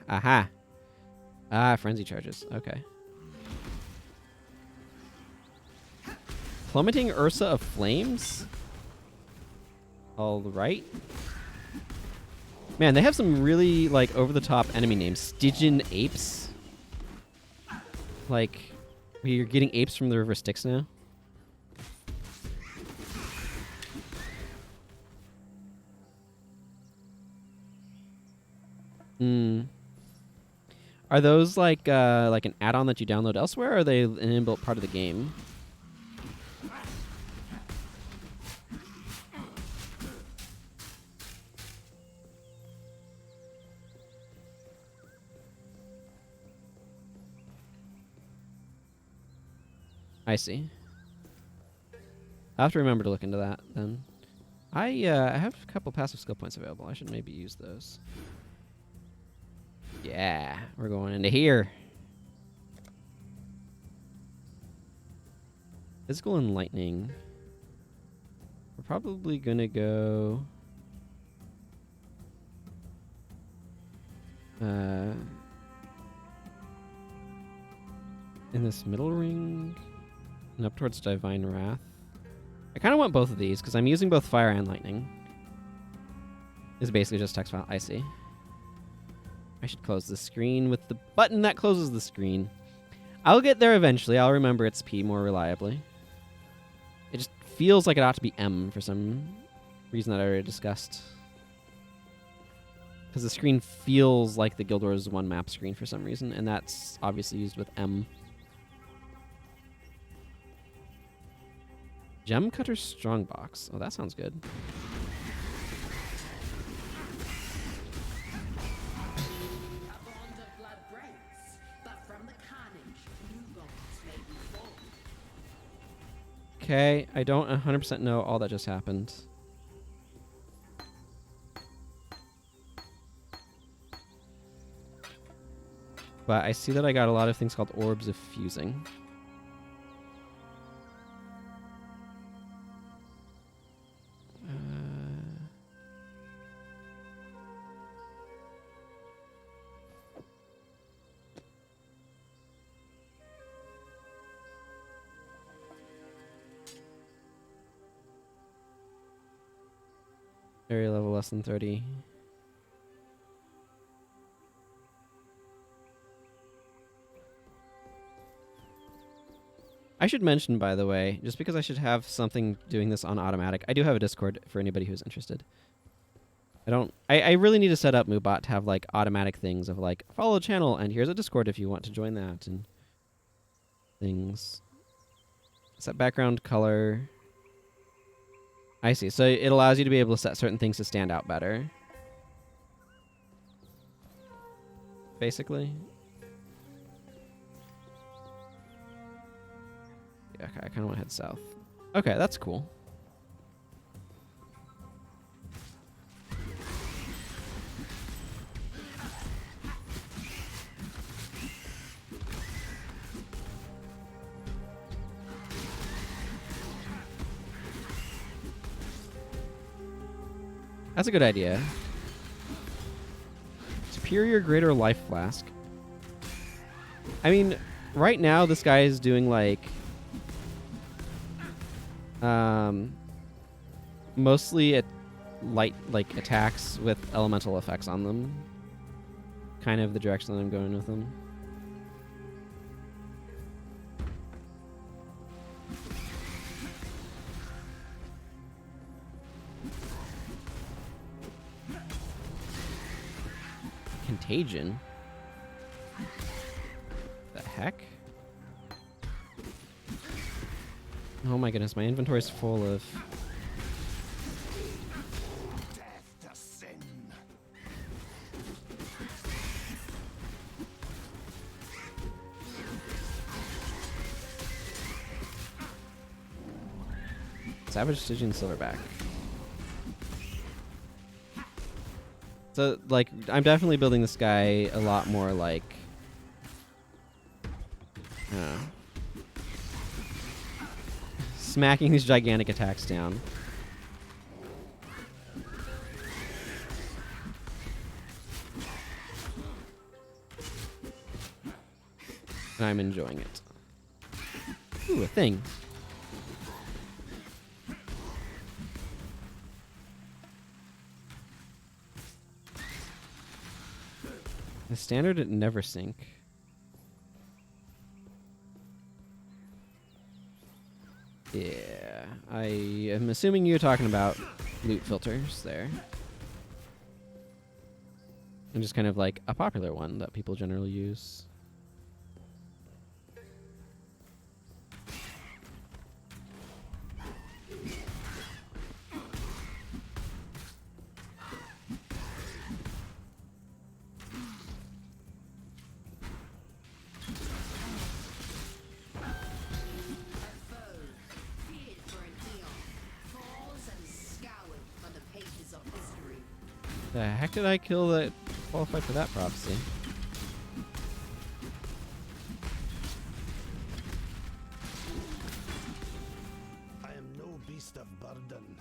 Aha. Ah, frenzy charges. Okay. Plummeting Ursa of Flames? All right. Man, they have some really, like, over-the-top enemy names. Stygian Apes? Like, you're getting apes from the River Styx now? Hmm. Are those like an add-on that you download elsewhere, or are they an inbuilt part of the game? I see. I'll have to remember to look into that then. I have a couple passive skill points available. I should maybe use those. Yeah, we're going into here. Physical and lightning. We're probably gonna go... in this middle ring and up towards Divine Wrath. I kind of want both of these because I'm using both fire and lightning. It's basically just text file. I see. I should close the screen with the button that closes the screen. I'll get there eventually. I'll remember it's P more reliably. It just feels like it ought to be M for some reason that I already discussed. Because the screen feels like the Guild Wars 1 map screen for some reason, and that's obviously used with M. Gem Cutter Strongbox. Oh, that sounds good. Okay, I don't 100% know all that just happened. But I see that I got a lot of things called Orbs of Fusing. Area level less than 30. I should mention, by the way, just because I should have something doing this on automatic, I do have a Discord for anybody who's interested. I really need to set up Moobot to have like automatic things of like, follow the channel and here's a Discord if you want to join that and things. Set background color. I see. So it allows you to be able to set certain things to stand out better. Basically. Yeah, okay, I kind of want to head south. Okay, that's cool. That's a good idea. Superior Greater Life Flask. I mean, right now this guy is doing like mostly at light like attacks with elemental effects on them. Kind of the direction that I'm going with them. Contagion? The heck? Oh my goodness, my inventory's full of... Death to sin. Savage Stygian Silverback. So, like, I'm definitely building this guy a lot more like... smacking these gigantic attacks down. And I'm enjoying it. Ooh, a thing. The standard at never sink. Yeah, I am assuming you're talking about loot filters there. And just kind of like a popular one that people generally use. The heck did I kill that qualified for that prophecy? I am no beast of burden.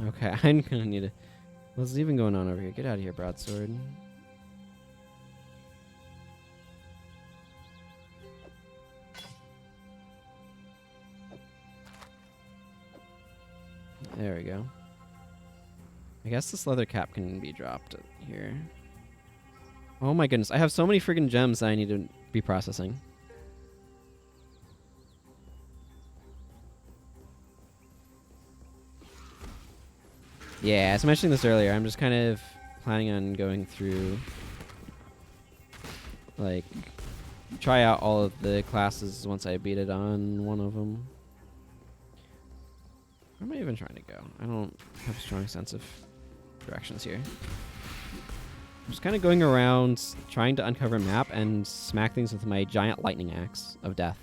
Okay, I'm gonna need to... What's even going on over here? Get out of here, broadsword. There we go. I guess this leather cap can be dropped here. Oh my goodness, I have so many friggin' gems that I need to be processing. Yeah, as I mentioned this earlier, I'm just kind of planning on going through, like, try out all of the classes once I beat it on one of them. Where am I even trying to go? I don't have a strong sense of directions here. I'm just kind of going around trying to uncover a map and smack things with my giant lightning axe of death.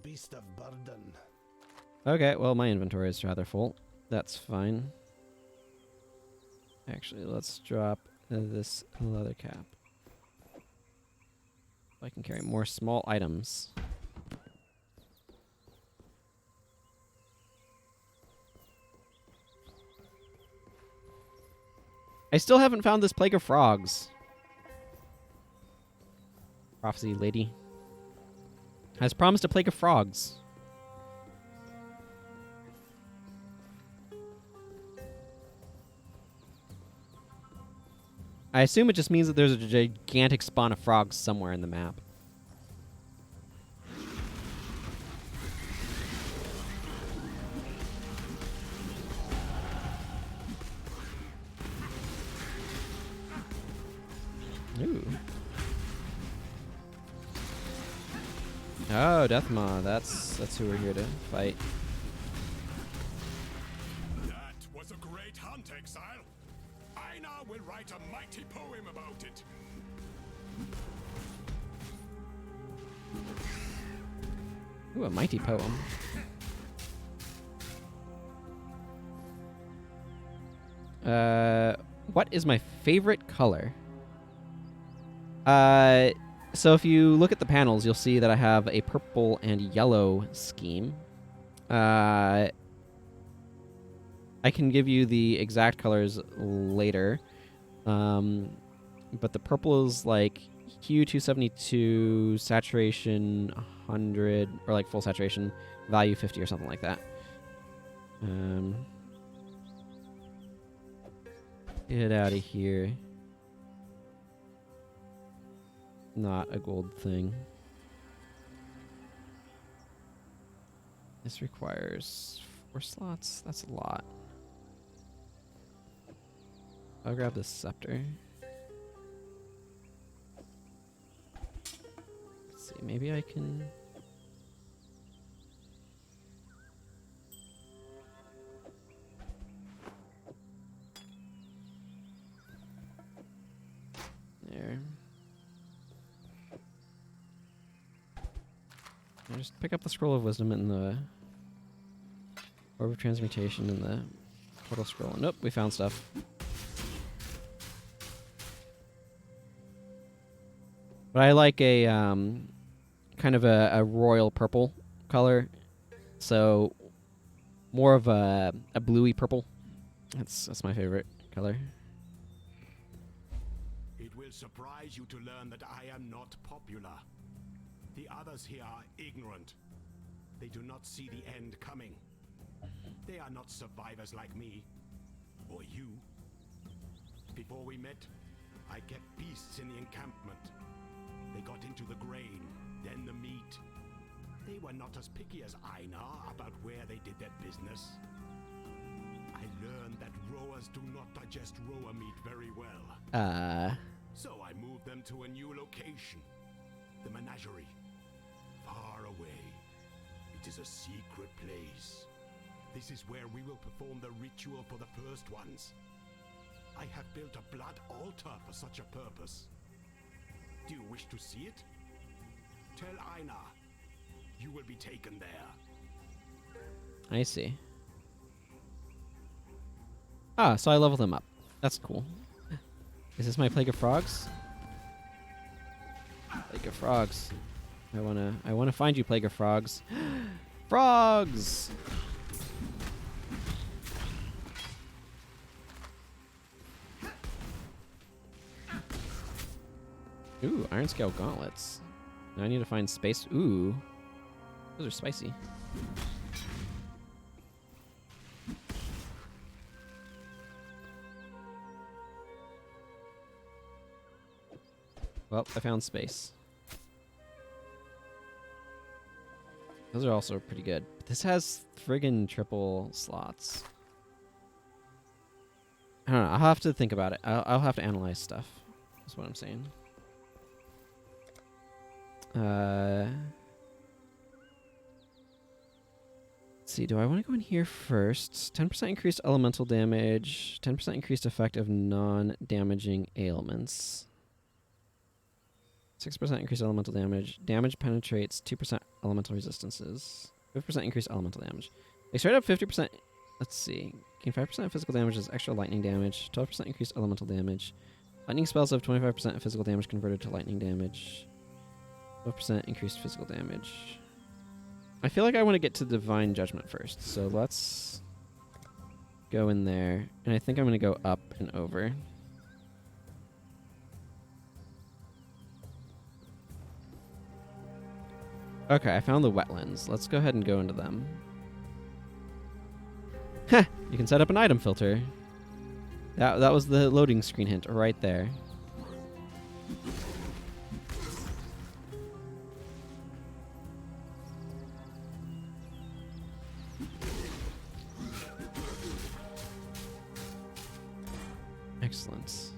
Beast of burden. Okay, well, my inventory is rather full. That's fine. Actually, let's drop this leather cap. I can carry more small items. I still haven't found this plague of frogs. Prophecy lady has promised a plague of frogs. I assume it just means that there's a gigantic spawn of frogs somewhere in the map. Ooh. Oh, Deathmaw. That's who we're here to fight. That was a great hunt, Exile. Einar will write a mighty poem about it. Ooh, a mighty poem. What is my favorite color? So if you look at the panels, you'll see that I have a purple and yellow scheme. I can give you the exact colors later. But the purple is like hue 272, saturation 100, or like full saturation, value 50 or something like that. Get out of here. Not a gold thing. This requires 4 slots. That's a lot. I'll grab this scepter. Let's see, maybe I can... Just pick up the Scroll of Wisdom and the Orb of Transmutation and the Portal Scroll. Nope, we found stuff. But I like a kind of a royal purple color, so more of a bluey purple. That's my favorite color. It will surprise you to learn that I am not popular. The others here are ignorant. They do not see the end coming. They are not survivors like me, or you. Before we met, I kept beasts in the encampment. They got into the grain, then the meat. They were not as picky as Einar about where they did their business. I learned that rowers do not digest rower meat very well. So I moved them to a new location. The menagerie. Far away. It is a secret place. This is where we will perform the ritual for the first ones. I have built a blood altar for such a purpose. Do you wish to see it? Tell Einar. You will be taken there. I see. Ah, so I leveled him up. That's cool. Is this my Plague of Frogs? Plague of Frogs. I wanna find you, Plague of Frogs. Frogs! Ooh, Iron Scale Gauntlets. Now I need to find space. Ooh. Those are spicy. Well, I found space. Those are also pretty good. But this has friggin' triple slots. I don't know. I'll have to think about it. I'll have to analyze stuff. That's what I'm saying. Let's see. Do I want to go in here first? 10% increased elemental damage. 10% increased effect of non-damaging ailments. 6% increased elemental damage. Damage penetrates 2% elemental resistances. 50% increased elemental damage. They straight up 50%. Let's see. Gain 5% physical damage as extra lightning damage. 12% increased elemental damage. Lightning spells have 25% physical damage converted to lightning damage. 12% increased physical damage. I feel like I want to get to Divine Judgment first. So let's go in there. And I think I'm going to go up and over. Okay, I found the wetlands. Let's go ahead and go into them. Heh! You can set up an item filter. That was the loading screen hint right there. Excellent.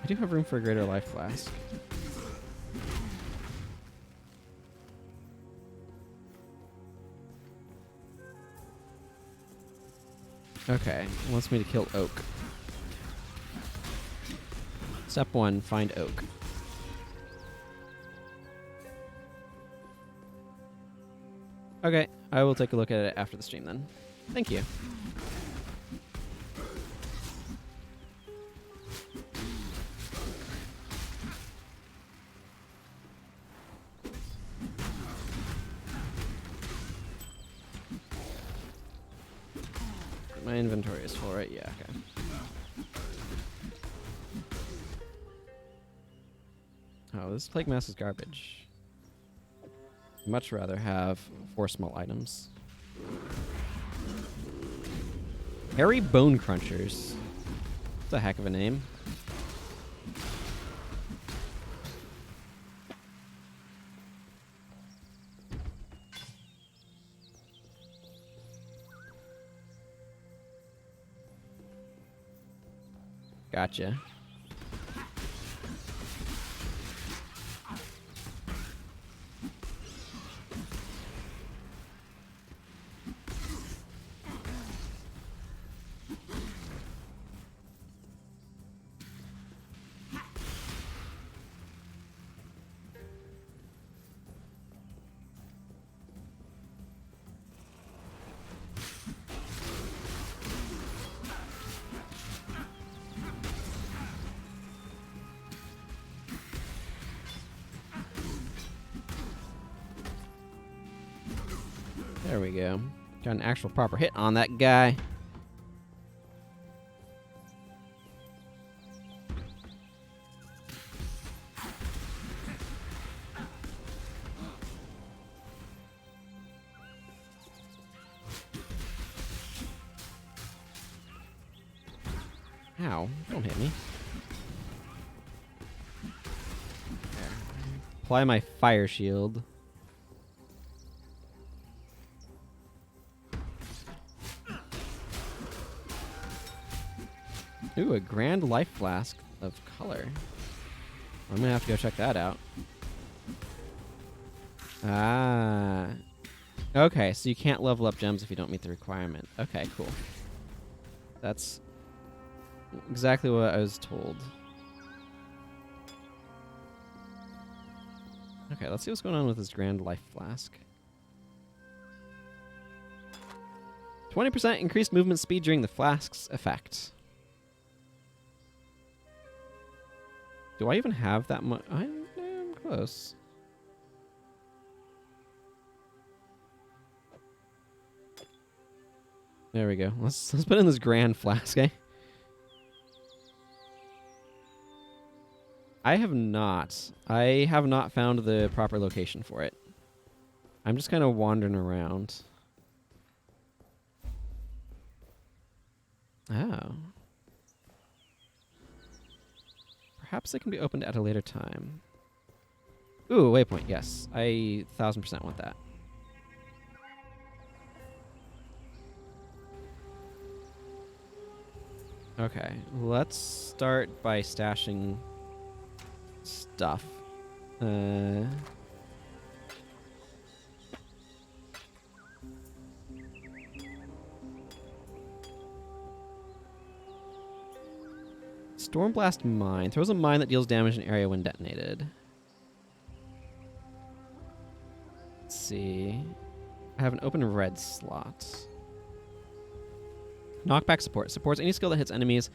I do have room for a greater life flask. Okay, it wants me to kill Oak. Step 1, find Oak. Okay, I will take a look at it after the stream then. Thank you. My inventory is full, right? Yeah, okay. Oh, this Plague Mass is garbage. Much rather have 4 small items. Hairy Bone Crunchers. That's a heck of a name. Gotcha. There we go. Got an actual proper hit on that guy. Ow, don't hit me. There. Apply my fire shield. Ooh, a grand life flask of color. I'm gonna have to go check that out. Ah. Okay, so you can't level up gems if you don't meet the requirement. Okay, cool. That's exactly what I was told. Okay, let's see what's going on with this grand life flask. 20% increased movement speed during the flask's effect. Do I even have that much? I'm close. There we go. Let's put in this grand flask, eh? I have not found the proper location for it. I'm just kind of wandering around. Oh. Perhaps it can be opened at a later time. Ooh, waypoint, yes. I 1000% want that. Okay, let's start by stashing stuff. Stormblast mine. Throws a mine that deals damage in an area when detonated. Let's see. I have an open red slot. Knockback support. Supports any skill that hits enemies.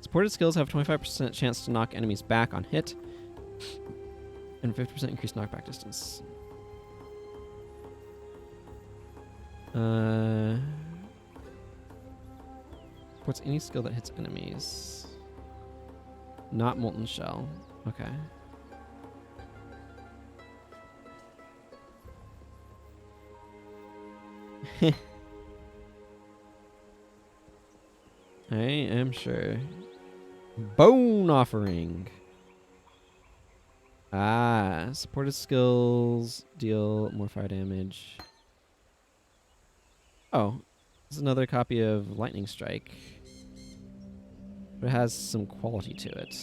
Supported skills have 25% chance to knock enemies back on hit. And 50% increased knockback distance. Supports any skill that hits enemies. Not Molten Shell. Okay. I am sure. Bone Offering. Ah, supported skills deal more fire damage. Oh, this is another copy of Lightning Strike. But it has some quality to it.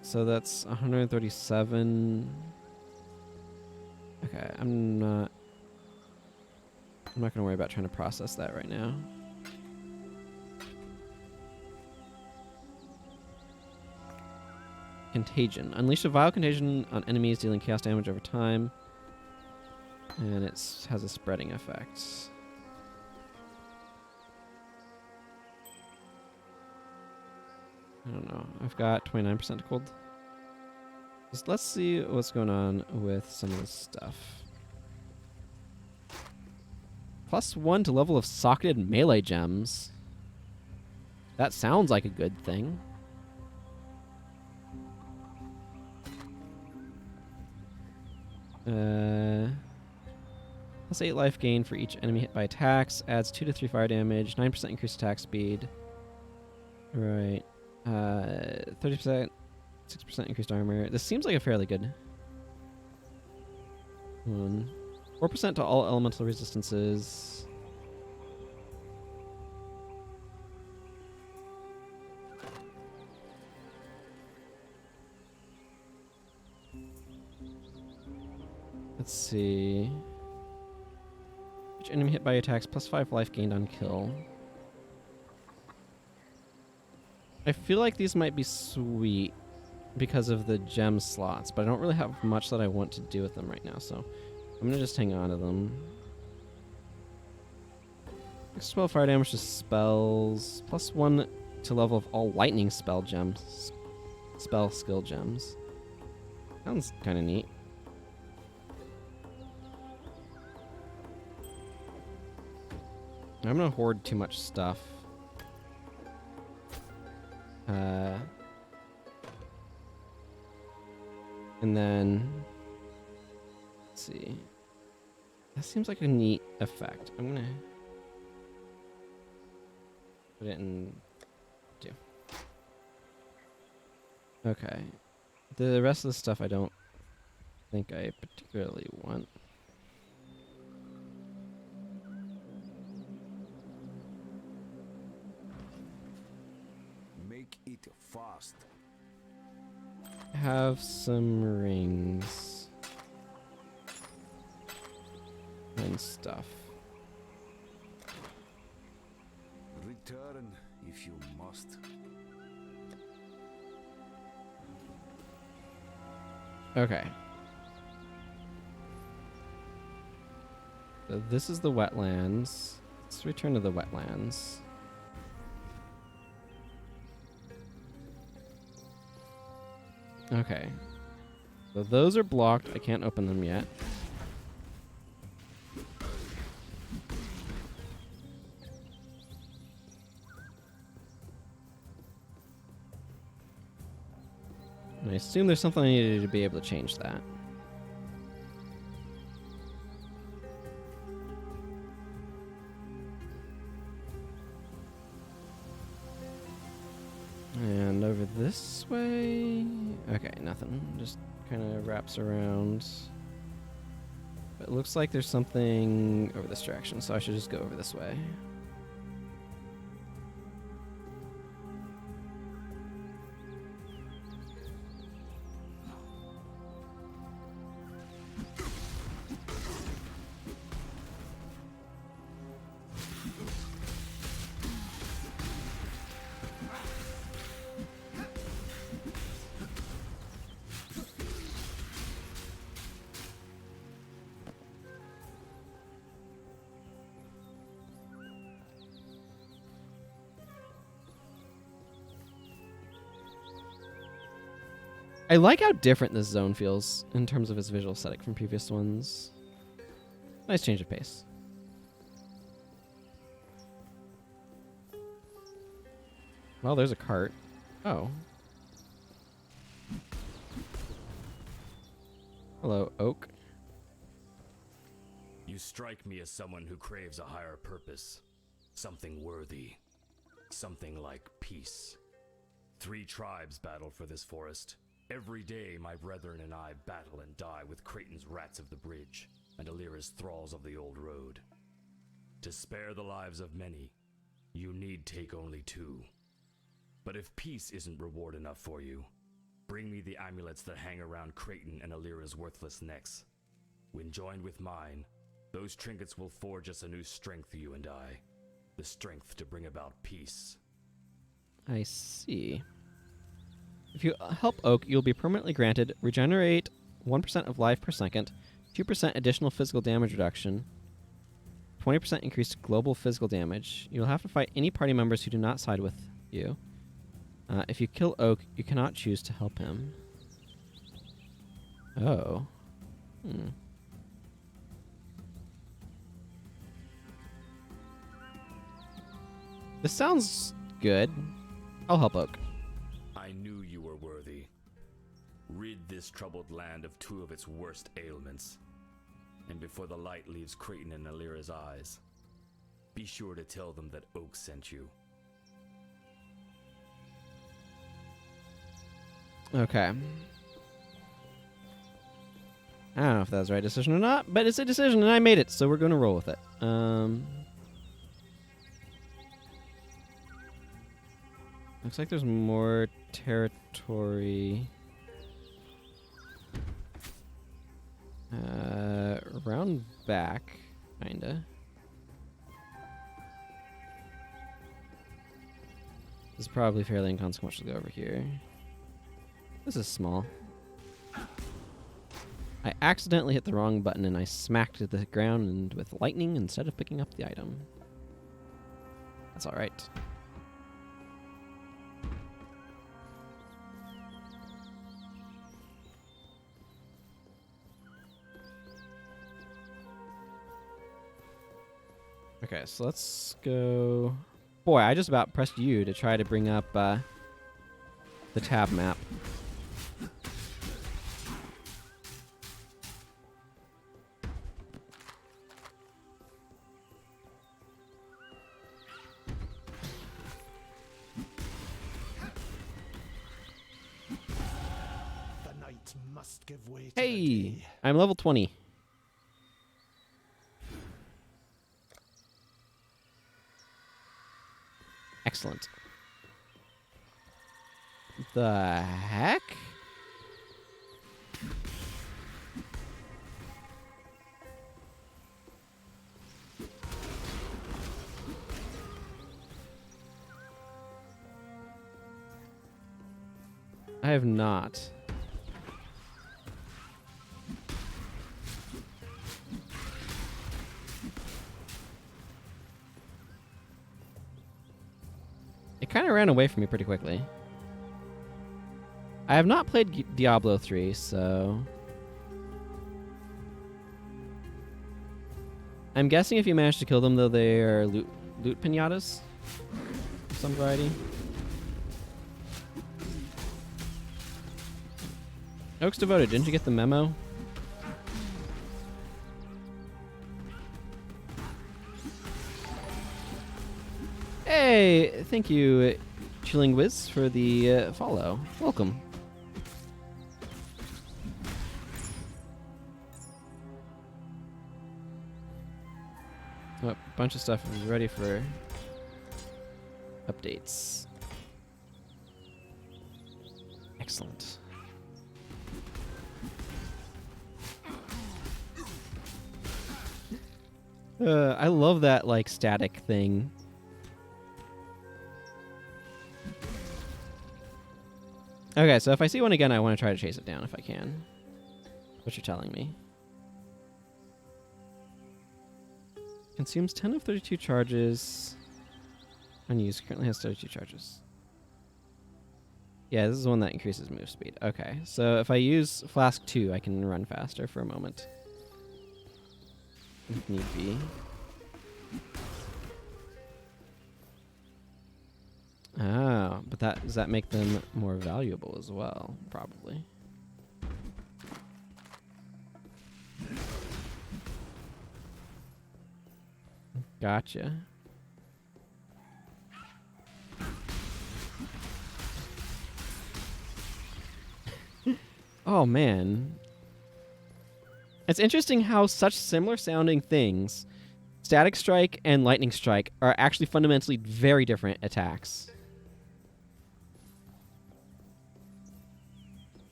So that's 137. Okay, I'm not gonna worry about trying to process that right now. Contagion. Unleash a vile contagion on enemies, dealing chaos damage over time. And it has a spreading effect. I don't know. I've got 29% cold. Just let's see what's going on with some of this stuff. +1 to level of socketed melee gems. That sounds like a good thing. +8 life gain for each enemy hit by attacks. Adds 2 to 3 fire damage. 9% increased attack speed. Right. 30%. 6% increased armor. This seems like a fairly good one. 4% to all elemental resistances. Let's see. Each enemy hit by attacks +5 life gained on kill. I feel like these might be sweet because of the gem slots, but I don't really have much that I want to do with them right now, so I'm gonna just hang on to them. Extra 12 fire damage to spells. +1 to level of all lightning spell gems. spell skill gems. Sounds kind of neat. I'm gonna hoard too much stuff. And then, let's see. That seems like a neat effect. I'm gonna put it in 2. Okay. The rest of the stuff I don't think I particularly want. Make it fast. Have some rings and stuff. Return if you must. Okay. So this is the wetlands. Let's return to the wetlands. Okay. So those are blocked. I can't open them yet. And I assume there's something I needed to be able to change that. And over this way... Okay, nothing. Just kind of wraps around. But it looks like there's something over this direction, so I should just go over this way. I like how different this zone feels in terms of its visual aesthetic from previous ones. Nice change of pace. Well, there's a cart. Oh. Hello, Oak. You strike me as someone who craves a higher purpose. Something worthy. Something like peace. 3 tribes battle for this forest. Every day my brethren and I battle and die with Creighton's rats of the bridge and Alira's thralls of the old road. To spare the lives of many, you need take only 2. But if peace isn't reward enough for you, bring me the amulets that hang around Creighton and Alira's worthless necks. When joined with mine, those trinkets will forge us a new strength, you and I. The strength to bring about peace. I see. If you help Oak, you'll be permanently granted regenerate 1% of life per second, 2% additional physical damage reduction, 20% increased global physical damage. You'll have to fight any party members who do not side with you. If you kill Oak, you cannot choose to help him. Oh. This sounds good. I'll help Oak. I knew you were worthy. Rid this troubled land of 2 of its worst ailments. And before the light leaves Creighton and Alira's eyes, be sure to tell them that Oak sent you. Okay. I don't know if that was the right decision or not, but it's a decision and I made it, so we're going to roll with it. Looks like there's more territory around back, kinda. This is probably fairly inconsequential to go over here. This is small. I accidentally hit the wrong button and I smacked the ground with lightning instead of picking up the item. That's alright. Okay, so let's go. Boy, I just about pressed U to try to bring up the tab map. The night must give way to the Hey, day. I'm level 20. Excellent. The heck? I have not. It kind of ran away from me pretty quickly. I have not played Diablo 3, so... I'm guessing if you manage to kill them, though, they are loot pinatas? Of some variety. Oaks Devoted, didn't you get the memo? Hey, thank you, Chilling Wiz, for the follow. Welcome. Oh, a bunch of stuff is ready for updates. Excellent. I love that, like, static thing. Okay, so if I see one again, I want to try to chase it down if I can. What you're telling me. Consumes 10 of 32 charges. Unused. Currently has 32 charges. Yeah, this is the one that increases move speed. Okay, so if I use Flask 2, I can run faster for a moment. If need be. Ah, but does that make them more valuable as well? Probably. Gotcha. Oh, man. It's interesting how such similar sounding things, Static Strike and Lightning Strike, are actually fundamentally very different attacks.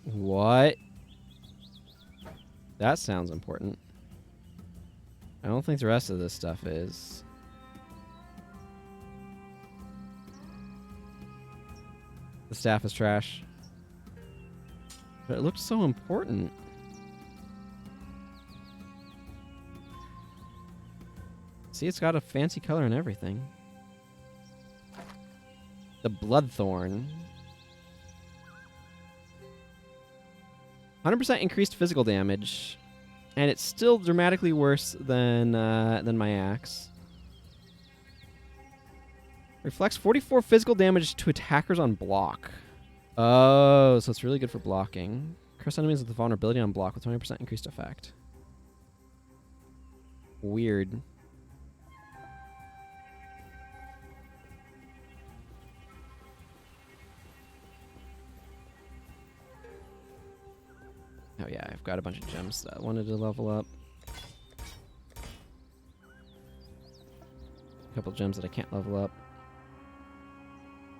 What? That sounds important. I don't think the rest of this stuff is. The staff is trash. But it looked so important. See, it's got a fancy color and everything. The Bloodthorn. 100% increased physical damage. And it's still dramatically worse than my axe. Reflects 44 physical damage to attackers on block. Oh, so it's really good for blocking. Curse enemies with vulnerability on block with 20% increased effect. Weird. Oh yeah, I've got a bunch of gems that I wanted to level up. A couple gems that I can't level up.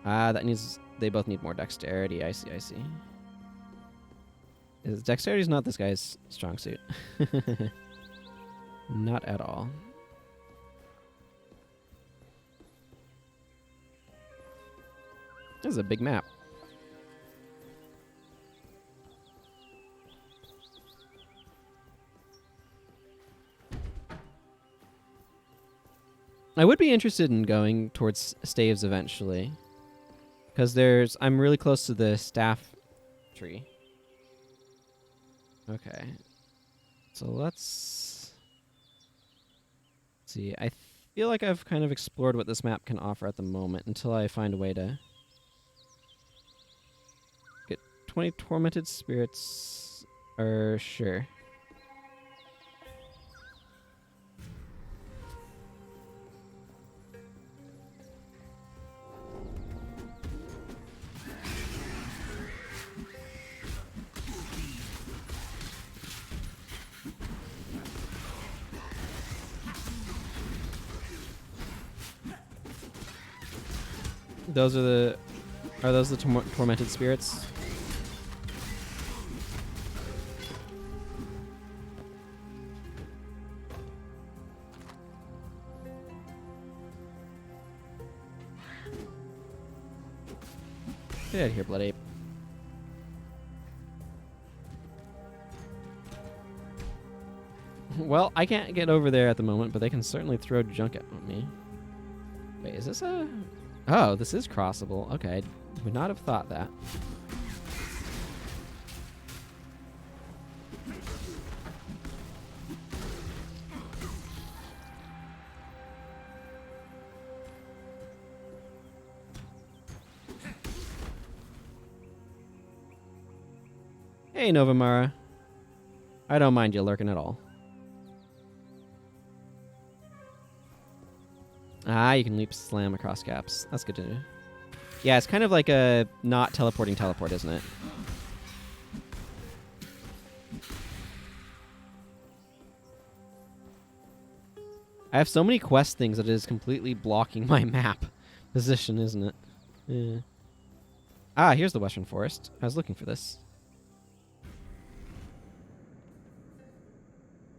Ah, they both need more dexterity. I see. Dexterity is not this guy's strong suit. Not at all. This is a big map. I would be interested in going towards staves eventually. Because I'm really close to the staff tree. Okay. So let's see. I feel like I've kind of explored what this map can offer at the moment until I find a way to get 20 tormented spirits. Or sure. Are those the tormented spirits? Get out of here, Blood Ape. Well, I can't get over there at the moment, but they can certainly throw junk at me. Wait, is this a... Oh, this is crossable. Okay, would not have thought that. Hey, Novamara. I don't mind you lurking at all. Ah, you can leap slam across gaps. That's good to know. Yeah, it's kind of like a not teleporting teleport, isn't it? I have so many quest things that it is completely blocking my map position, isn't it? Yeah. Ah, here's the Western Forest. I was looking for this.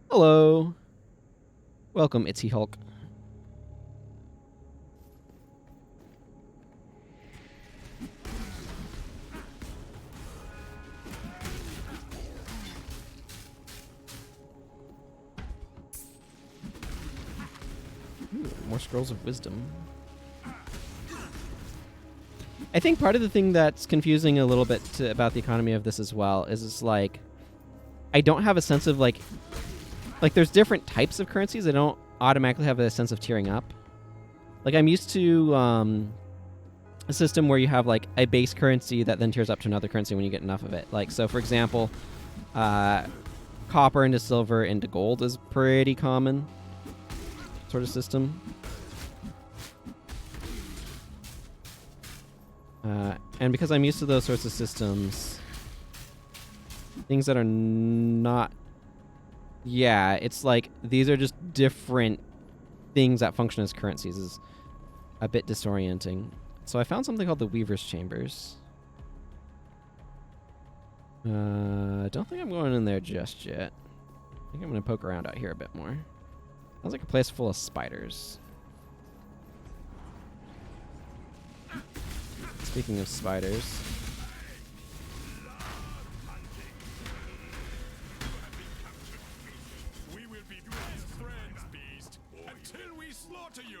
Hello. Welcome, Itsy Hulk. More scrolls of wisdom. I think part of the thing that's confusing a little bit about the economy of this as well is it's like I don't have a sense of like there's different types of currencies. I don't automatically have a sense of tiering up. Like I'm used to a system where you have like a base currency that then tiers up to another currency when you get enough of it. Like so, for example, copper into silver into gold is pretty common sort of system. And because I'm used to those sorts of systems, things that are not... Yeah, it's like these are just different things that function as currencies is a bit disorienting. So I found something called the Weaver's Chambers. I don't think I'm going in there just yet. I think I'm going to poke around out here a bit more. Sounds like a place full of spiders. Speaking of spiders. We will be best friends, Beast, until we slaughter you.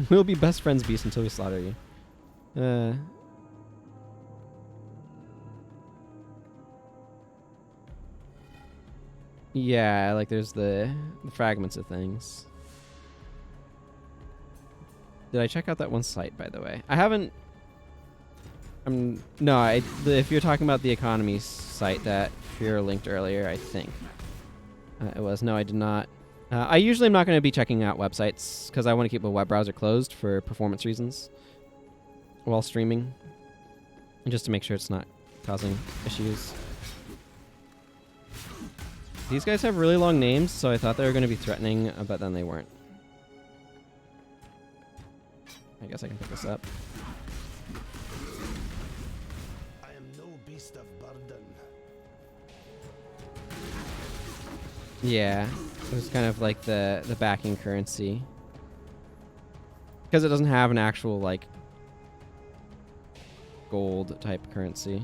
We'll be best friends, Beast, until we slaughter you. Yeah, like there's the fragments of things. Did I check out that one site, by the way? I haven't... no, if you're talking about the economy site that Fear linked earlier, I think. It was. No, I did not. I usually am not going to be checking out websites because I want to keep a web browser closed for performance reasons while streaming. Just to make sure it's not causing issues. These guys have really long names, so I thought they were going to be threatening, but then they weren't. I guess I can pick this up. I am no beast of burden. Yeah, it was kind of like the backing currency. Because it doesn't have an actual, like, gold type currency.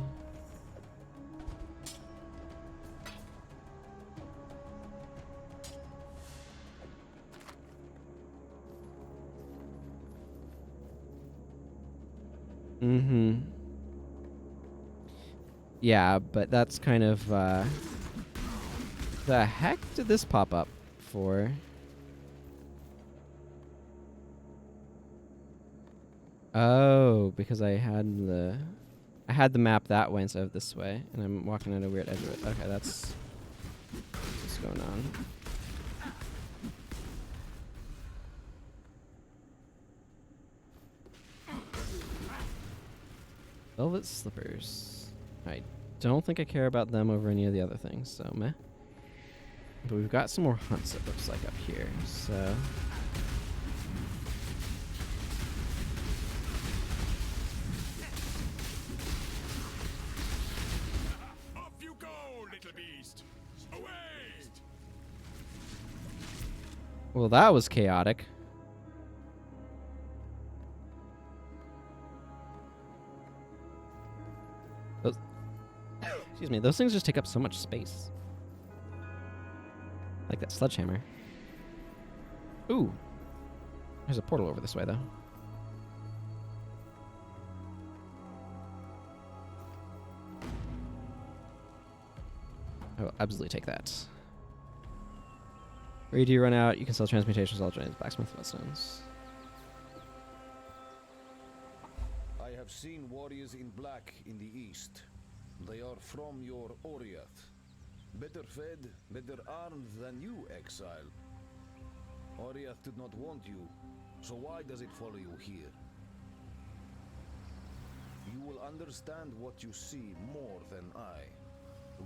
Mm-hmm. Yeah, but that's kind of, the heck did this pop up for? Oh, because I had the map that way instead of this way, and I'm walking at a weird edge of it. Okay, that's what's going on. Velvet slippers. I don't think I care about them over any of the other things, so meh. But we've got some more hunts, it looks like, up here, so... Off you go, little beast! Away! Well, that was chaotic. Those, excuse me, those things just take up so much space. Like that sledgehammer. Ooh. There's a portal over this way, though. I will absolutely take that. Where do you run out? You can sell transmutations, all drains, blacksmith whetstones. I have seen warriors in black in the east. They are from your Oriath. Better fed, better armed than you, Exile. Oriath did not want you, so why does it follow you here? You will understand what you see more than I.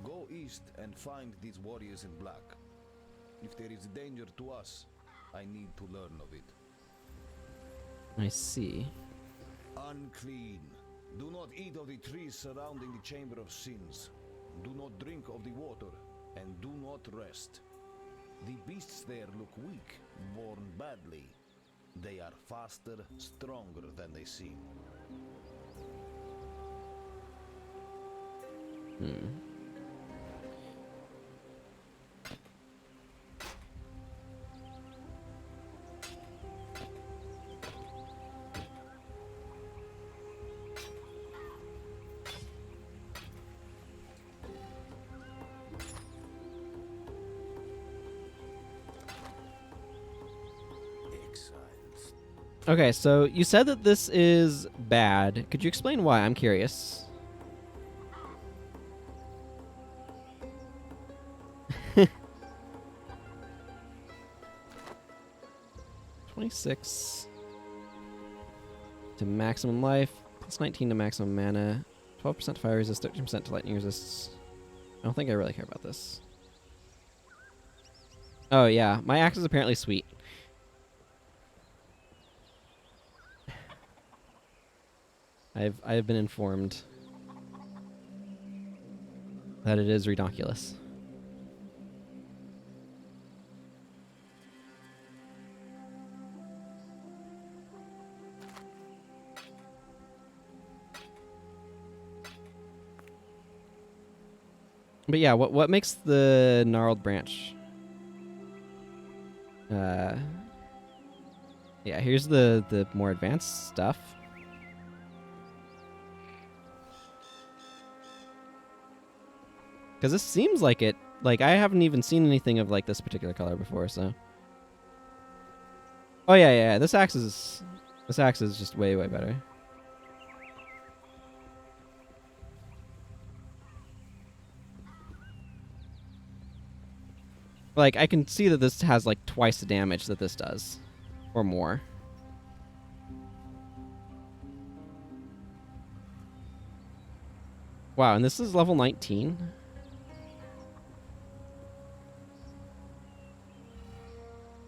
Go east and find these warriors in black. If there is danger to us, I need to learn of it. I see. Unclean. Do not eat of the trees surrounding the Chamber of Sins. Do not drink of the water, and do not rest. The beasts there look weak, born badly. They are faster, stronger than they seem. Okay, so you said that this is bad. Could you explain why? I'm curious. +26 to maximum life, +19 to maximum mana, 12% to fire resist, 13% to lightning resist. I don't think I really care about this. Oh yeah, my axe is apparently sweet. I have been informed that it is redonkulous. But yeah, what makes the gnarled branch? Yeah, here's the more advanced stuff. Because this seems like it, like I haven't even seen anything of like this particular color before, so. Oh yeah, this axe is just way better. Like I can see that this has like twice the damage that this does, or more. Wow, and this is level 19?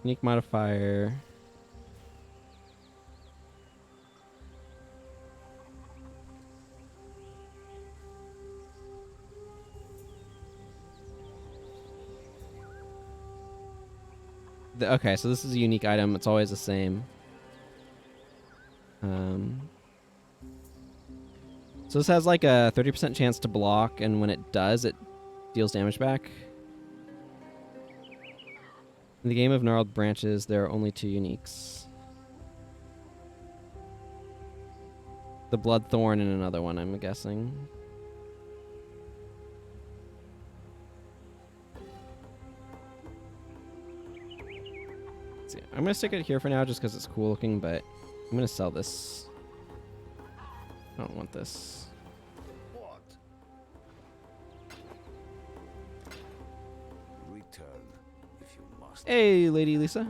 Unique modifier. Okay, so this is a unique item. It's always the same. So this has like a 30% chance to block, and when it does, it deals damage back. In the game of Gnarled Branches, there are only 2 uniques. the Bloodthorn in another one, I'm guessing. Let's see. I'm gonna stick it here for now just because it's cool looking, but I'm gonna sell this. I don't want this. What? Return if you must. Hey, Lady Lisa.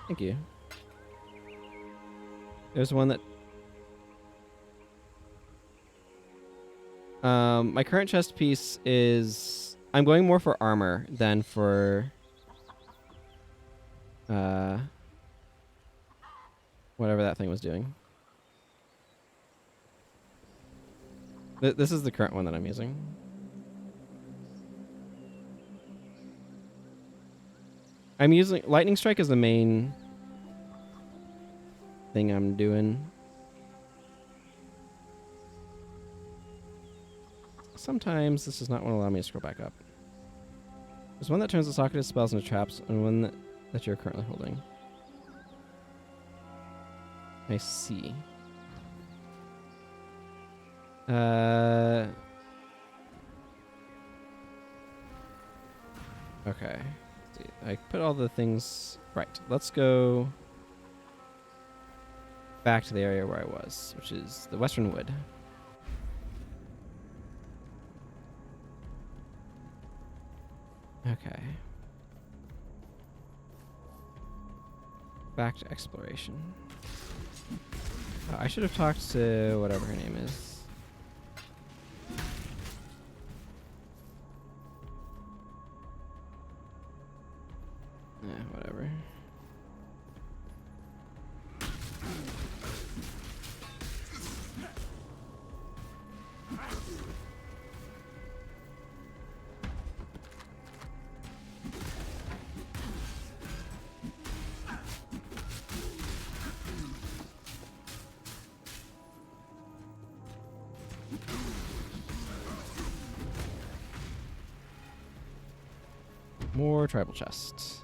Thank you. There's one that... my current chest piece is... I'm going more for armor than for... whatever that thing was doing. This is the current one that I'm using. I'm using... Lightning Strike is the main thing I'm doing. Sometimes this does not want to allow me to scroll back up. There's one that turns the socketed spells into traps, and one that you're currently holding. I see. Okay. I put all the things... Right. Let's go back to the area where I was, which is the Western Wood. Okay. Back to exploration. I should have talked to whatever her name is. Whatever. More tribal chests.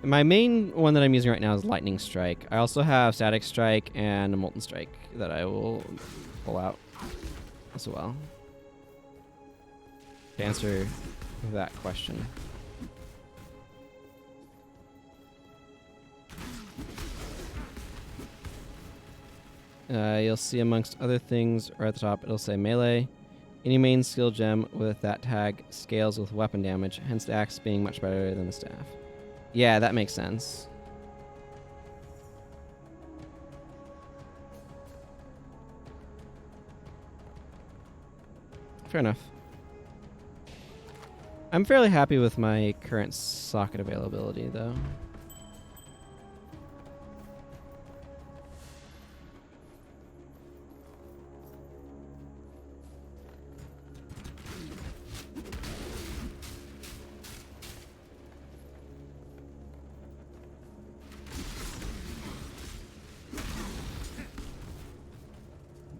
My main one that I'm using right now is Lightning Strike. I also have Static Strike and a Molten Strike that I will pull out as well to answer that question. You'll see amongst other things, or at the top, it'll say melee. Any main skill gem with that tag scales with weapon damage, hence the axe being much better than the staff. Yeah, that makes sense. Fair enough. I'm fairly happy with my current socket availability, though.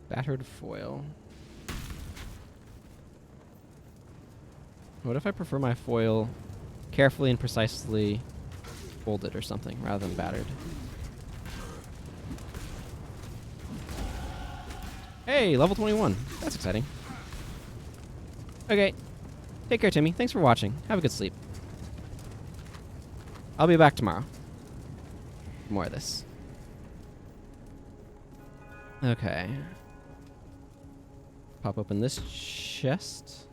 Battered foil. What if I prefer my foil carefully and precisely folded or something rather than battered? Hey, level 21. That's exciting. Okay. Take care, Timmy. Thanks for watching. Have a good sleep. I'll be back tomorrow. More of this. Okay. Pop open this chest.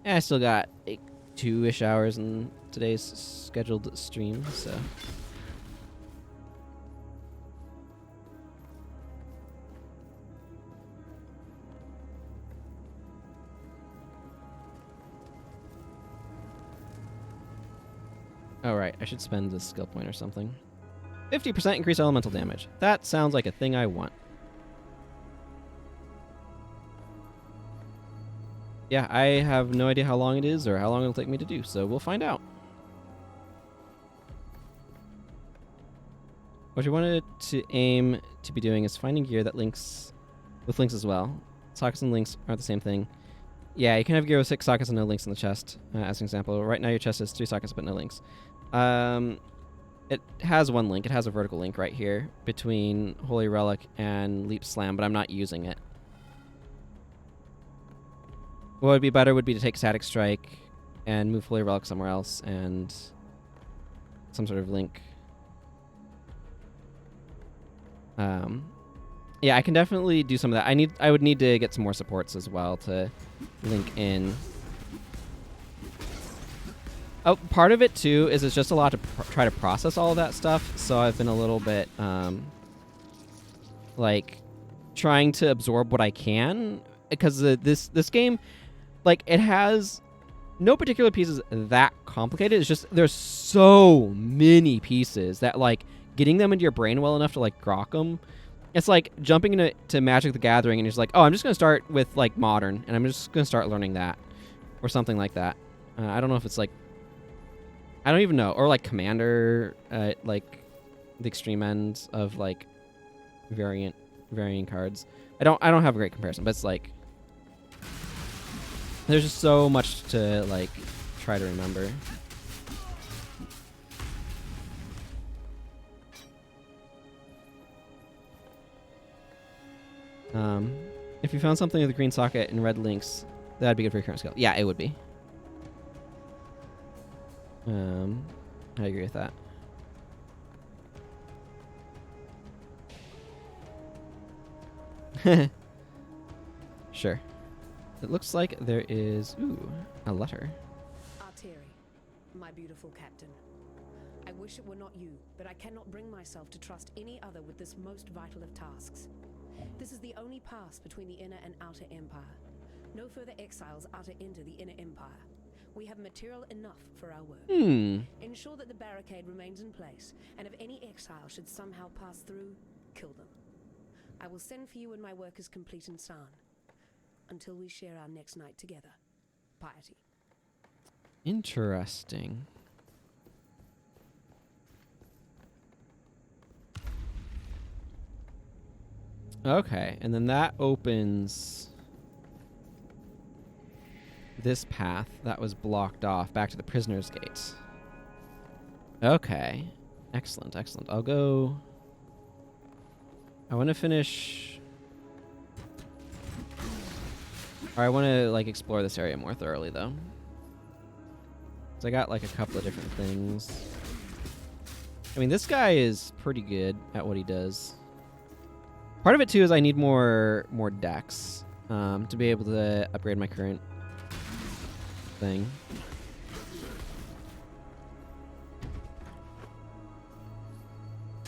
Yeah, I still got like 2-ish hours in today's scheduled stream, so. Alright, I should spend this skill point or something. 50% increase elemental damage. That sounds like a thing I want. Yeah, I have no idea how long it is or how long it'll take me to do, so we'll find out. What you wanted to aim to be doing is finding gear that links with links as well. Sockets and links aren't the same thing. Yeah, you can have gear with 6 sockets and no links in the chest, as an example. Right now your chest has 3 sockets but no links. It has 1 link. It has a vertical link right here between Holy Relic and Leap Slam, but I'm not using it. What would be better would be to take Static Strike and move Holy Relic somewhere else and some sort of link. Yeah, I can definitely do some of that. I would need to get some more supports as well to link in. Oh, part of it too is it's just a lot to try to process all of that stuff. So I've been a little bit like trying to absorb what I can, because this game, like, it has no particular pieces that complicated. It's just there's so many pieces that, like, getting them into your brain well enough to, like, grok them. It's like jumping into Magic the Gathering and you're just like, oh, I'm just going to start with, like, Modern, and I'm just going to start learning that. Or something like that. I don't know if it's, like... I don't even know. Or, like, Commander, like, the extreme ends of, like, varying cards. I don't have a great comparison, but it's, like... There's just so much to, like, try to remember. If you found something with a green socket and red links, that'd be good for your current skill. Yeah, it would be. I agree with that. Sure. It looks like there is, a letter. Arteri, my beautiful captain. I wish it were not you, but I cannot bring myself to trust any other with this most vital of tasks. This is the only pass between the inner and outer empire. No further exiles are to enter the inner empire. We have material enough for our work. Ensure that the barricade remains in place, and if any exile should somehow pass through, kill them. I will send for you when my work is complete in San. Until we share our next night together. Piety. Interesting. Okay, and then that opens this path that was blocked off back to the Prisoner's Gate. Okay. Excellent, excellent. I'll go... I want to finish... Or I want to, like, explore this area more thoroughly, though. So I got, like, a couple of different things. I mean, this guy is pretty good at what he does. Part of it, too, is I need more decks to be able to upgrade my current thing.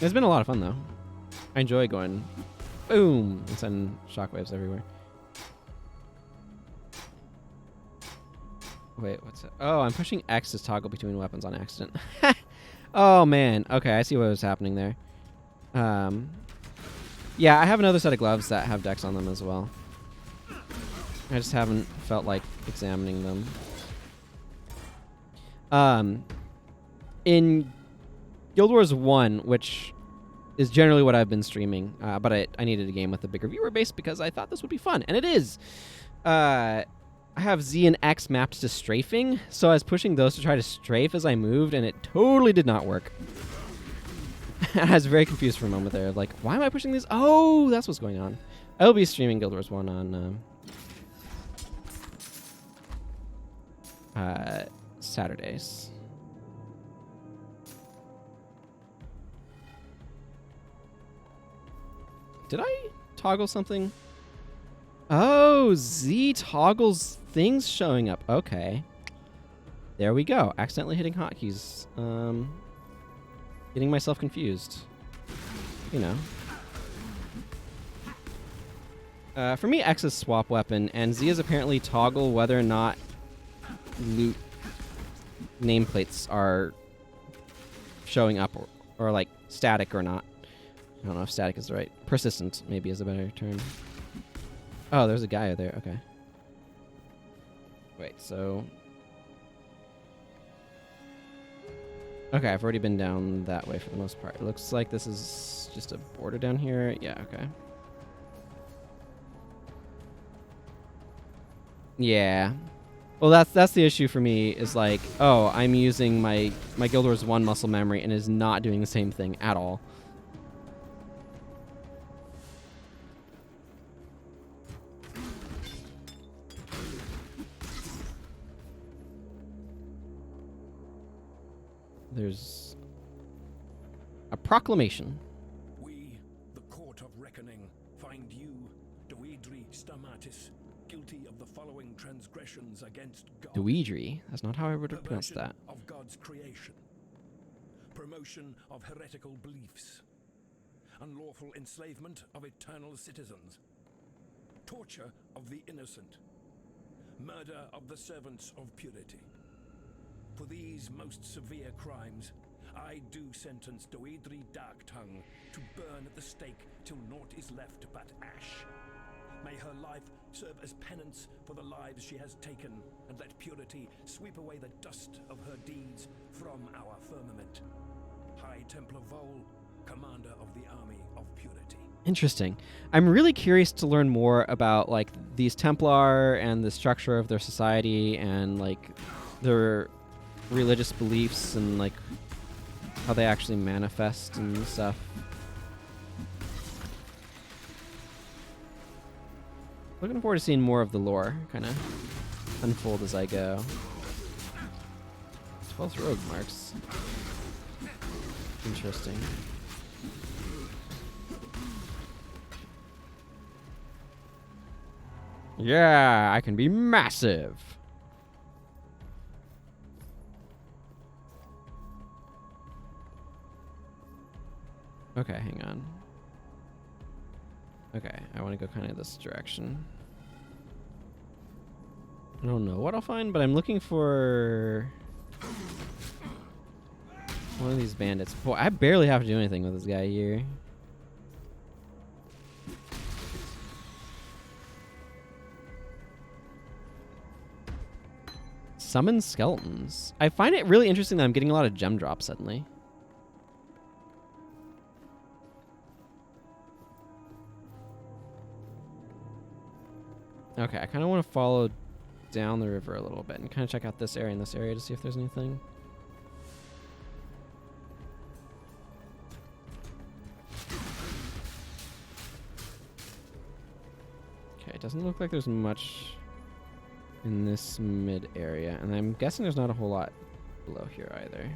It's been a lot of fun, though. I enjoy going boom and sending shockwaves everywhere. Wait, what's it? Oh, I'm pushing X to toggle between weapons on accident. Oh, man. Okay, I see what was happening there. Yeah, I have another set of gloves that have decks on them as well. I just haven't felt like examining them. In Guild Wars 1, which is generally what I've been streaming, but I needed a game with a bigger viewer base because I thought this would be fun, and it is. I have Z and X mapped to strafing, so I was pushing those to try to strafe as I moved, and it totally did not work. I was very confused for a moment there, like, why am I pushing these? Oh, that's what's going on. I'll be streaming Guild Wars 1 on Saturdays. Did I toggle something? Oh, Z toggles things showing up. Okay. There we go. Accidentally hitting hotkeys. Getting myself confused. You know. For me, X is swap weapon, and Z is apparently toggle whether or not loot nameplates are showing up or like static or not. I don't know if static is the right. Persistent maybe is a better term. Oh, there's a guy there. Okay. Wait, so... Okay, I've already been down that way for the most part. It looks like this is just a border down here. Yeah, okay. Yeah. Well, that's the issue for me, is like, oh, I'm using my Guild Wars 1 muscle memory and is not doing the same thing at all. There's a proclamation. We, the Court of Reckoning, find you, Doedri Stamatis, guilty of the following transgressions against God. Dweedry. That's not how I would have pronounced that. Of God's creation. Promotion of heretical beliefs. Unlawful enslavement of eternal citizens. Torture of the innocent. Murder of the servants of purity. For these most severe crimes, I do sentence Doedri Darktongue to burn at the stake till naught is left but ash. May her life serve as penance for the lives she has taken, and let purity sweep away the dust of her deeds from our firmament. High Templar Vol, Commander of the Army of Purity. Interesting. I'm really curious to learn more about like these Templar and the structure of their society and like their religious beliefs and like how they actually manifest and stuff. Looking forward to seeing more of the lore kind of unfold as I go. 12 rogue marks. Interesting. Yeah, I can be massive. Okay, hang on. Okay, I want to go kind of this direction. I don't know what I'll find, but I'm looking for one of these bandits. Boy, I barely have to do anything with this guy here. Summon skeletons. I find it really interesting that I'm getting a lot of gem drops suddenly. Okay, I kind of want to follow down the river a little bit and kind of check out this area and this area to see if there's anything. Okay, it doesn't look like there's much in this mid area, and I'm guessing there's not a whole lot below here either.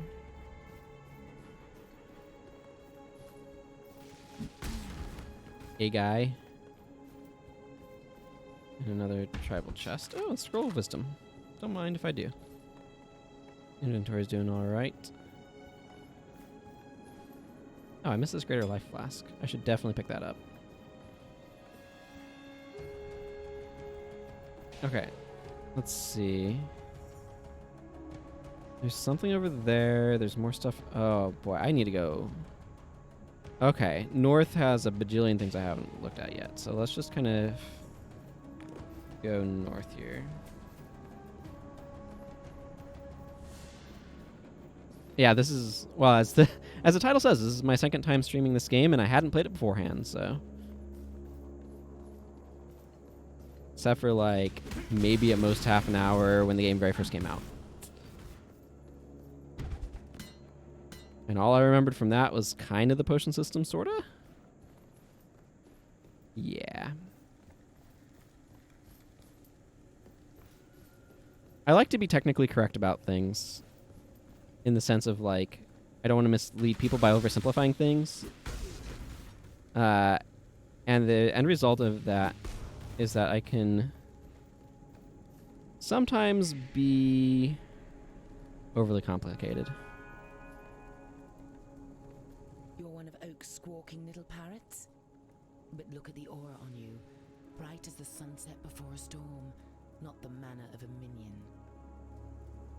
Hey guy. And another tribal chest. Oh, it's Scroll of Wisdom. Don't mind if I do. Inventory's doing alright. Oh, I missed this Greater Life Flask. I should definitely pick that up. Okay. Let's see. There's something over there. There's more stuff. Oh, boy. I need to go. Okay. North has a bajillion things I haven't looked at yet. So let's just kind of go north here. Yeah, this is, well, as the title says, this is my second time streaming this game, and I hadn't played it beforehand, so. Except for like maybe at most half an hour when the game very first came out. And all I remembered from that was kind of the potion system, sorta. Yeah. I like to be technically correct about things in the sense of like, I don't want to mislead people by oversimplifying things. And the end result of that is that I can sometimes be overly complicated. You're one of Oak's squawking little parrots? But look at the aura on you, bright as the sunset before a storm, not the manner of a minion.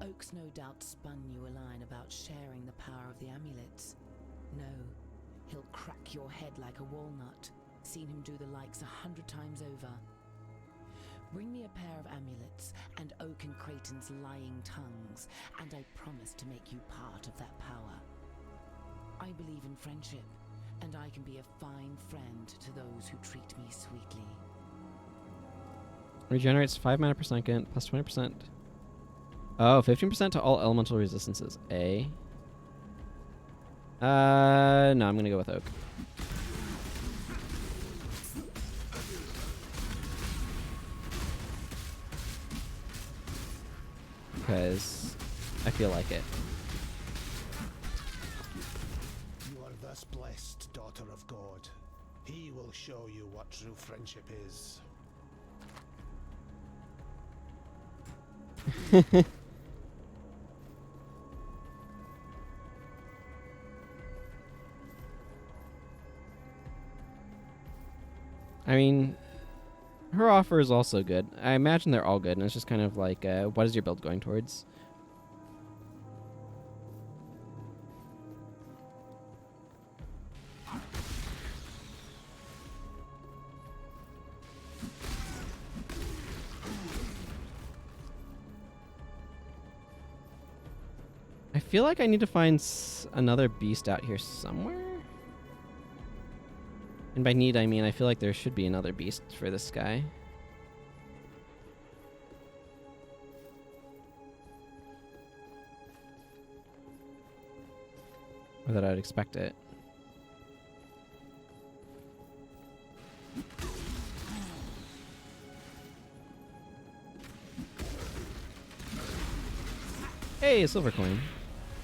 Oak's no doubt spun you a line about sharing the power of the amulets. No, he'll crack your head like a walnut. Seen him do the likes 100 times over. Bring me a pair of amulets and Oak and Creighton's lying tongues, and I promise to make you part of that power. I believe in friendship, and I can be a fine friend to those who treat me sweetly. Regenerates 5 mana per second, plus 20%. Oh, 15% to all elemental resistances. A. No, I'm gonna go with Oak. Because I feel like it. You are thus blessed, daughter of God. He will show you what true friendship is. I mean, her offer is also good. I imagine they're all good, and it's just kind of like, what is your build going towards? I feel like I need to find another beast out here somewhere. And by need, I mean I feel like there should be another beast for this guy. Or that I'd expect it. Hey, a silver coin.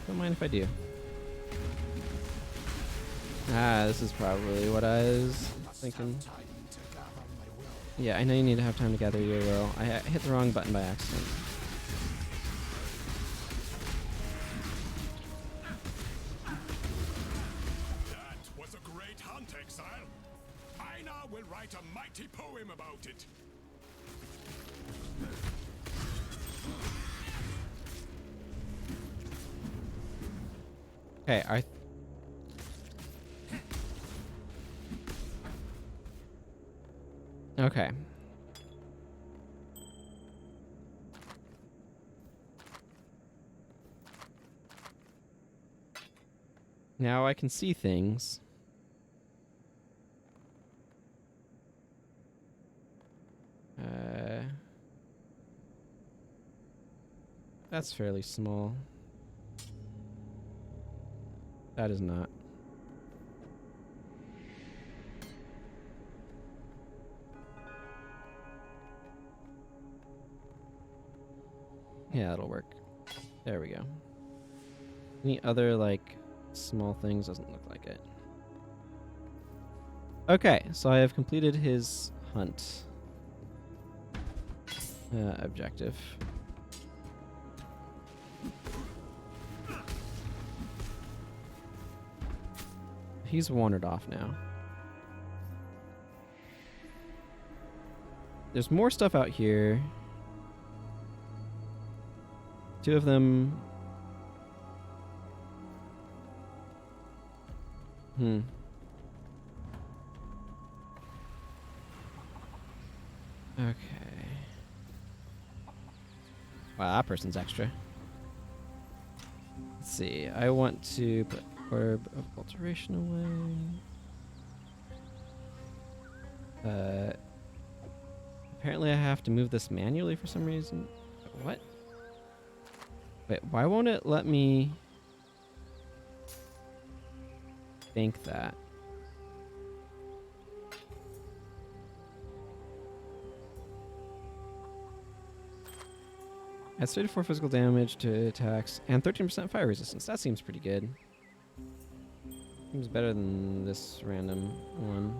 Don't mind if I do. Ah, this is probably what I was thinking. Yeah, I know you need to have time to gather your will. I hit the wrong button by accident. That was a great hunt, Exile. Einar will write a mighty poem about it. Okay, okay. Now I can see things. That's fairly small. That is not. Yeah, that'll work. There we go. Any other, like, small things? Doesn't look like it. Okay, so I have completed his hunt objective. He's wandered off now. There's more stuff out here. 2 of them. Okay. Wow, that person's extra. Let's see. I want to put Orb of Alteration away. Apparently I have to move this manually for some reason. What? Wait, why won't it let me bank that? Adds 34 physical damage to attacks and 13% fire resistance. That seems pretty good. Seems better than this random one.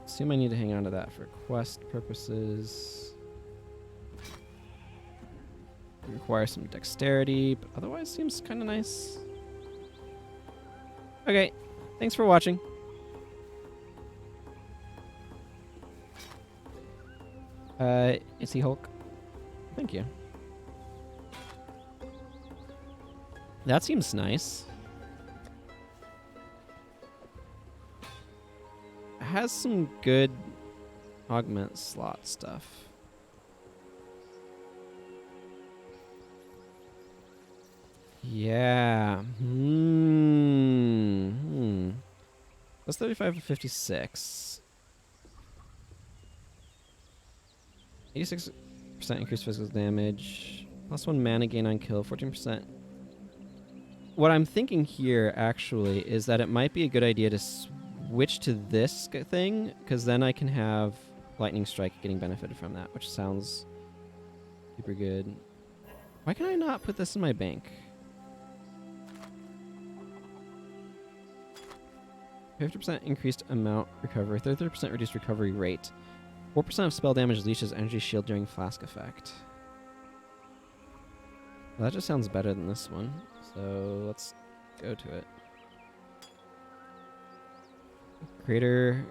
Assume I need to hang on to that for quest purposes. Require some dexterity, but otherwise seems kind of nice. Okay, thanks for watching. Is he Hulk? Thank you. That seems nice. Has some good augment slot stuff. Yeah. Plus 35 to 56. 86% increased physical damage. Plus 1 mana gain on kill. 14%. What I'm thinking here, actually, is that it might be a good idea to switch to this thing, because then I can have Lightning Strike getting benefited from that, which sounds super good. Why can I not put this in my bank? 50% increased amount recovery, 33% reduced recovery rate, 4% of spell damage leeches energy shield during flask effect. Well, that just sounds better than this one, so let's go to it. Greater.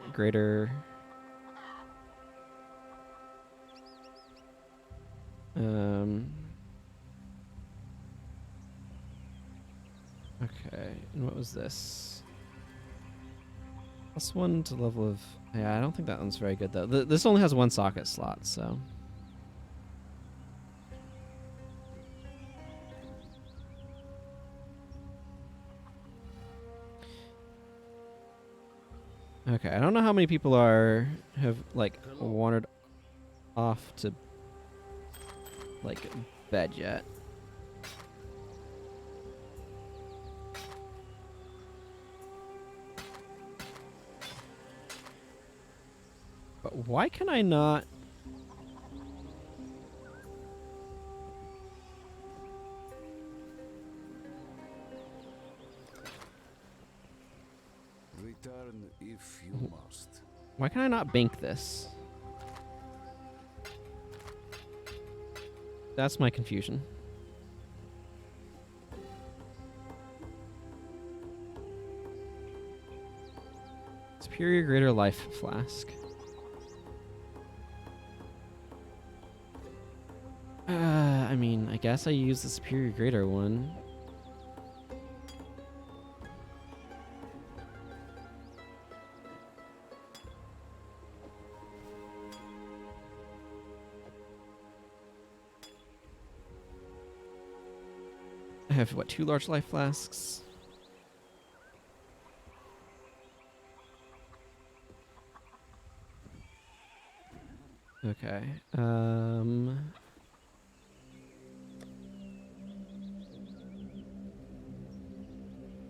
Okay, and what was this? Plus 1 to level of... Yeah, I don't think that one's very good, though. This only has 1 socket slot, so... Okay, I don't know how many people have like wandered off to like bed yet. But why can I not? Return if you must. Why can I not bank this? That's my confusion. Superior Greater Life Flask. I mean, I guess I use the Superior Greater one. I have, what, 2 large life flasks? Okay.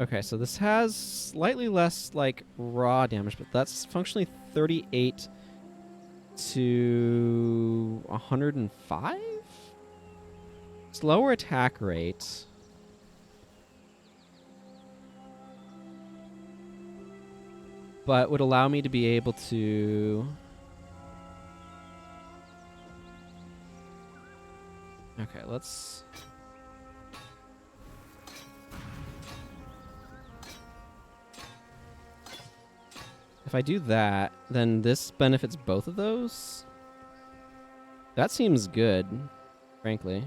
Okay, so this has slightly less, like, raw damage, but that's functionally 38 to 105? Slower attack rate. But would allow me to be able to... Okay, let's... If I do that, then this benefits both of those? That seems good, frankly.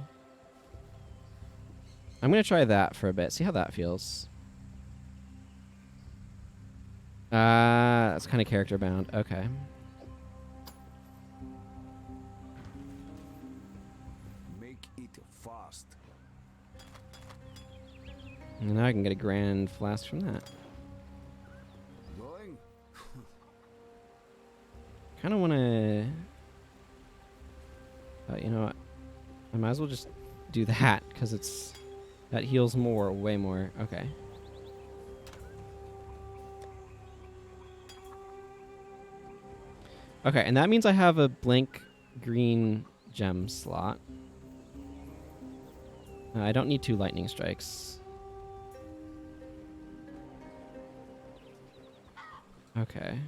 I'm going to try that for a bit, see how that feels. That's kind of character bound. Okay. Make it fast. And now I can get a grand flask from that. Going? Kind of want to... you know what? I might as well just do that, because it's... That heals more, way more. Okay. Okay, and that means I have a blank green gem slot. I don't need 2 lightning strikes. Okay.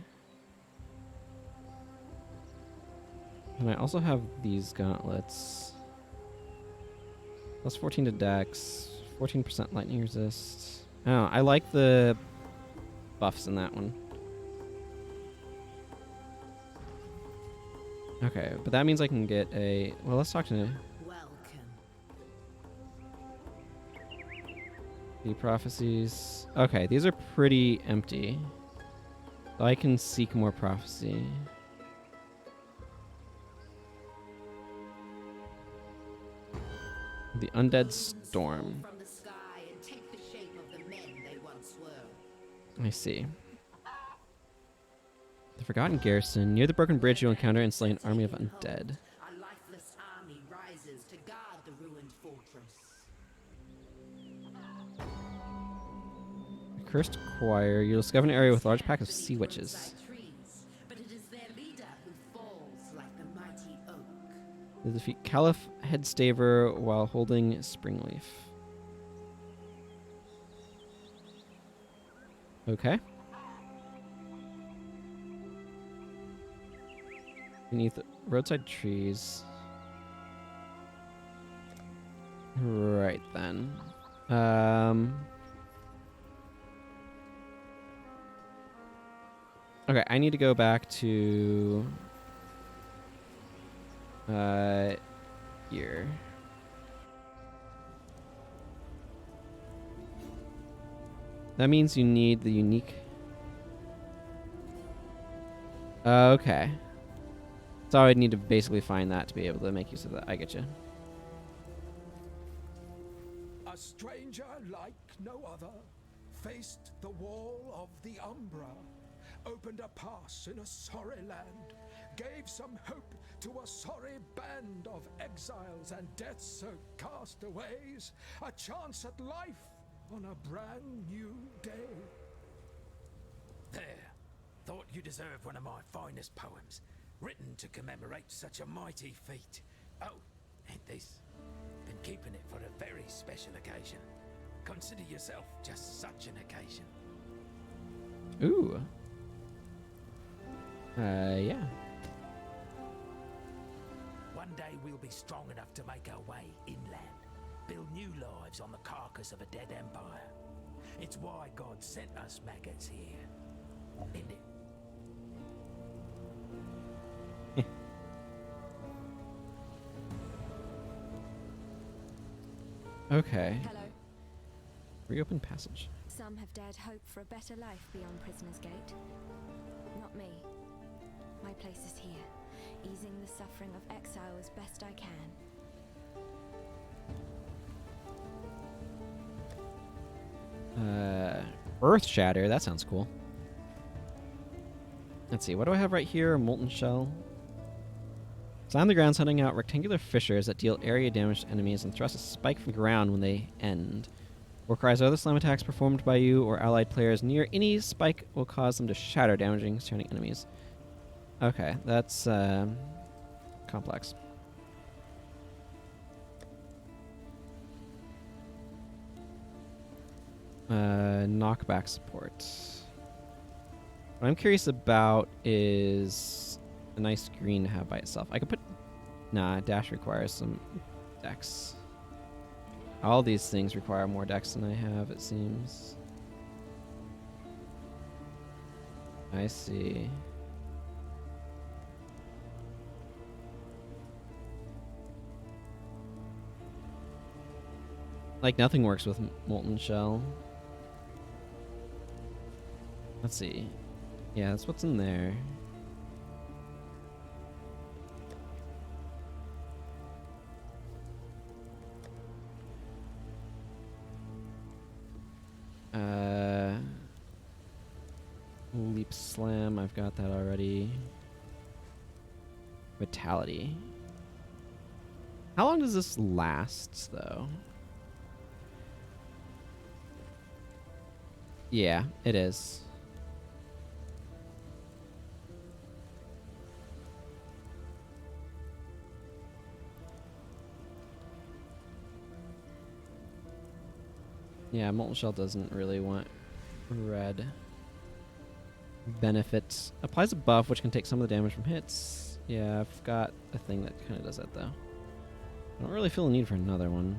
And I also have these gauntlets. Plus 14 to dex, 14% lightning resist. Oh, I like the buffs in that one. Okay, but that means I can get a... Well, let's talk to... Welcome. The prophecies. Okay, these are pretty empty. So I can seek more prophecy. The Undead Storm. From the sky I see. The Forgotten Garrison. Near the broken bridge, you encounter and slay an army of undead. A lifeless army rises to guard the ruined fortress. A cursed choir. You discover an area with a large pack of sea witches. Trees, but it is their leader who falls like the mighty oak. They defeat Caliph Headstaver while holding Springleaf. Okay. Beneath roadside trees. Right then. Okay, I need to go back to here. That means you need the unique. Okay. So I'd need to basically find that to be able to make use of that. I get you. A stranger like no other faced the wall of the Umbra, opened a pass in a sorry land, gave some hope to a sorry band of exiles and death-soaked castaways, a chance at life on a brand new day. There. Thought you deserved one of my finest poems, written to commemorate such a mighty feat. Oh, and this. Been keeping it for a very special occasion. Consider yourself just such an occasion. Ooh. Yeah. One day we'll be strong enough to make our way inland, build new lives on the carcass of a dead empire. It's why God sent us maggots here, isn't it? Okay. Hello. Reopen passage. Some have dared hope for a better life beyond Prisoner's Gate. Not me. My place is here, easing the suffering of exile as best I can. Earth Shatter. That sounds cool. Let's see. What do I have right here? Molten Shell. Fly on the ground, sending out rectangular fissures that deal area damage to enemies and thrust a spike from the ground when they end. Or cries other slam attacks performed by you or allied players near any spike will cause them to shatter, damaging surrounding enemies. Okay, that's complex. Knockback support. What I'm curious about is a nice green to have by itself. I could put... Nah, dash requires some dex. All these things require more dex than I have, it seems. I see. Like, nothing works with Molten Shell. Let's see. Yeah, that's what's in there. Leap Slam, I've got that already. Vitality. How long does this last, though? Yeah, it is. Yeah, Molten Shell doesn't really want red. Benefits. Applies a buff which can take some of the damage from hits. Yeah, I've got a thing that kind of does that, though. I don't really feel a need for another one.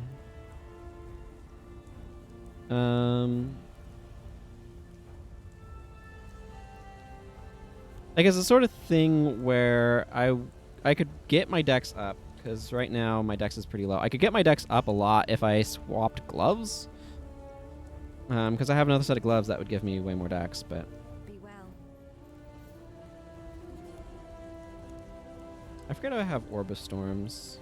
Like, it's the sort of thing where I could get my dex up, because right now my dex is pretty low. I could get my dex up a lot if I swapped gloves. Because I have another set of gloves that would give me way more dex, but... Be well. I forget I have Orbis Storms.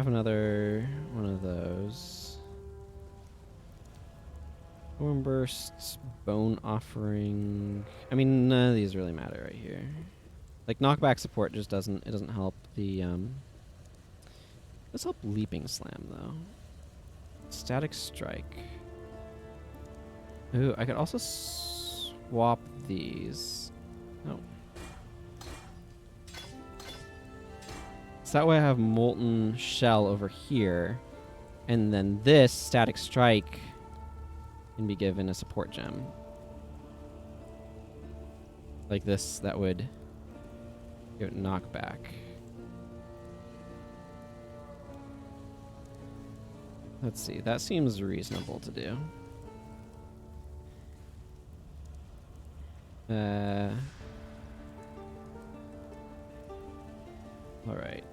have another one of those. Storm bursts, bone offering. I mean, none of these really matter right here. Like knockback support just doesn't. It doesn't help the. Let's help leaping slam though. Static strike. Ooh, I could also swap these. No. So that way I have molten shell over here, and then this static strike can be given a support gem. Like this, that would give it knockback. Let's see, that seems reasonable to do. Alright.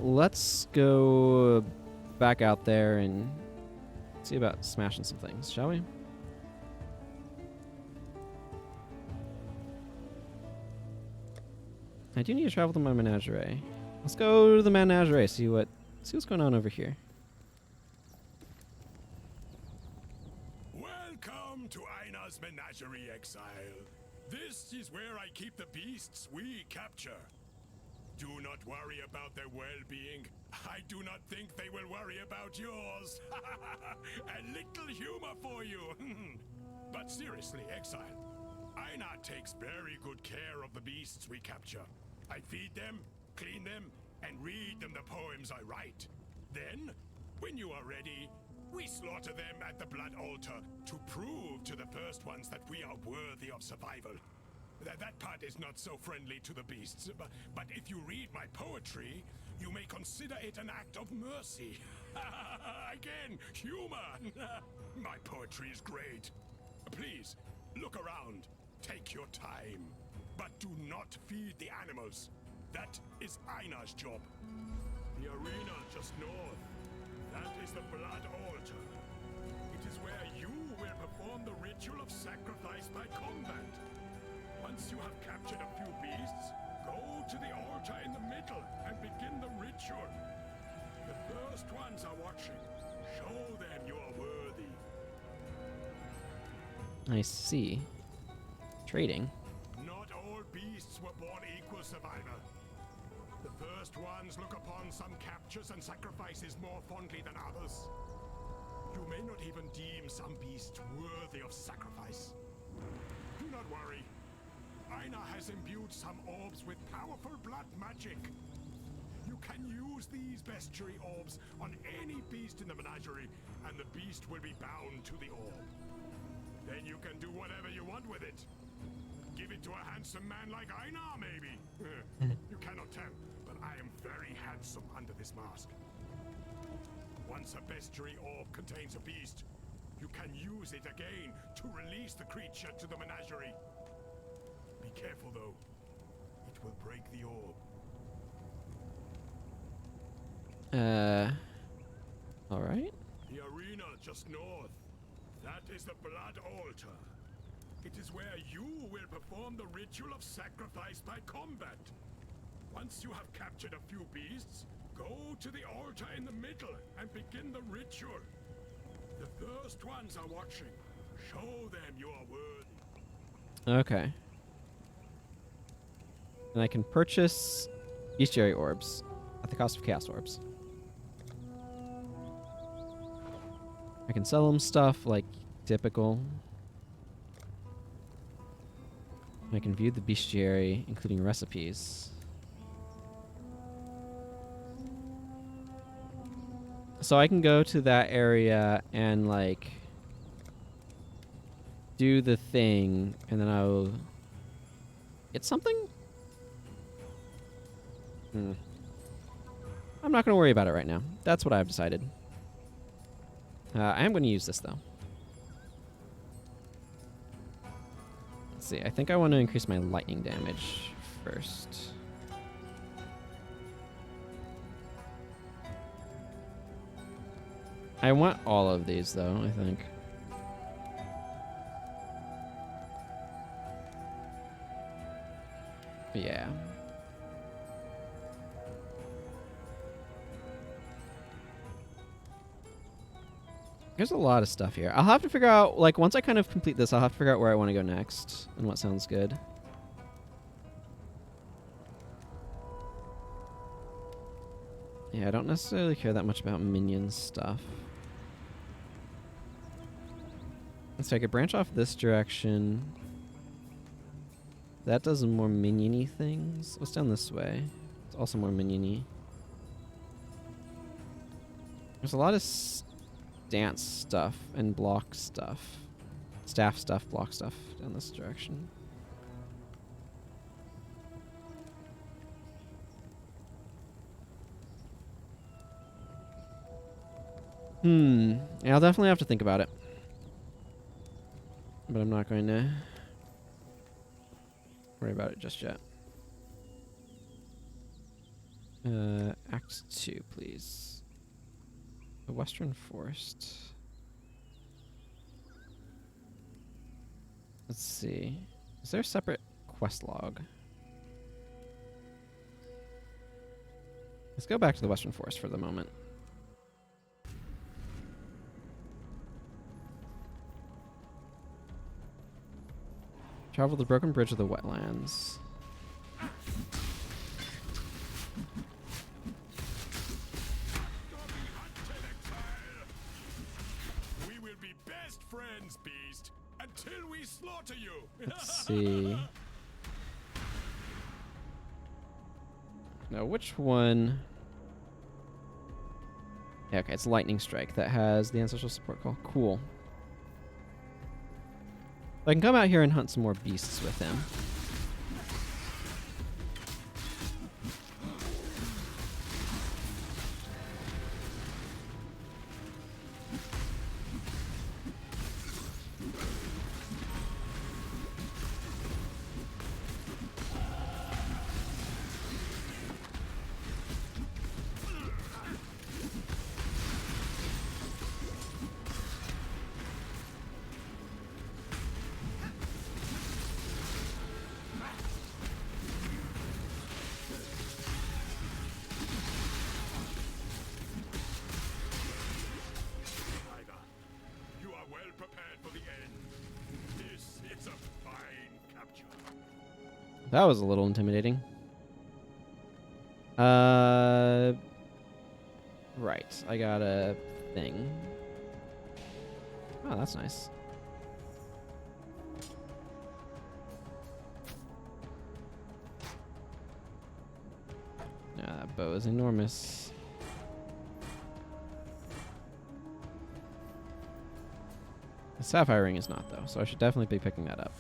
Let's go back out there and see about smashing some things, shall we? I do need to travel to my menagerie. Let's go to the menagerie, see what's going on over here. Welcome to Einar's Menagerie, Exile. This is where I keep the beasts we capture. Do not worry about their well-being. I do not think they will worry about yours. A little humor for you. But seriously, Exile, Einar takes very good care of the beasts we capture. I feed them, clean them, and read them the poems I write. Then, when you are ready, we slaughter them at the blood altar to prove to the first ones that we are worthy of survival. That part is not so friendly to the beasts, but if you read my poetry, you may consider it an act of mercy. Again, humor! My poetry is great. Please, look around. Take your time. But do not feed the animals. That is Einar's job. The arena just north. That is the blood altar. It is where you will perform the ritual of sacrifice by combat. Once you have captured a few beasts, go to the altar in the middle and begin the ritual. The first ones are watching. Show them you are worthy. I see. Trading. Not all beasts were born equal, survivor. The first ones look upon some captures and sacrifices more fondly than others. You may not even deem some beasts worthy of sacrifice. Do not worry. Einar has imbued some orbs with powerful blood magic. You can use these bestiary orbs on any beast in the menagerie, and the beast will be bound to the orb. Then you can do whatever you want with it. Give it to a handsome man like Einar, maybe. You cannot tell, but I am very handsome under this mask. Once a bestiary orb contains a beast, you can use it again to release the creature to the menagerie. Be careful, though. It will break the orb. Alright. The arena just north. That is the blood altar. It is where you will perform the ritual of sacrifice by combat. Once you have captured a few beasts, go to the altar in the middle and begin the ritual. The first ones are watching. Show them you are worthy. Okay. And I can purchase bestiary orbs at the cost of chaos orbs. I can sell them stuff like typical. I can view the bestiary, including recipes. So I can go to that area and like do the thing, and then I'll get something? I'm not going to worry about it right now. That's what I've decided. I am going to use this, though. Let's see. I think I want to increase my lightning damage first. I want all of these, though, I think. Yeah. There's a lot of stuff here. I'll have to figure out, like, once I kind of complete this, I'll have to figure out where I want to go next and what sounds good. Yeah, I don't necessarily care that much about minion stuff. So I could branch off this direction. That does more minion-y things. What's down this way? It's also more minion-y. There's a lot of dance stuff and block stuff. Staff stuff, block stuff down this direction. Yeah, I'll definitely have to think about it. But I'm not going to worry about it just yet. Act 2, please. The Western Forest. Let's see. Is there a separate quest log? Let's go back to the Western Forest for the moment. Travel the broken bridge of the wetlands. We will be best friends, Beast, until we slaughter you. Let's see. Now, which one? Yeah, okay, it's Lightning Strike that has the ancestral support call. Cool. I can come out here and hunt some more beasts with him. That was a little intimidating. Right. I got a thing. Oh, that's nice. Yeah, that bow is enormous. The sapphire ring is not, though, so I should definitely be picking that up.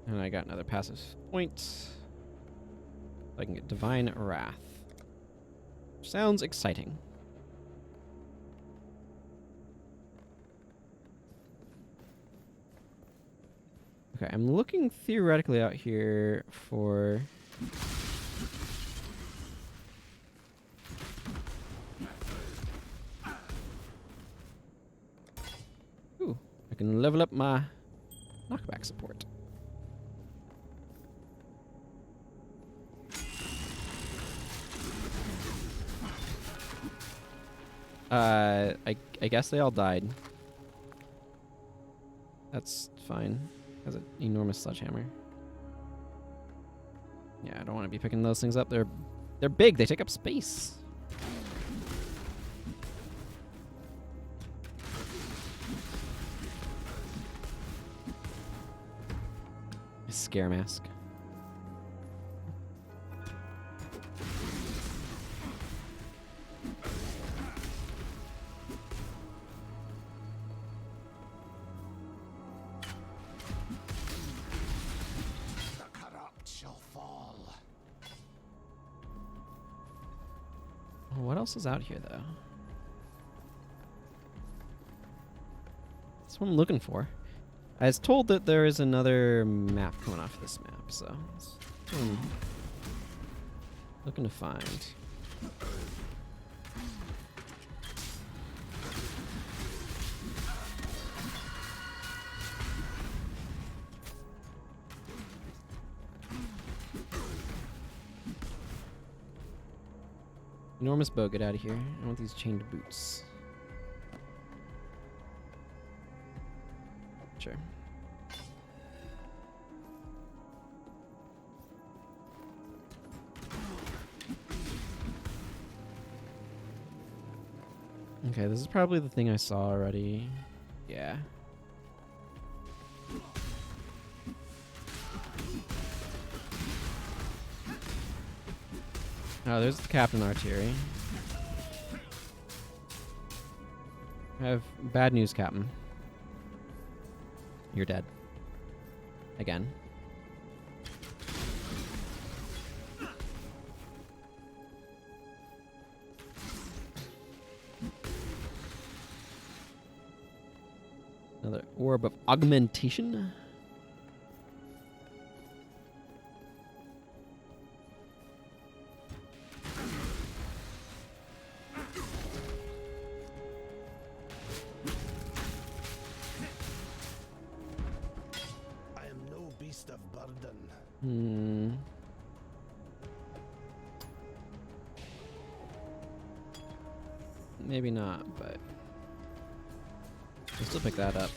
And I got another passive point. I can get Divine Wrath. Sounds exciting. Okay, I'm looking theoretically out here for... Ooh, I can level up my knockback support. I guess they all died. That's fine. Has an enormous sledgehammer. Yeah, I don't want to be picking those things up. They're big. They take up space. A scare mask. What else is out here, though? That's what I'm looking for. I was told that there is another map coming off this map, so that's what I'm looking to find. Enormous bow, get out of here. I want these chained boots. Sure. Okay, this is probably the thing I saw already. Yeah. Oh, there's the Captain Artillery. I have bad news, Captain. You're dead. Again. Another orb of augmentation. I am no beast of burden. Maybe not, but I'll still pick that up.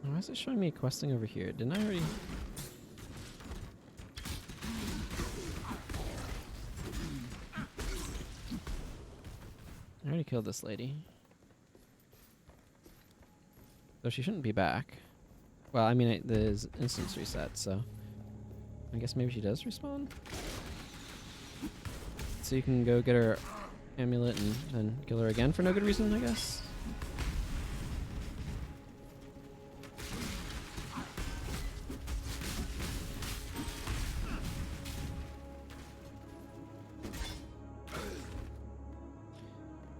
Why is it showing me questing over here? Didn't I already... I already killed this lady. So she shouldn't be back. Well, I mean, the instance reset, so... I guess maybe she does respawn? So you can go get her amulet and then kill her again for no good reason, I guess?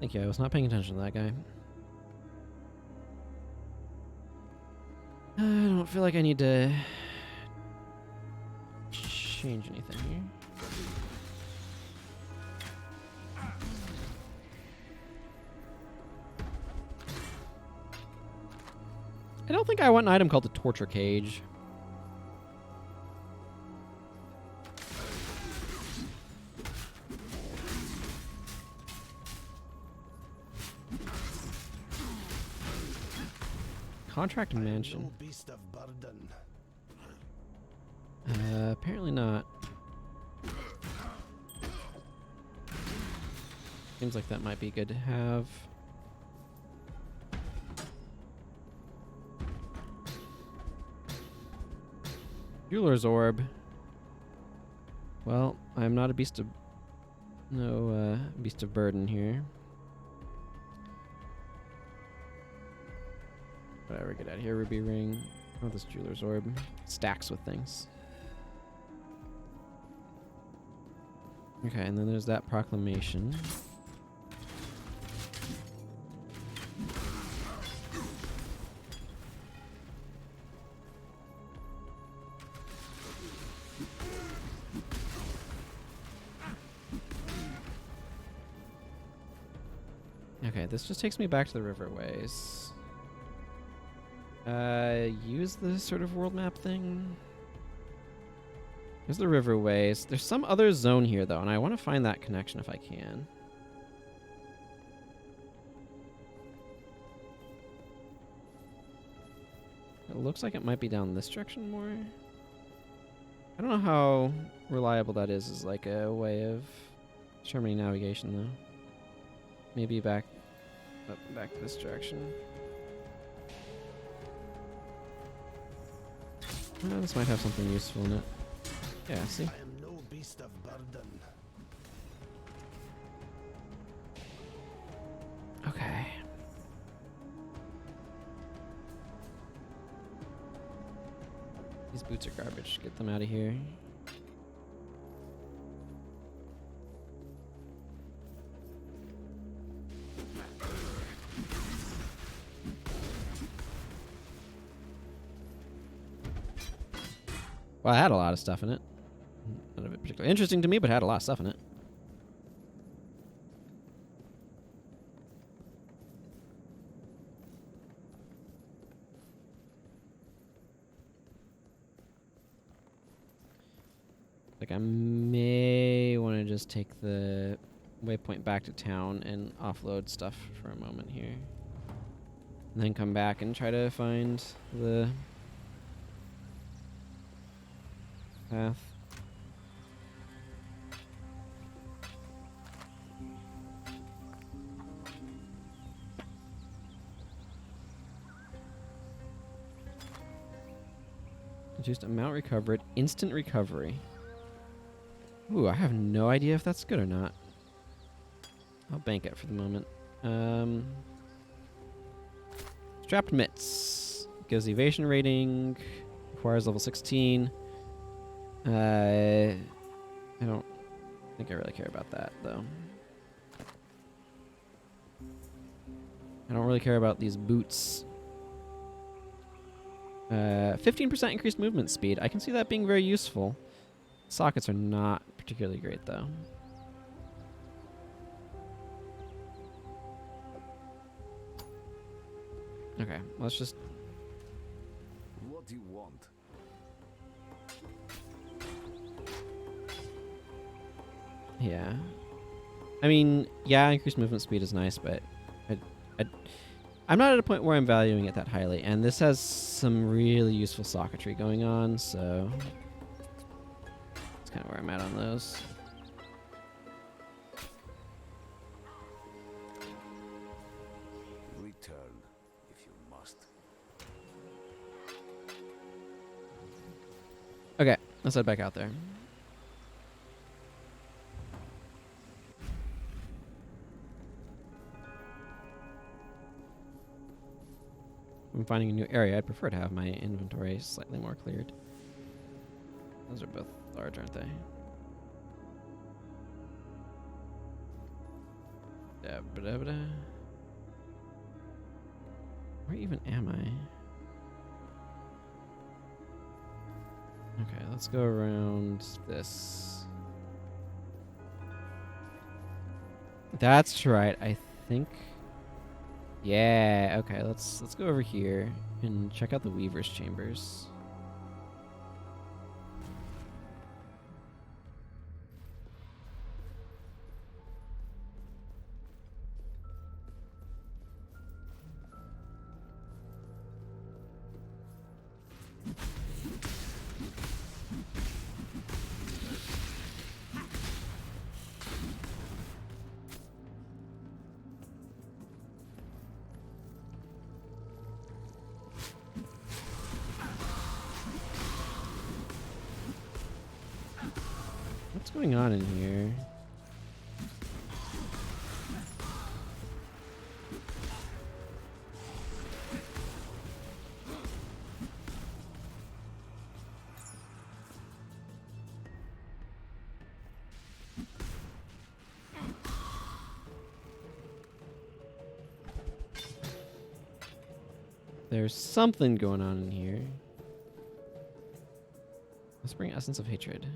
Thank you, I was not paying attention to that guy. I don't feel like I need to change anything here. I don't think I want an item called the torture cage. Contract mansion. No beast of burden. Apparently not. Seems like that might be good to have. Jeweler's orb. Well, I'm not a beast of... No, beast of burden here. Whatever, get out of here. Ruby ring. Oh, this jeweler's orb. Stacks with things. Okay, and then there's that proclamation. Okay, this just takes me back to the riverways. Use the sort of world map thing. There's the riverways. There's some other zone here, though, and I want to find that connection if I can. It looks like it might be down this direction more. I don't know how reliable that is as like a way of determining navigation, though. Maybe back to this direction. This might have something useful in it. Yeah, see? I am no beast of burden. Okay. These boots are garbage. Get them out of here. Well, it had a lot of stuff in it. None of it particularly interesting to me, but had a lot of stuff in it. Like, I may want to just take the waypoint back to town and offload stuff for a moment here. And then come back and try to find the path. Just amount recovered, instant recovery. Ooh, I have no idea if that's good or not. I'll bank it for the moment. Strapped mitts. Gives evasion rating. Requires level 16. I don't think I really care about that, though. I don't really care about these boots. 15% increased movement speed. I can see that being very useful. Sockets are not particularly great, though. Okay, let's just... What do you want? Yeah. I mean, yeah, increased movement speed is nice, but I'm not at a point where I'm valuing it that highly, and this has some really useful socketry going on, so that's kind of where I'm at on those. Return, if you must. Okay, let's head back out there. I'm finding a new area. I'd prefer to have my inventory slightly more cleared. Those are both large, aren't they? Da-ba-da-ba-da. Where even am I? Okay, let's go around this. That's right, I think. Yeah, okay, let's go over here and check out the Weaver's Chambers. What's going on in here? There's something going on in here. Let's bring Essence of Hatred.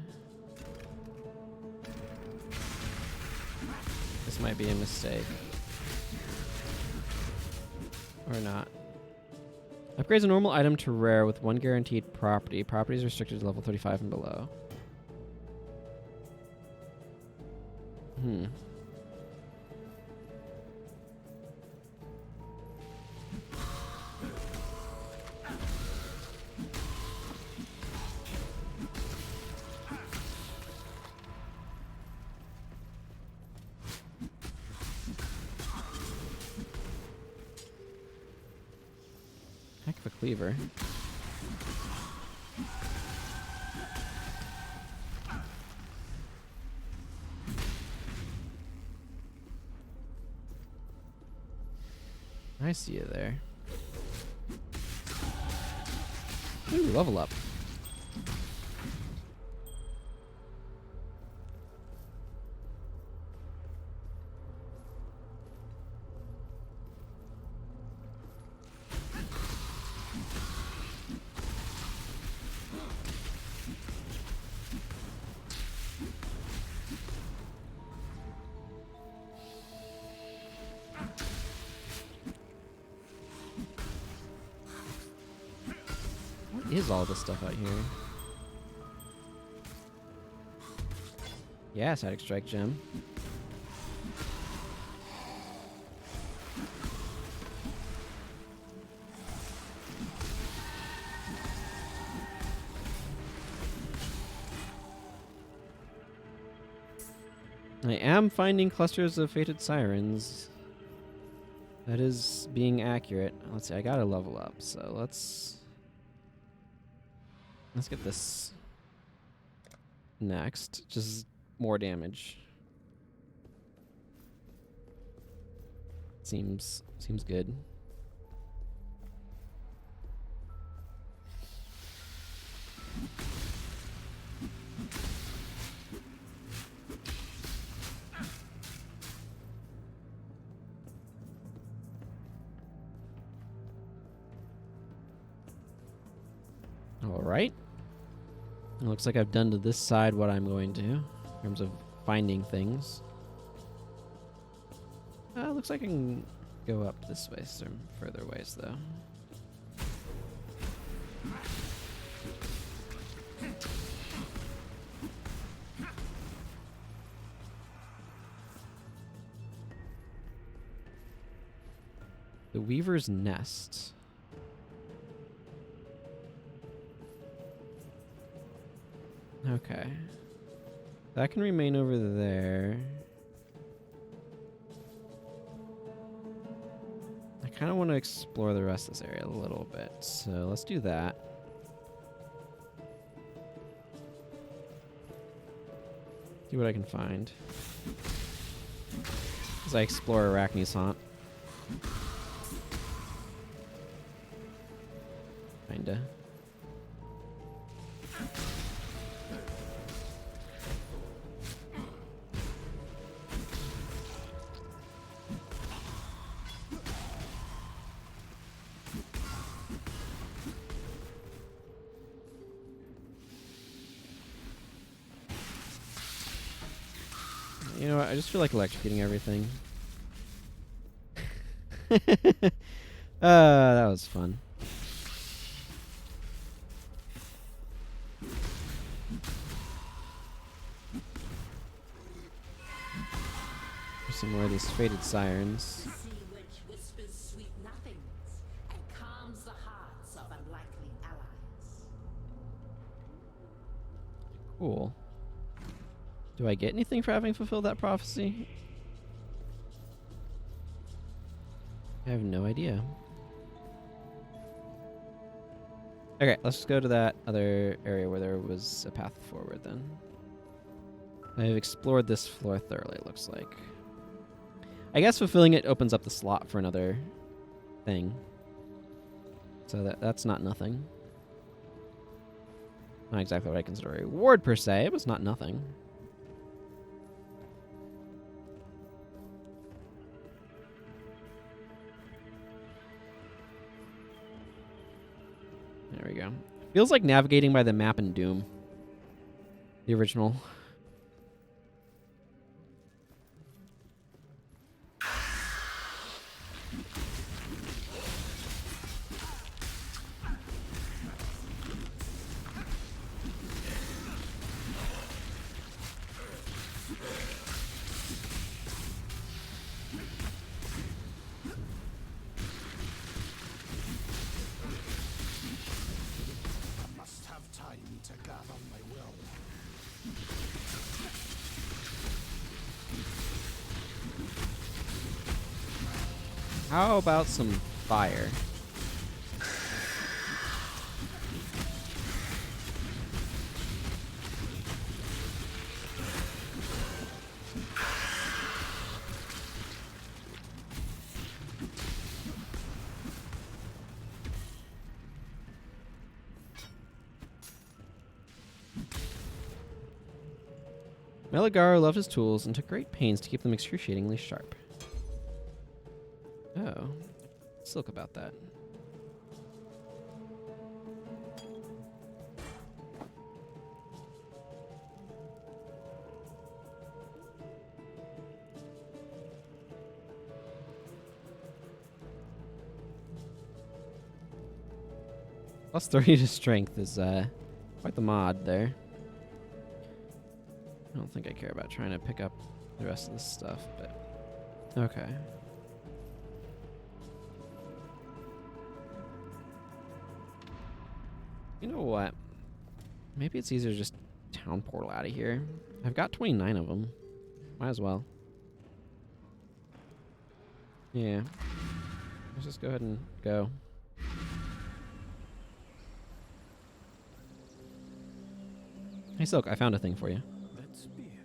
This might be a mistake. Or not. Upgrades a normal item to rare with one guaranteed property. Property is restricted to level 35 and below. Heck of a cleaver. I see you there. Ooh, level up. is all this stuff out here? Yeah, static strike gem. I am finding clusters of fated sirens. That is being accurate. Let's see, I gotta level up, so let's get this next. Just more damage. Seems good. Alright. It looks like I've done to this side what I'm going to in terms of finding things. Looks like I can go up this way, some further ways though. The Weaver's Nest. Okay. That can remain over there. I kind of want to explore the rest of this area a little bit, so let's do that. See what I can find as I explore Arachne's Haunt. Kinda. You know what? I just feel like electrocuting everything. That was fun. There's some more of these fated sirens. Sea which whispers sweet nothings and calms the hearts of unlikely allies. Cool. Do I get anything for having fulfilled that prophecy? I have no idea. Okay, let's just go to that other area where there was a path forward then. I've explored this floor thoroughly, it looks like. I guess fulfilling it opens up the slot for another thing. So that's not nothing. Not exactly what I consider a reward per se, but it's not nothing. There we go. Feels like navigating by the map in Doom. The original. How about some fire? Meligaro loved his tools and took great pains to keep them excruciatingly sharp. Oh, silk about that. Plus 30 to strength is quite the mod there. I don't think I care about trying to pick up the rest of this stuff, but okay. You know what? Maybe it's easier to just town portal out of here. I've got 29 of them. Might as well. Yeah. Let's just go ahead and go. Hey Silk, I found a thing for you. That spear.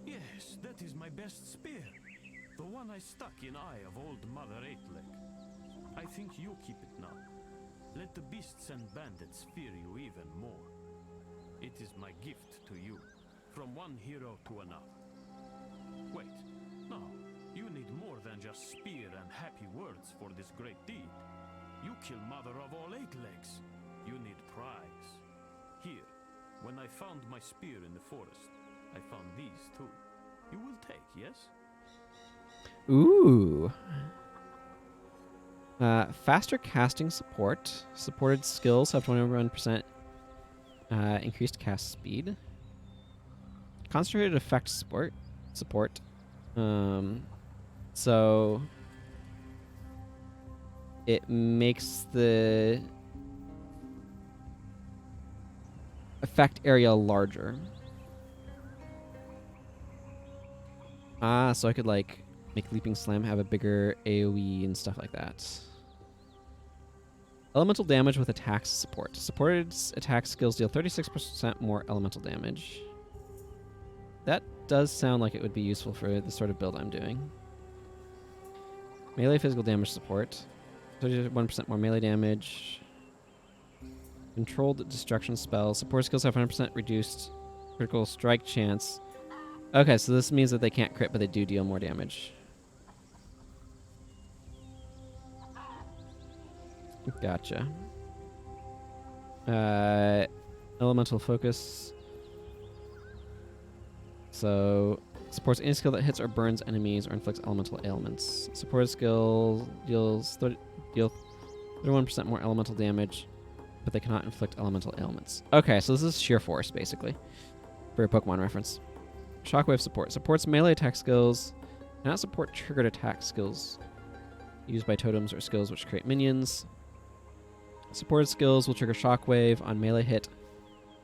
Yes, that is my best spear. The one I stuck in eye of old Mother Eightleg. I think you keep it now. Let the beasts and bandits fear you even more. It is my gift to you, from one hero to another. Wait, no, you need more than just spear and happy words for this great deed. You kill Mother of all Eightlegs. You need prize. Here, when I found my spear in the forest, I found these too. You will take, yes? Ooh. Faster casting support. Supported skills have 21% increased cast speed. Concentrated effect support. So it makes the effect area larger. So I could like make Leaping Slam have a bigger AoE and stuff like that. Elemental damage with attack support. Supported attack skills deal 36% more elemental damage. That does sound like it would be useful for the sort of build I'm doing. Melee physical damage support. 31% more melee damage. Controlled destruction spell. Support skills have 100% reduced critical strike chance. Okay, so this means that they can't crit, but they do deal more damage. Gotcha. Elemental focus. So supports any skill that hits or burns enemies or inflicts elemental ailments. Supported skill deals 31% more elemental damage, but they cannot inflict elemental ailments. Okay, so this is sheer force, basically, for a Pokemon reference. Shockwave support. Supports melee attack skills. Cannot support triggered attack skills used by totems or skills which create minions. Supported skills will trigger Shockwave on melee hit.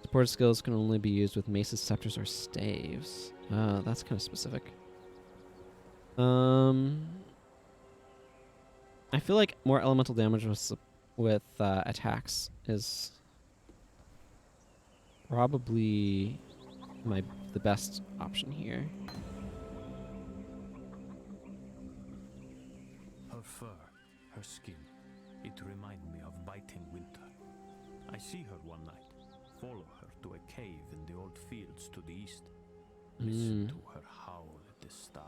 Supported skills can only be used with maces, scepters, or staves. That's kind of specific. I feel like more elemental damage with attacks is probably the best option here. Her fur, her skin, it reminds me of biting winter. I see her one night, follow her to a cave in the old fields to the east. Listen to her howl at the stars.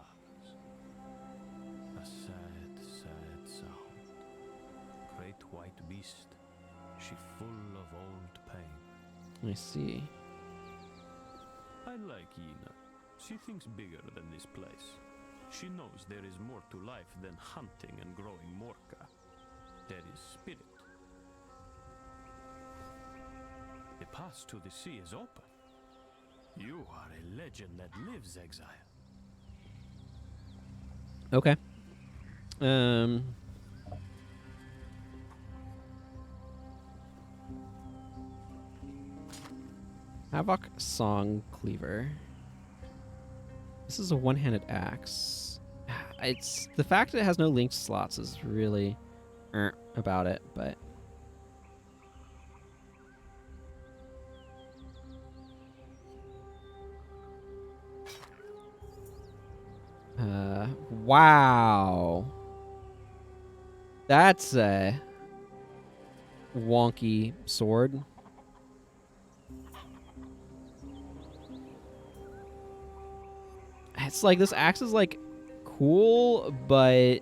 A sad, sad sound. Great white beast, she full of old pain. I see. I like Ina. She thinks bigger than this place. She knows there is more to life than hunting and growing Morka. There is spirit. The path to the sea is open. You are a legend that lives, Exile. Okay. Havoc Song Cleaver. This is a one-handed axe. It's the fact that it has no linked slots is really about it, but wow. That's a wonky sword. It's like this axe is like cool, but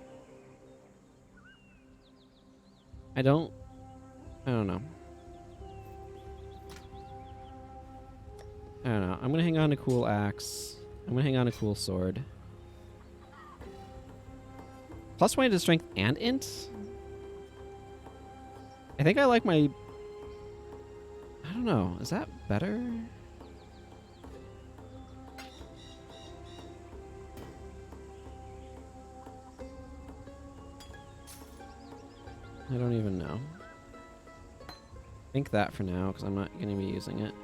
I don't know. I'm gonna hang on to cool axe. I'm gonna hang on to cool sword. Plus 20 to strength and int. I think I like my know. Is that better? I don't even know. Think that for now, because I'm not going to be using it.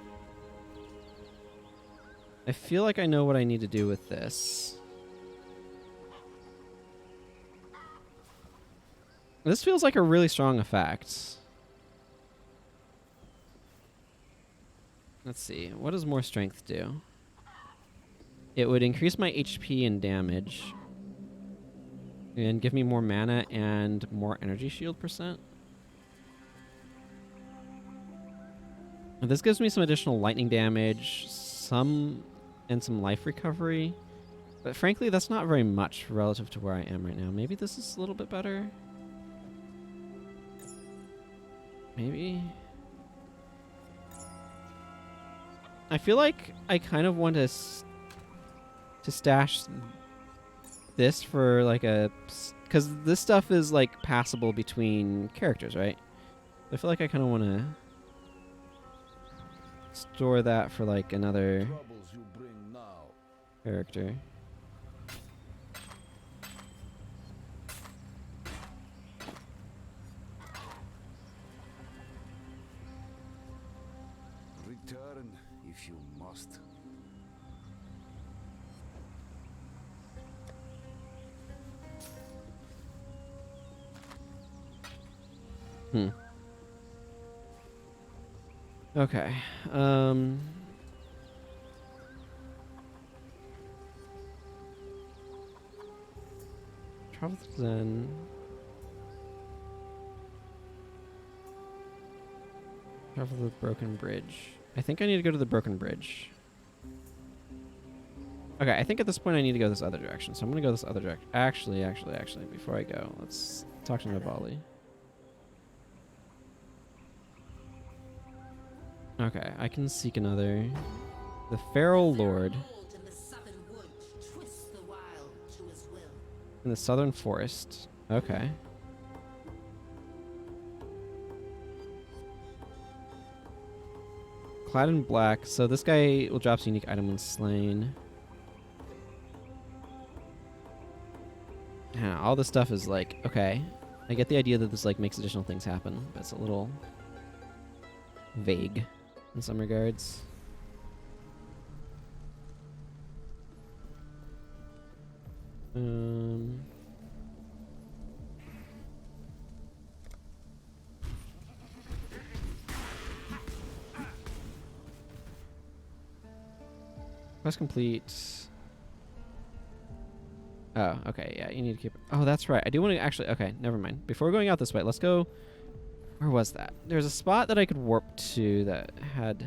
I feel like I know what I need to do with this. This feels like a really strong effect. Let's see. What does more strength do? It would increase my HP and damage. And give me more mana and more energy shield percent. And this gives me some additional lightning damage, some life recovery. But frankly, that's not very much relative to where I am right now. Maybe this is a little bit better. Maybe. I feel like I kind of want to stash this for like a... Because this stuff is like passable between characters, right? I feel like I kind of want to store that for like another character. Return if you must. Okay. Travel to Zen. Travel to the Broken Bridge. I think I need to go to the Broken Bridge. Okay, I think at this point I need to go this other direction. So I'm going to go this other direction. Actually, before I go, let's talk to Navali. Okay, I can seek another. The Feral Lord. In the Southern Forest. Okay. Clad in black. So this guy will drop a unique item when slain. Yeah, all this stuff is like, okay. I get the idea that this like makes additional things happen, but it's a little vague in some regards. Quest complete. Oh, okay, yeah, you need to keep... Oh, that's right. I do want to actually... Okay, never mind. Before going out this way, let's go... Where was that? There's a spot that I could warp to that had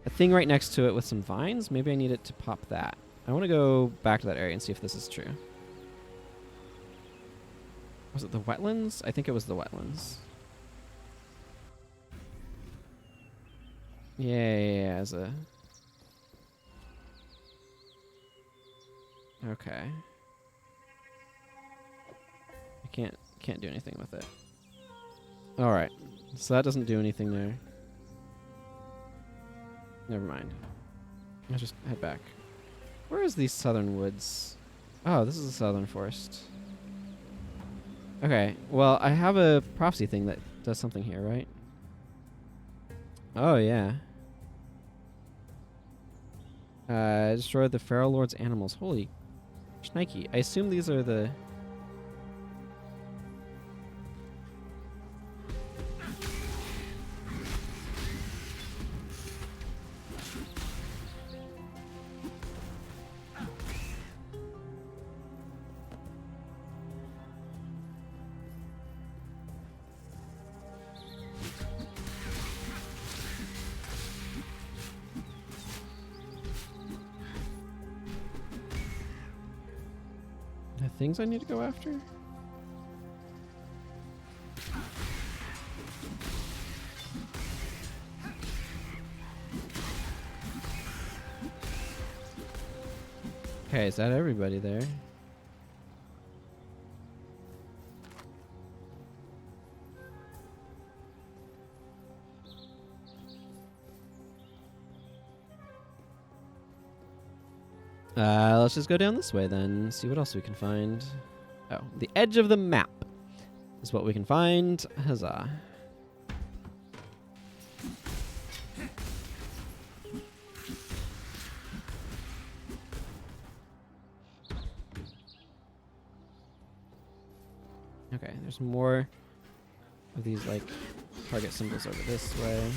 a thing right next to it with some vines. Maybe I need it to pop that. I want to go back to that area and see if this is true. Was it the wetlands? I think it was the wetlands. Yeah, as a... Okay. I can't do anything with it. Alright. So that doesn't do anything there. Never mind. I'll just head back. Where is these southern woods? Oh, this is the southern forest. Okay, well, I have a prophecy thing that does something here, right? Oh, yeah. Destroy the Feral Lord's animals. Holy shnikey. I assume these are the... things I need to go after? Okay, is that everybody there? Let's just go down this way then, see what else we can find. Oh, the edge of the map is what we can find. Huzzah. Okay, there's more of these, like, target symbols over this way.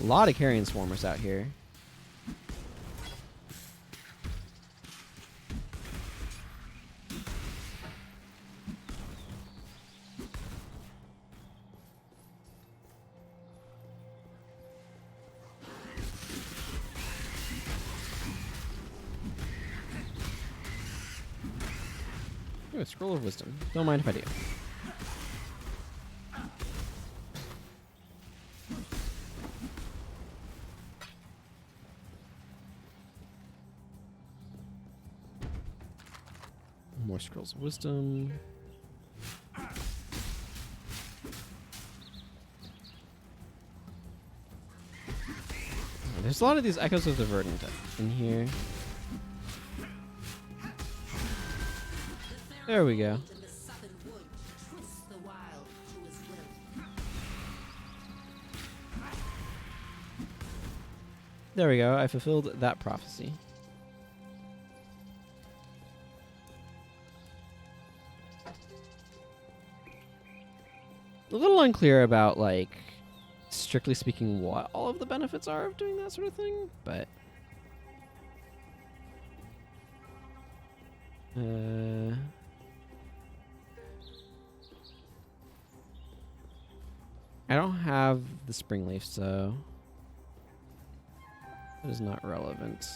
A lot of carrion swarmers out here. Ooh, a scroll of wisdom. Don't mind if I do. More scrolls of wisdom. There's a lot of these echoes of the verdant in here. There we go. There we go. I fulfilled that prophecy. A little unclear about, like, strictly speaking, what all of the benefits are of doing that sort of thing, but I don't have the spring leaf, so that is not relevant.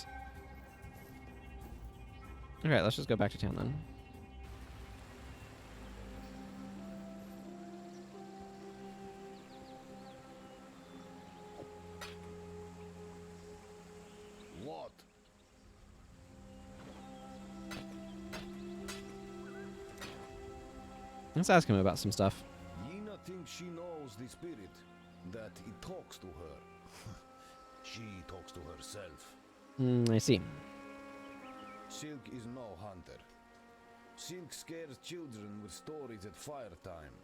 Alright, let's just go back to town then. What? Let's ask him about some stuff. Yina thinks she knows the spirit, that it talks to her. She talks to herself. I see. Silk is no hunter. Silk scares children with stories at fire time.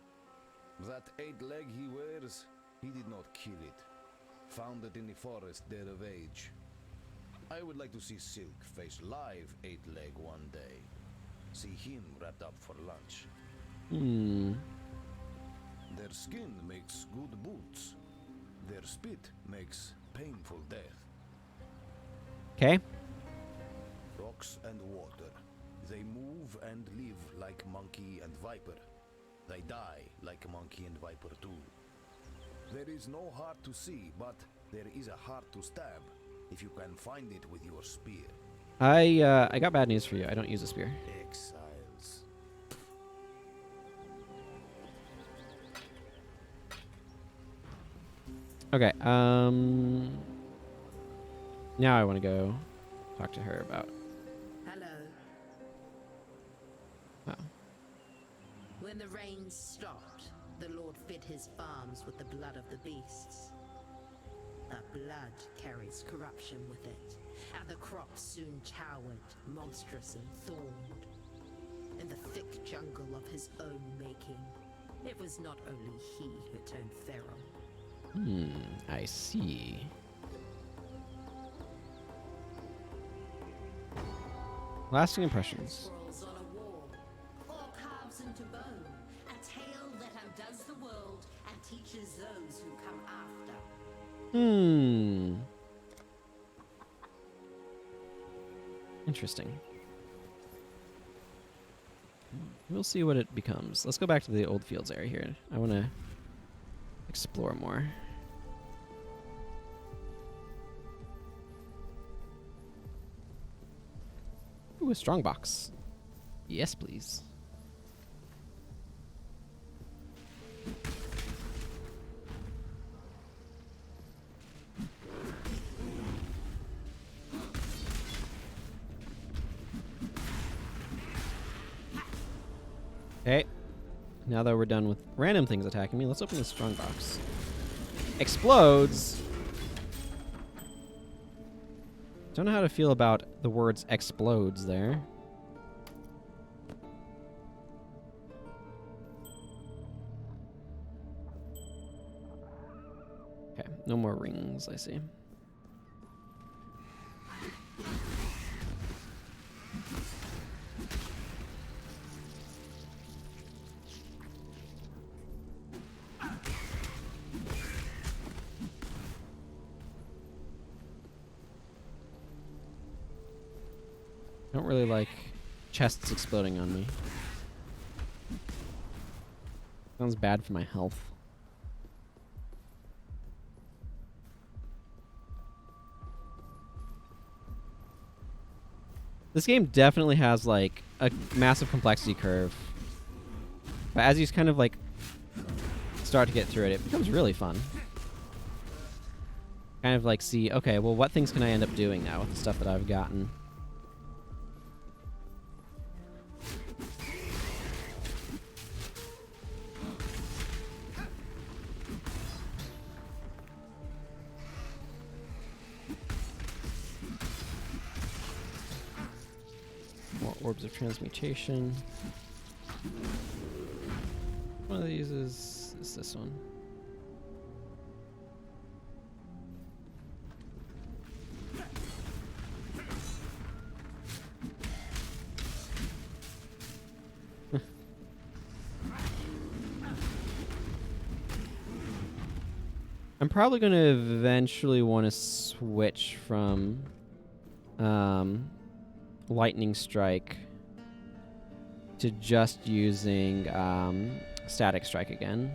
That 8-leg he wears, he did not kill it. Found it in the forest there of age. I would like to see Silk face live 8-leg one day. See him wrapped up for lunch. Their skin makes good boots. Their spit makes painful death. Okay. Rocks and water. They move and live like monkey and viper. They die like monkey and viper too. There is no heart to see, but there is a heart to stab, if you can find it with your spear. I got bad news for you. I don't use a spear. Exiles. Okay, now I want to go talk to her about... Hello. Oh. When the rains stopped, the Lord fed his farms with the blood of the beasts. The blood carries corruption with it, and the crops soon towered, monstrous and thorned. In the thick jungle of his own making, it was not only he who turned feral. I see. Lasting impressions. On a wall, or carves into bone, a tale that undoes the world and teaches those who come after. Interesting. We'll see what it becomes. Let's go back to the old fields area here. I want to explore more. Ooh, a strong box. Yes, please. Okay. Now that we're done with random things attacking me, let's open the strongbox. Explodes! Don't know how to feel about the words explodes there. Okay, no more rings, I see. I don't really like chests exploding on me. Sounds bad for my health. This game definitely has like a massive complexity curve. But as you kind of like start to get through it, it becomes really fun. Kind of like see, okay, well what things can I end up doing now with the stuff that I've gotten? More orbs of transmutation. One of these is this one. I'm probably going to eventually want to switch from Lightning Strike to just using Static Strike again.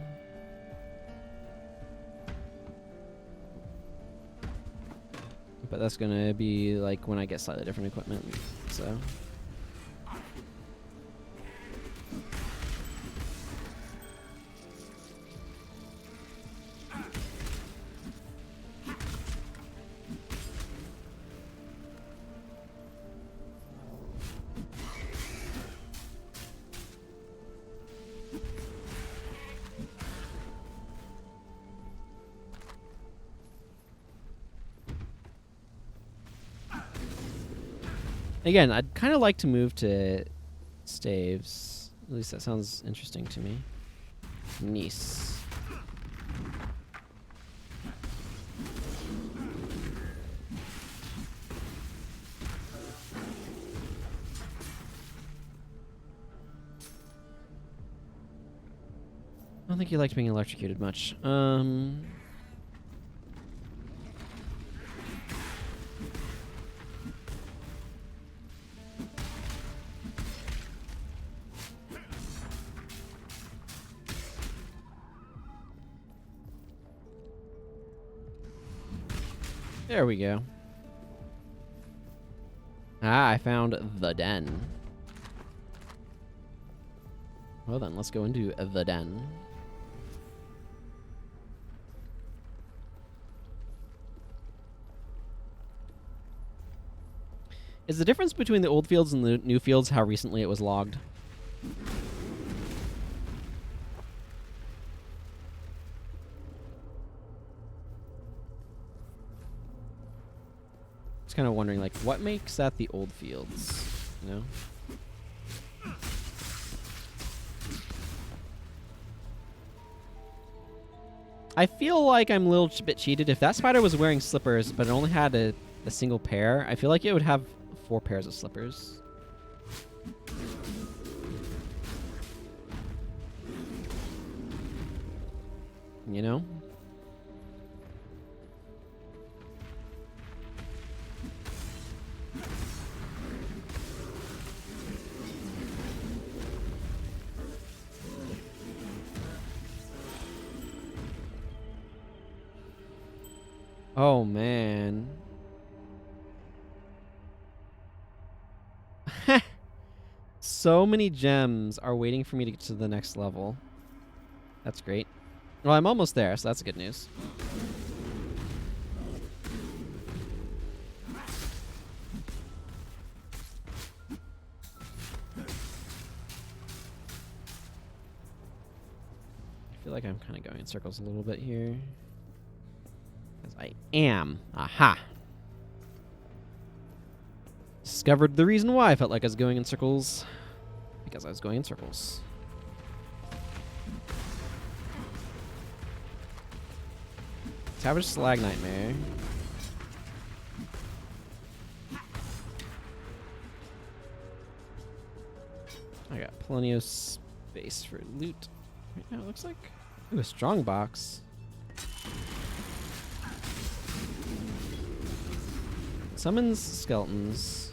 But that's going to be like when I get slightly different equipment, so... Again, I'd kind of like to move to staves. At least that sounds interesting to me. Nice. I don't think you liked being electrocuted much. There we go. Ah, I found the den. Well then, let's go into the den. Is the difference between the old fields and the new fields how recently it was logged? Just kind of wondering, like, what makes that the old fields, you know? I feel like I'm a little bit cheated. If that spider was wearing slippers, but it only had a single pair, I feel like it would have 4 pairs of slippers. You know? Oh, man. So many gems are waiting for me to get to the next level. That's great. Well, I'm almost there, so that's good news. feel like I'm kind of going in circles a little bit here. Because I am. Aha! Discovered the reason why I felt like I was going in circles. Because I was going in circles. Savage Slag Nightmare. I got plenty of space for loot. Right now, it looks like. Ooh, a strong box. Summons skeletons.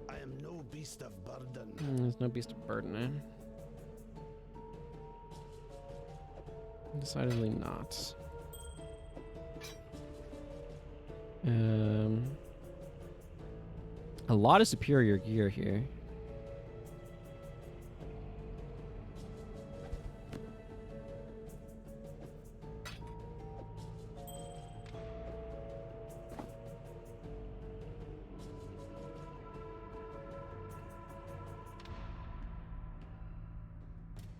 I am no beast of burden. There's no beast of burden, eh? Decidedly not. A lot of superior gear here.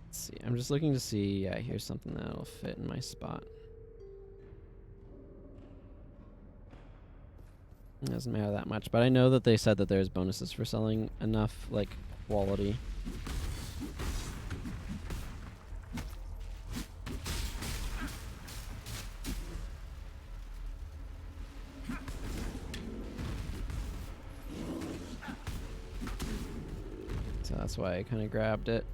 Let's see. I'm just looking to see. Yeah, here's something that'll fit in my spot. It doesn't matter that much, but I know that they said that there's bonuses for selling enough, like, quality. So that's why I kind of grabbed it.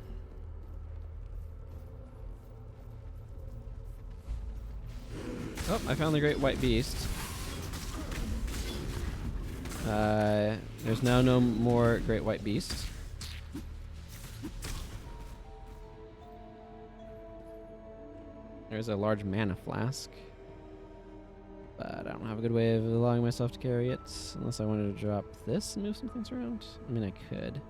Oh, I found the Great White Beast. There's now no more Great White Beast. There's a large mana flask. But I don't have a good way of allowing myself to carry it. Unless I wanted to drop this and move some things around. I mean, I could.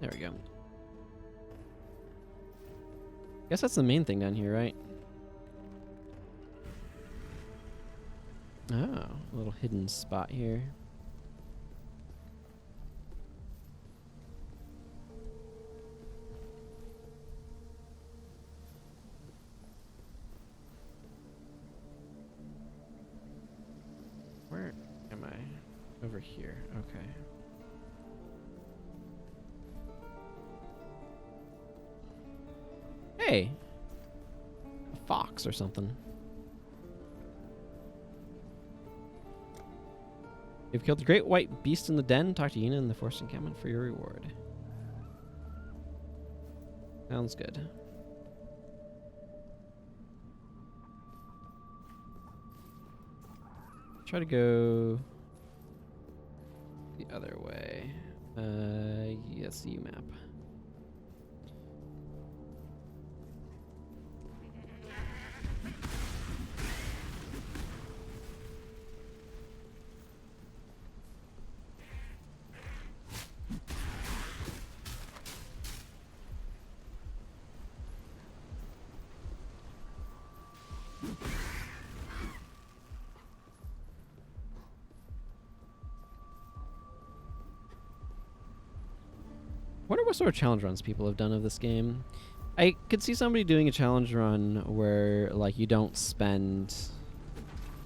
There we go. Guess that's the main thing down here, right? Oh, a little hidden spot here. Where am I? Over here. Okay. Hey! A fox or something. You've killed the Great White Beast in the den. Talk to Yuna in the Forest Encampment for your reward. Sounds good. Try to go the other way. Yes, the U-map. Wonder what sort of challenge runs people have done of this game. I could see somebody doing a challenge run where, like, you don't spend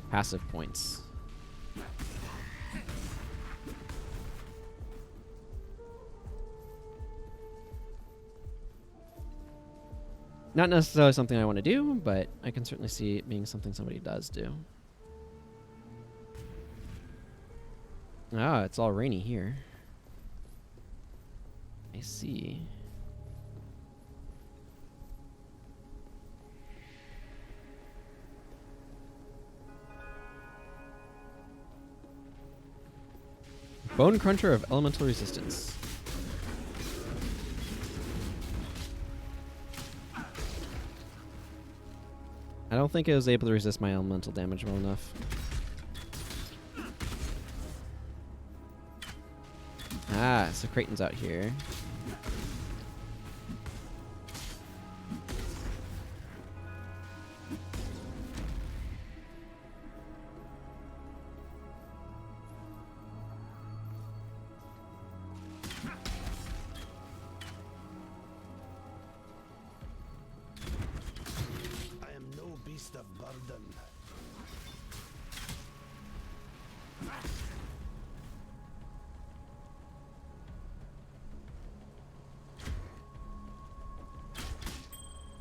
passive points. Not necessarily something I want to do, but I can certainly see it being something somebody does do. Ah, it's all rainy here. I see. Bone Cruncher of Elemental Resistance. I don't think it was able to resist my elemental damage well enough. Ah, so Kraten's out here.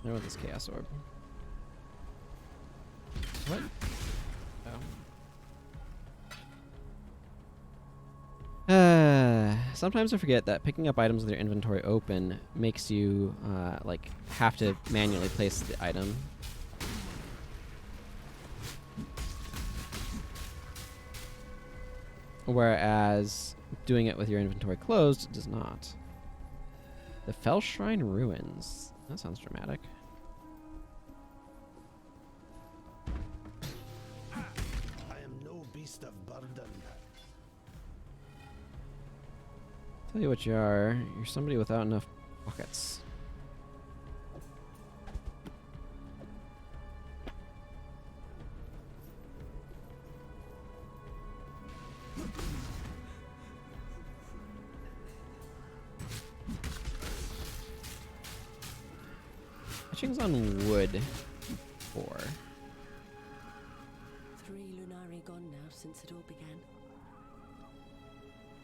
I want this Chaos Orb. What? Oh. Sometimes I forget that picking up items with your inventory open makes you, like, have to manually place the item. Whereas doing it with your inventory closed does not. The Fell Shrine Ruins. That sounds dramatic. I am no beast of burden. Tell you what you are. You're somebody without enough pockets. Etchings on wood. 4. 3 Lunari gone now since it all began.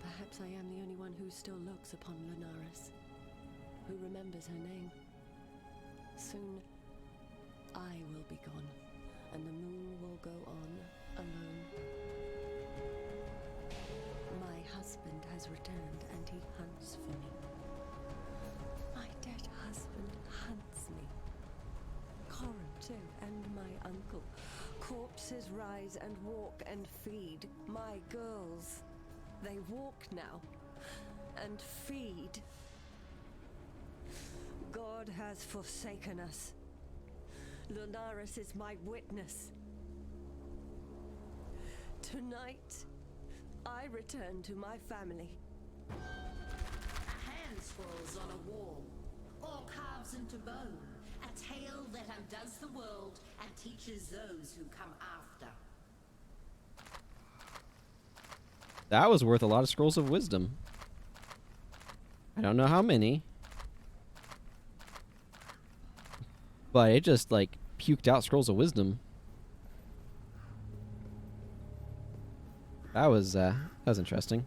Perhaps I am the only one who still looks upon Lunaris, who remembers her name. Soon, I will be gone, and the moon will go on alone. My husband has returned, and he hunts for me. My dead husband hunts me. Corin, too, and my uncle. Corpses rise and walk and feed. My girls. They walk now, and feed. God has forsaken us. Lunaris is my witness. Tonight, I return to my family. A hand scrolls on a wall, or carves into bone. A tale that undoes the world and teaches those who come after. That was worth a lot of scrolls of wisdom. I don't know how many. But it just, like, puked out scrolls of wisdom. That was interesting.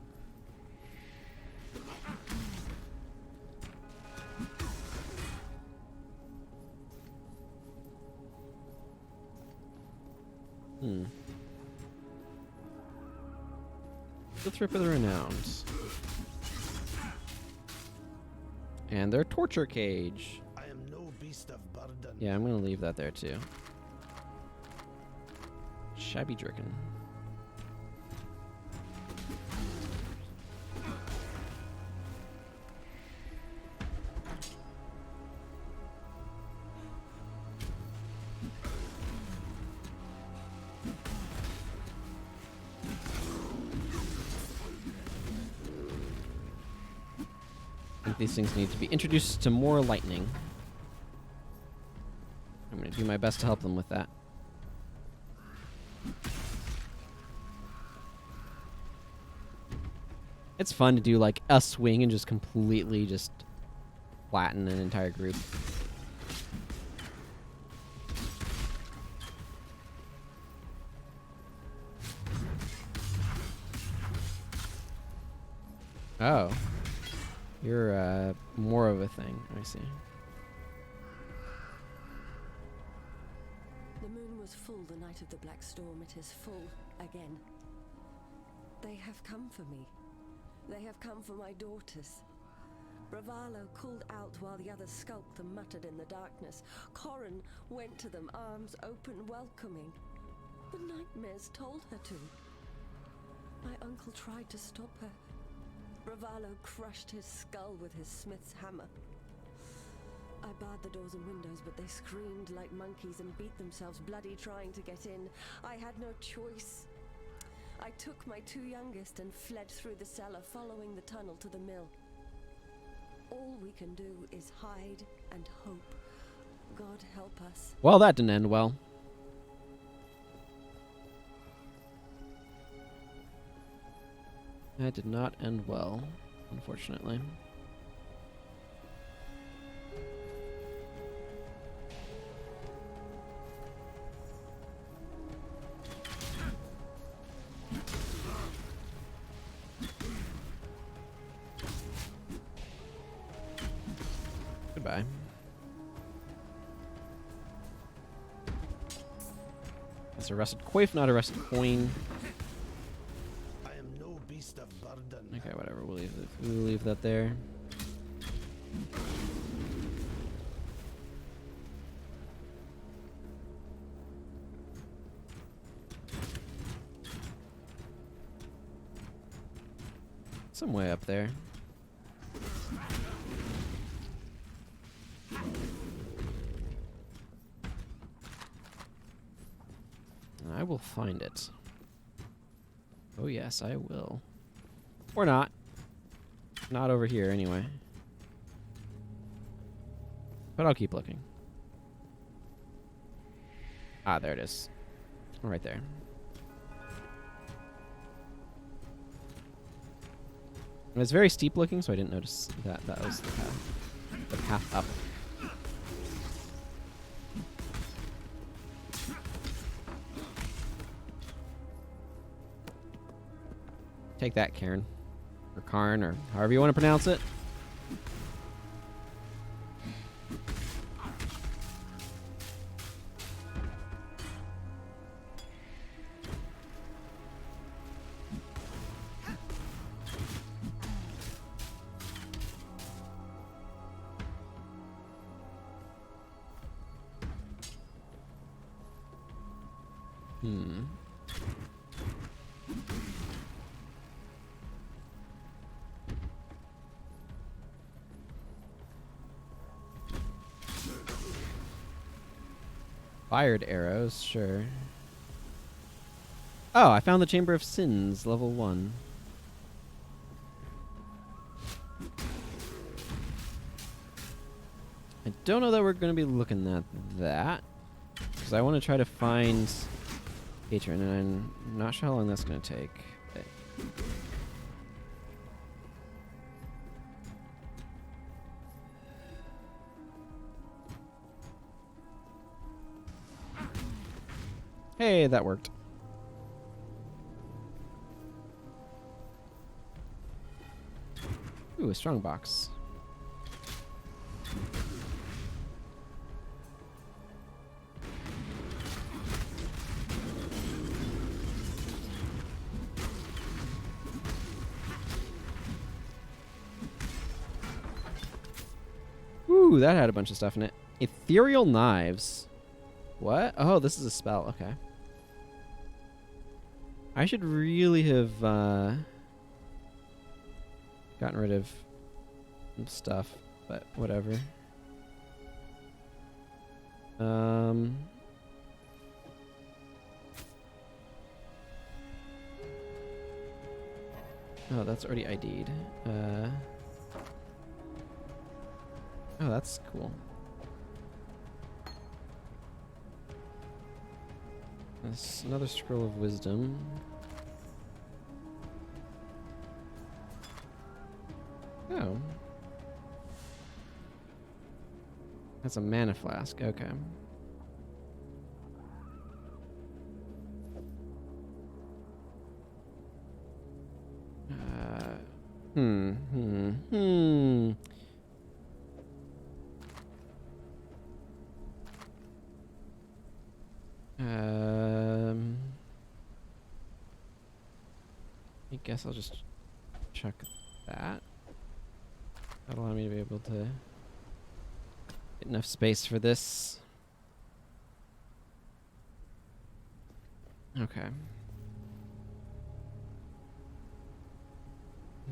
The Thrip of the Renowned. And their torture cage. I am no beast of burden. Yeah, I'm gonna leave that there too. Shabby Jerkin. These things need to be introduced to more lightning. I'm going to do my best to help them with that. It's fun to do like a swing and just completely just flatten an entire group. Oh. You're more of a thing, I see. The moon was full the night of the Black Storm. It is full again. They have come for me. They have come for my daughters. Bravalo called out while the others skulked and muttered in the darkness. Corin went to them, arms open, welcoming. The nightmares told her to. My uncle tried to stop her. Bravalo crushed his skull with his smith's hammer. I barred the doors and windows, but they screamed like monkeys and beat themselves bloody trying to get in. I had no choice. I took my 2 youngest and fled through the cellar, following the tunnel to the mill. All we can do is hide and hope. God help us. Well, that didn't end well. That did not end well, unfortunately. Goodbye. It's a rusted coif, not a rusted coin. I am no beast of burden. Okay, whatever. We'll leave that there. Some way up there. I will find it. Oh yes, I will. Or not. Not over here anyway. But I'll keep looking. Ah, there it is. Right there. And it's very steep looking, so I didn't notice that that was the path. The path up. Take that, Karen. Or Karn, or however you want to pronounce it. Fired arrows, sure. Oh, I found the Chamber of Sins, level 1. I don't know that we're going to be looking at that. Because I want to try to find Patron, and I'm not sure how long that's going to take. But hey, that worked. Ooh, a strong box. Ooh, that had a bunch of stuff in it. Ethereal knives. What? Oh, this is a spell. Okay. I should really have gotten rid of some stuff, but whatever. Oh, that's already ID'd. Oh, that's cool. That's another scroll of wisdom. Oh. That's a mana flask, okay. I guess I'll just check that. That'll allow me to be able to get enough space for this. Okay.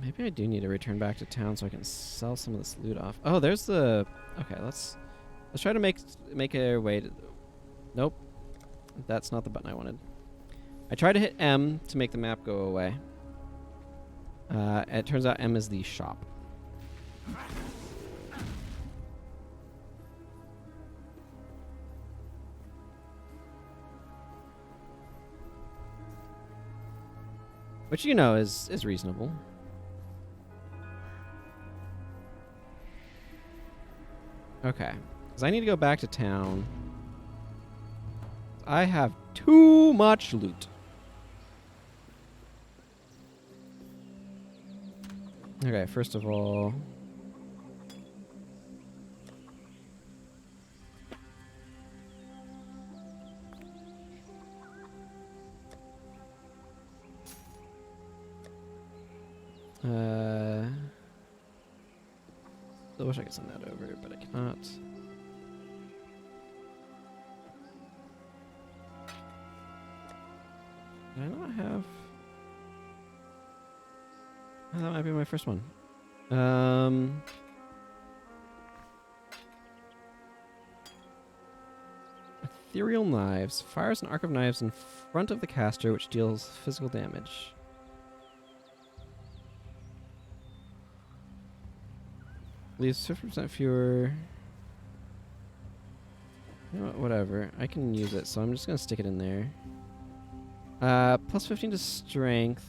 Maybe I do need to return back to town so I can sell some of this loot off. Oh, there's the... Okay, let's try to make a way to... Nope. That's not the button I wanted. I tried to hit M to make the map go away. It turns out M is the shop. Which, you know, is reasonable. Okay. Because I need to go back to town. I have too much loot. Okay, first of all... I wish I could send that over, but I cannot. Did I not have? Oh, that might be my first one. Ethereal Knives. Fires an arc of knives in front of the caster, which deals physical damage. Leaves 50% fewer. You know what, whatever. I can use it, so I'm just going to stick it in there. Plus 15 to strength.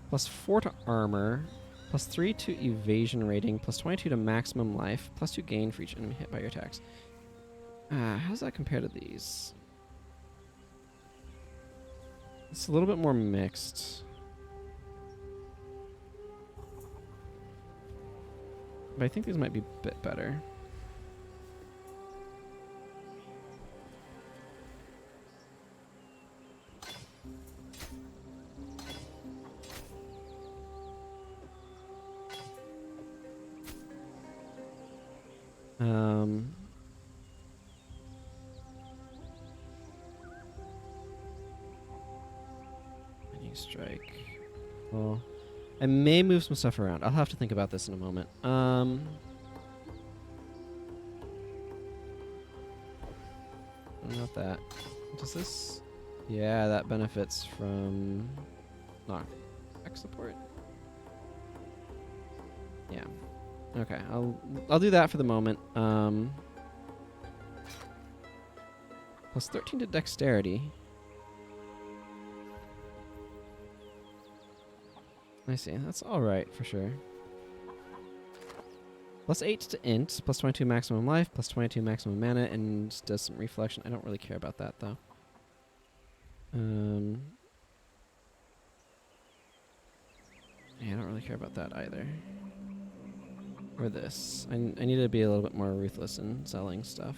Plus 4 to armor. Plus 3 to evasion rating. Plus 22 to maximum life. Plus 2 gain for each enemy hit by your attacks. How does that compare to these? It's a little bit more mixed. But I think these might be a bit better. Lightning strike. Well, I may move some stuff around. I'll have to think about this in a moment. Not that. Does this? Yeah, that benefits from knock back support. Yeah. Okay, I'll do that for the moment. Plus 13 to dexterity. I see. That's all right for sure. Plus 8 to int, plus 22 maximum life, plus 22 maximum mana, and does some reflection. I don't really care about that though. Yeah, I don't really care about that either. Or this. I need to be a little bit more ruthless in selling stuff.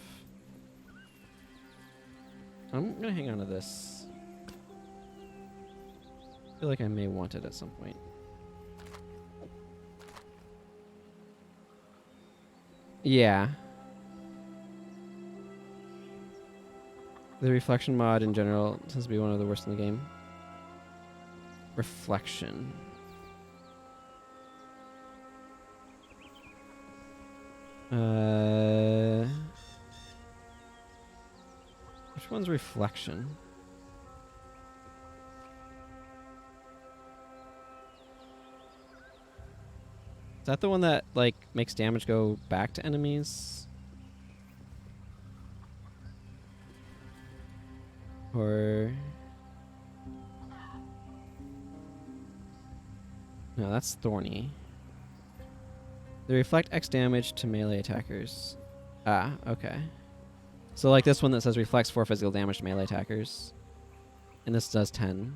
I'm gonna hang on to this. I feel like I may want it at some point. Yeah. The reflection mod in general tends to be one of the worst in the game. Reflection. Which one's reflection? Is that the one that, like, makes damage go back to enemies? Or... No, that's thorny. They reflect X damage to melee attackers. Ah, okay. So like this one that says reflects 4 physical damage to melee attackers. And this does 10.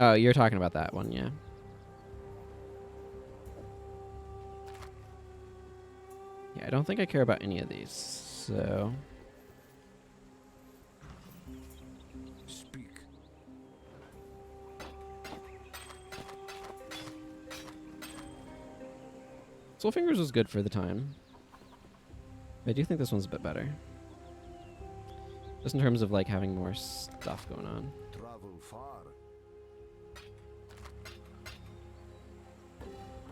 Oh, you're talking about that one, yeah. Yeah, I don't think I care about any of these, so... Speak. Soul Fingers was good for the time. I do think this one's a bit better. Just in terms of like having more stuff going on. Travel far.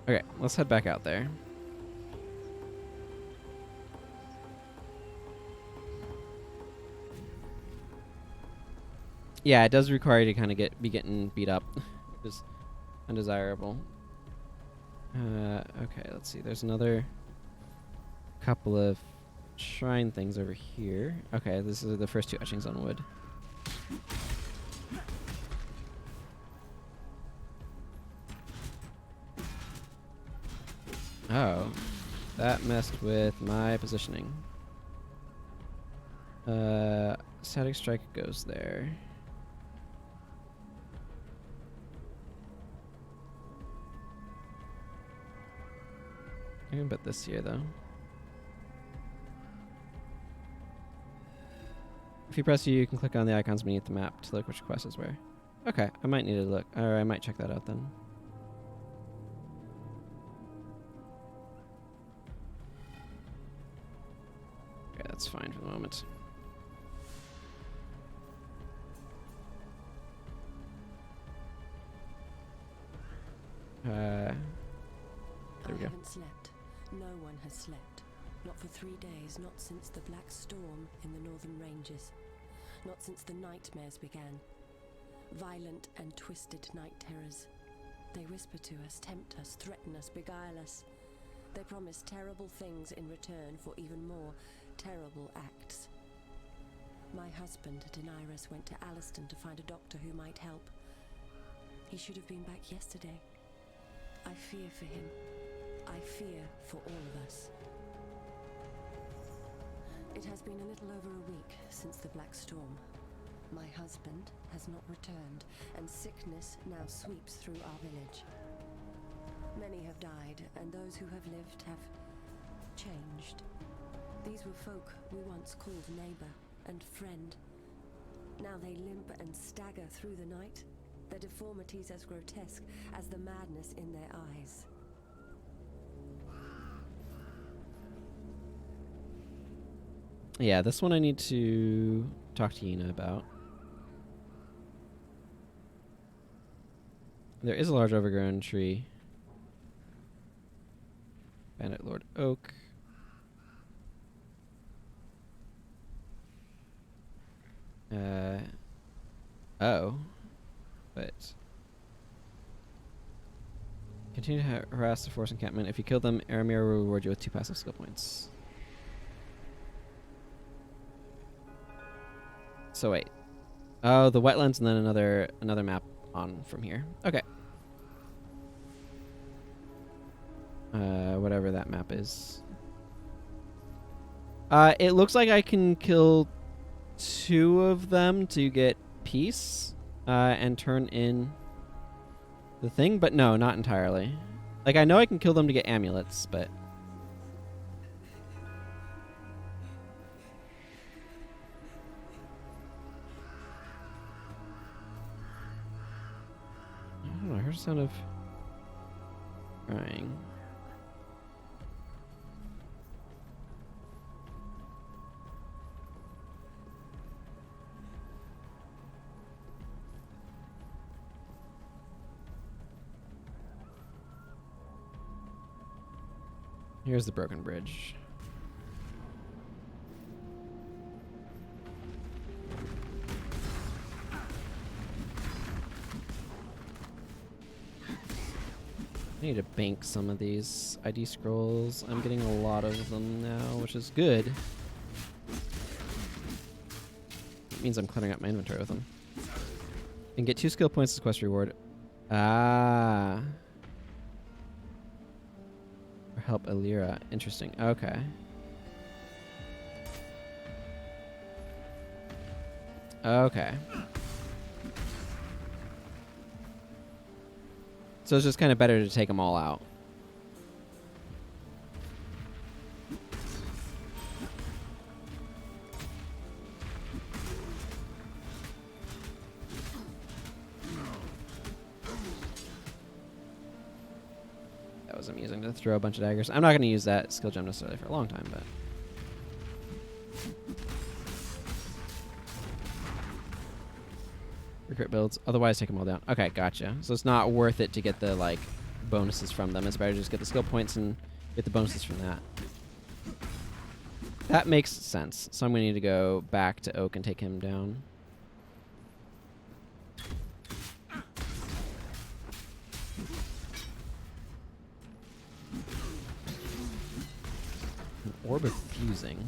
Okay, let's head back out there. Yeah, it does require you to kind of be getting beat up, which is undesirable. Okay, let's see. There's another couple of shrine things over here. Okay, this is the first 2 etchings on wood. Oh, that messed with my positioning. Static strike goes there. I can put this here though. If you press U, you can click on the icons beneath the map to look which quest is where. Okay, I might need to look, or I might check that out then. Okay, that's fine for the moment. There we I go. haven't slept. No one has slept. Not for 3 days, not since the black storm in the northern ranges. Not since the nightmares began. Violent and twisted night terrors. They whisper to us, tempt us, threaten us, beguile us. They promise terrible things in return for even more terrible acts. My husband, Daenerys, went to Alliston to find a doctor who might help. He should have been back yesterday. I fear for him. I fear for all of us. It has been a little over a week since the Black Storm. My husband has not returned, and sickness now sweeps through our village. Many have died, and those who have lived have changed. These were folk we once called neighbor and friend. Now they limp and stagger through the night, their deformities as grotesque as the madness in their eyes. Yeah, this one I need to talk to Yina about. There is a large overgrown tree. Bandit Lord Oak. Oh. But continue to harass the force encampment. If you kill them, Aramir will reward you with 2 passive skill points. So wait. Oh, the wetlands and then another map on from here. Okay. Whatever that map is. It looks like I can kill 2 of them to get peace, and turn in the thing, but no, not entirely. Like, I know I can kill them to get amulets, but... I don't know, I heard a sound of crying. Here's the broken bridge. I need to bank some of these ID scrolls. I'm getting a lot of them now, which is good. It means I'm cluttering up my inventory with them. And get 2 skill points as quest reward. Ah. Or help Alira. Interesting. Okay. Okay. So it's just kind of better to take them all out. That was amusing to throw a bunch of daggers. I'm not going to use that skill gem necessarily for a long time, but... Recruit builds. Otherwise, take them all down. Okay, gotcha. So it's not worth it to get the, like, bonuses from them. It's better to just get the skill points and get the bonuses from that. That makes sense. So I'm going to need to go back to Oak and take him down. An orb of fusing.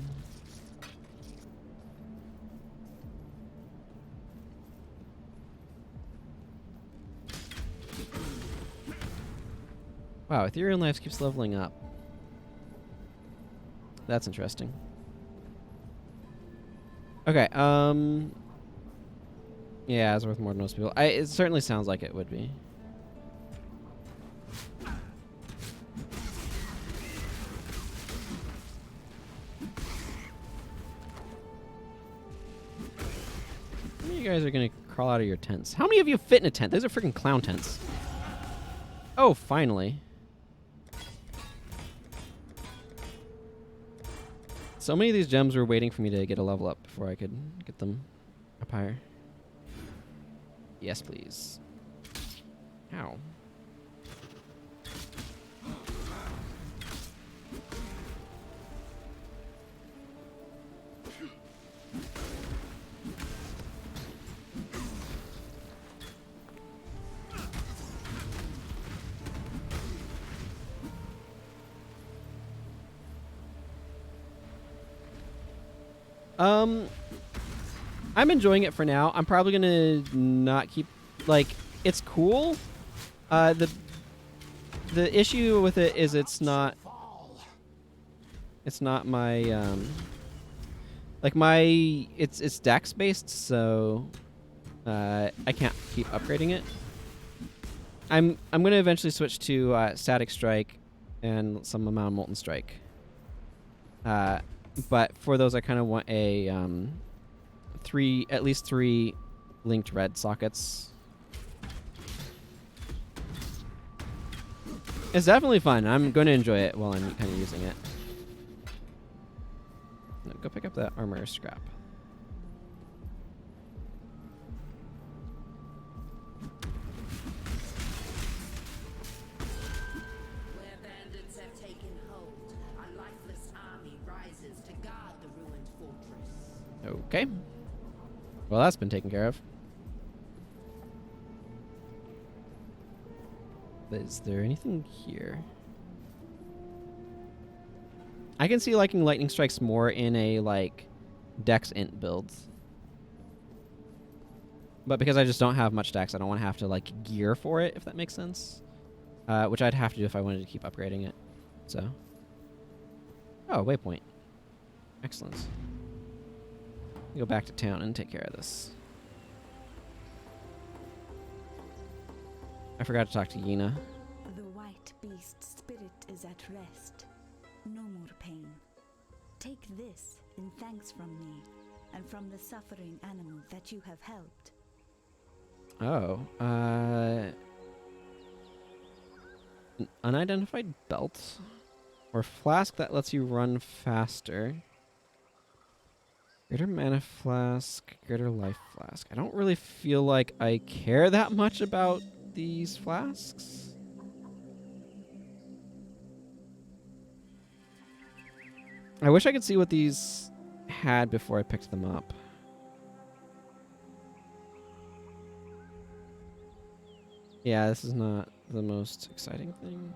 Wow, Ethereal Knives keeps leveling up. That's interesting. Okay, yeah, it's worth more to most people. It certainly sounds like it would be. you guys are gonna crawl out of your tents. How many of you fit in a tent? Those are freaking clown tents. Oh, finally. So many of these gems were waiting for me to get a level up before I could get them up higher. Yes, please. Ow. I'm enjoying it for now. I'm probably gonna not keep, like, it's cool. The issue with it is it's not my like it's dex based, so I can't keep upgrading it. I'm gonna eventually switch to static strike and some amount of molten strike. But for those, I kind of want a at least three linked red sockets. It's definitely fun. I'm going to enjoy it while I'm kind of using it. No, go pick up that armor scrap. Where bandits have taken hold, a lifeless army rises to guard the ruined fortress. Okay. Well, that's been taken care of. Is there anything here? I can see liking lightning strikes more in a, like, dex int build. But because I just don't have much dex, I don't want to have to, like, gear for it, if that makes sense. Which I'd have to do if I wanted to keep upgrading it. So. Oh, waypoint. Excellent. Go back to town and take care of this. I forgot to talk to Yina. The white beast's spirit is at rest. No more pain. Take this in thanks from me and from the suffering animal that you have helped. Oh, an unidentified belt or flask that lets you run faster. Greater mana flask, greater life flask. I don't really feel like I care that much about these flasks. I wish I could see what these had before I picked them up. Yeah, this is not the most exciting thing.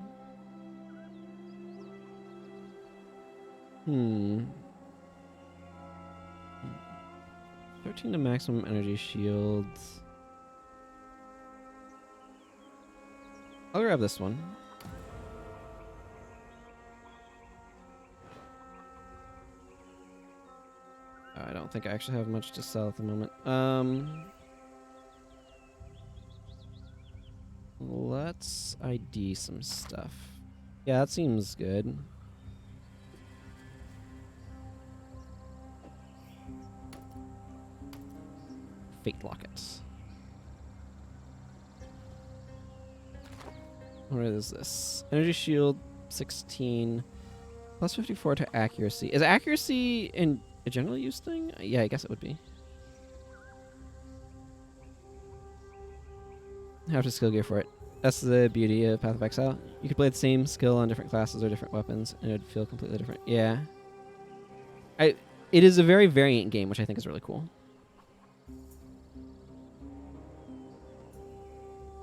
13 to maximum energy shields. I'll grab this one. I don't think I actually have much to sell at the moment. Let's ID some stuff. Yeah, that seems good. Fate lockets. What is this? Energy shield 16 plus 54 to accuracy. Is accuracy in a general use thing? Yeah, I guess it would be. How to skill gear for it. That's the beauty of Path of Exile. You could play the same skill on different classes or different weapons, and it would feel completely different. Yeah. It is a very variant game, which I think is really cool.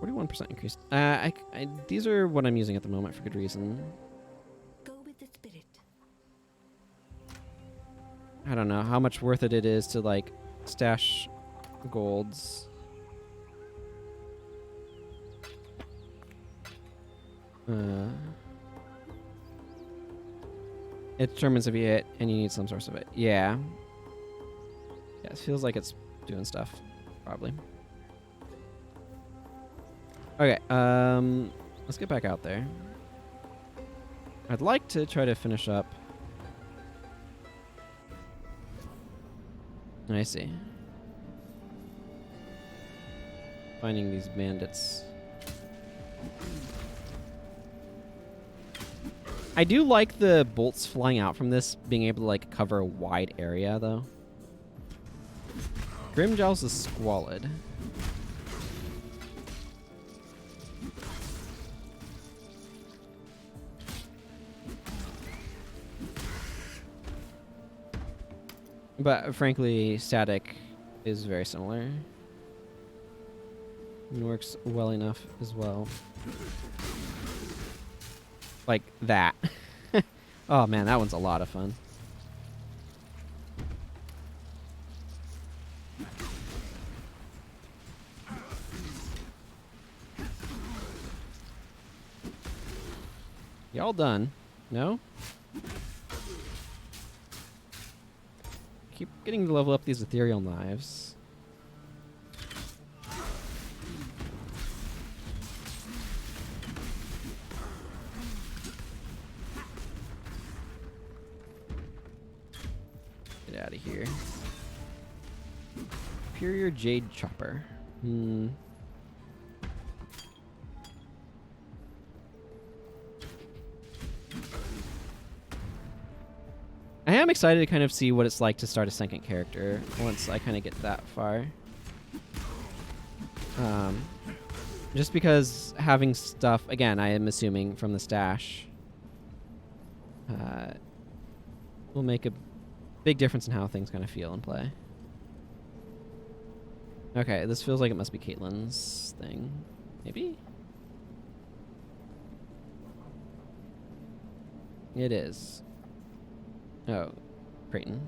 41% increase. These are what I'm using at the moment for good reason. Go with the spirit. I don't know how much worth it is to, like, stash golds. It determines if you hit and you need some source of it. Yeah. Yeah, it feels like it's doing stuff. Probably. Okay, let's get back out there. I'd like to try to finish up. I see. finding these bandits. I do like the bolts flying out from this being able to like cover a wide area though. Grimjowls is squalid. But frankly, static is very similar. And works well enough as well. Like that. Oh man, that one's a lot of fun. Y'all done? No? Keep getting to level up these ethereal knives. Get out of here. Superior Jade Chopper. I am excited to kind of see what it's like to start a second character once I kind of get that far. Just because having stuff, again, I am assuming from the stash, will make a big difference in how things kind of feel and play. Okay, this feels like it must be Caitlyn's thing. Maybe? It is. Oh, Creighton.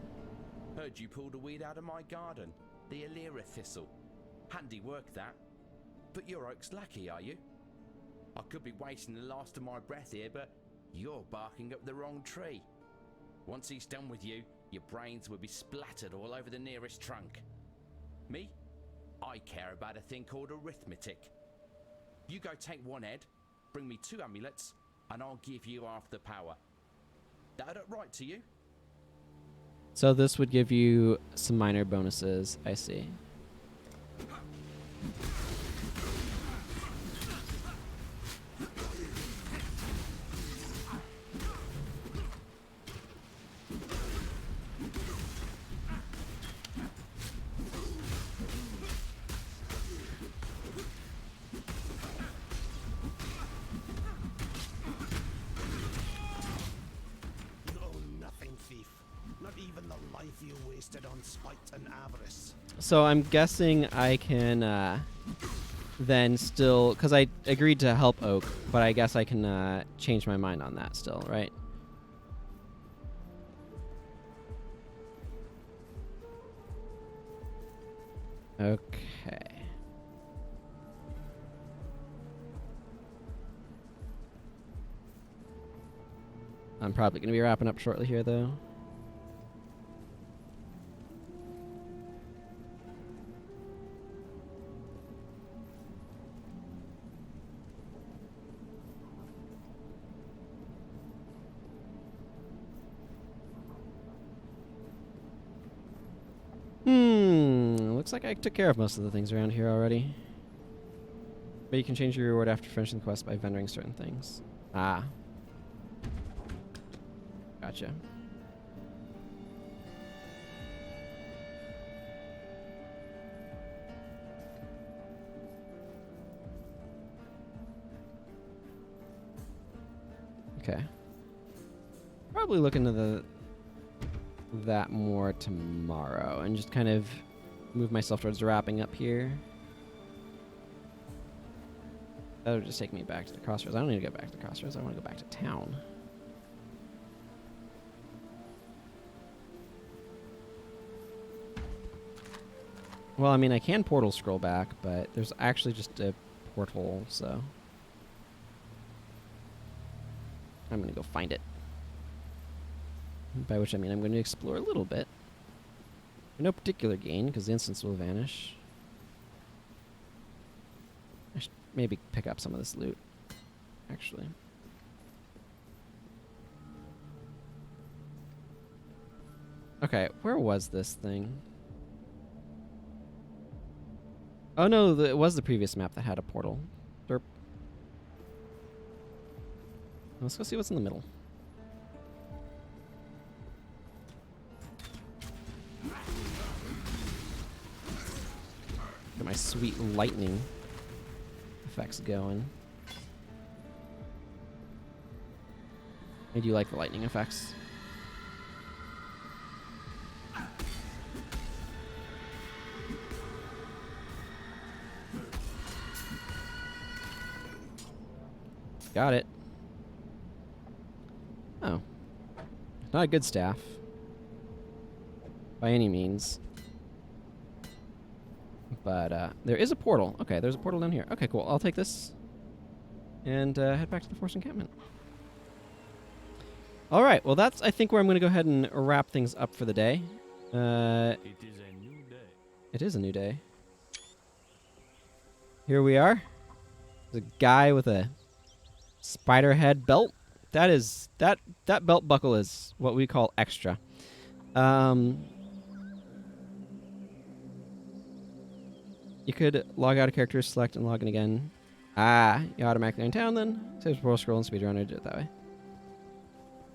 Heard you pulled a weed out of my garden. The Alira thistle. Handy work, that. But you're Oak's lackey, are you? I could be wasting the last of my breath here, but you're barking up the wrong tree. Once he's done with you, your brains will be splattered all over the nearest trunk. Me? I care about a thing called arithmetic. You go take one head, bring me 2 amulets, and I'll give you half the power. That look right to you? So this would give you some minor bonuses, I see. So I'm guessing I can then still, because I agreed to help Oak, but I guess I can change my mind on that still, right? Okay. I'm probably going to be wrapping up shortly here, though. Looks like I took care of most of the things around here already. But you can change your reward after finishing the quest by vendoring certain things. Ah. Gotcha. Okay. Probably look into that more tomorrow and just kind of move myself towards wrapping up here. That would just take me back to the crossroads. I don't need to go back to the crossroads. I want to go back to town. Well, I mean, I can portal scroll back, but there's actually just a porthole, so I'm going to go find it. By which I mean I'm going to explore a little bit. For no particular gain, because the instance will vanish. I should maybe pick up some of this loot, actually. Okay, where was this thing? Oh no, it was the previous map that had a portal. Derp. Let's go see what's in the middle. Get my sweet lightning effects going. I do like the lightning effects. Got it. Oh. Not a good staff. By any means. But there is a portal. Okay, there's a portal down here. Okay, cool. I'll take this and head back to the Forest encampment. All right. Well, that's, I think, where I'm going to go ahead and wrap things up for the day. It is a new day. It is a new day. Here we are. There's a guy with a spider head belt. That is that belt buckle is what we call extra. You could log out a character, select, and log in again. Ah, you automatically in town then. Saves pro scroll and speedrunner, do it that way.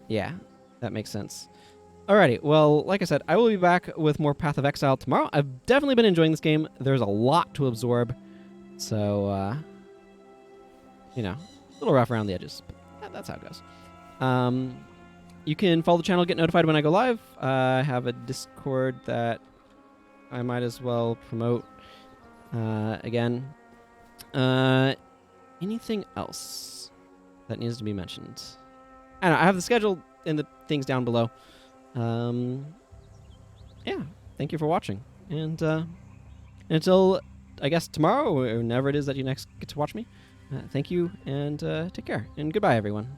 Yeah, that makes sense. Alrighty, well, like I said, I will be back with more Path of Exile tomorrow. I've definitely been enjoying this game. There's a lot to absorb. So, you know, a little rough around the edges. But that's how it goes. You can follow the channel, get notified when I go live. I have a Discord that I might as well promote. Again, anything else that needs to be mentioned? I don't know, I have the schedule and the things down below. Yeah, thank you for watching. And until, I guess, tomorrow, or whenever it is that you next get to watch me, thank you, and take care. And goodbye, everyone.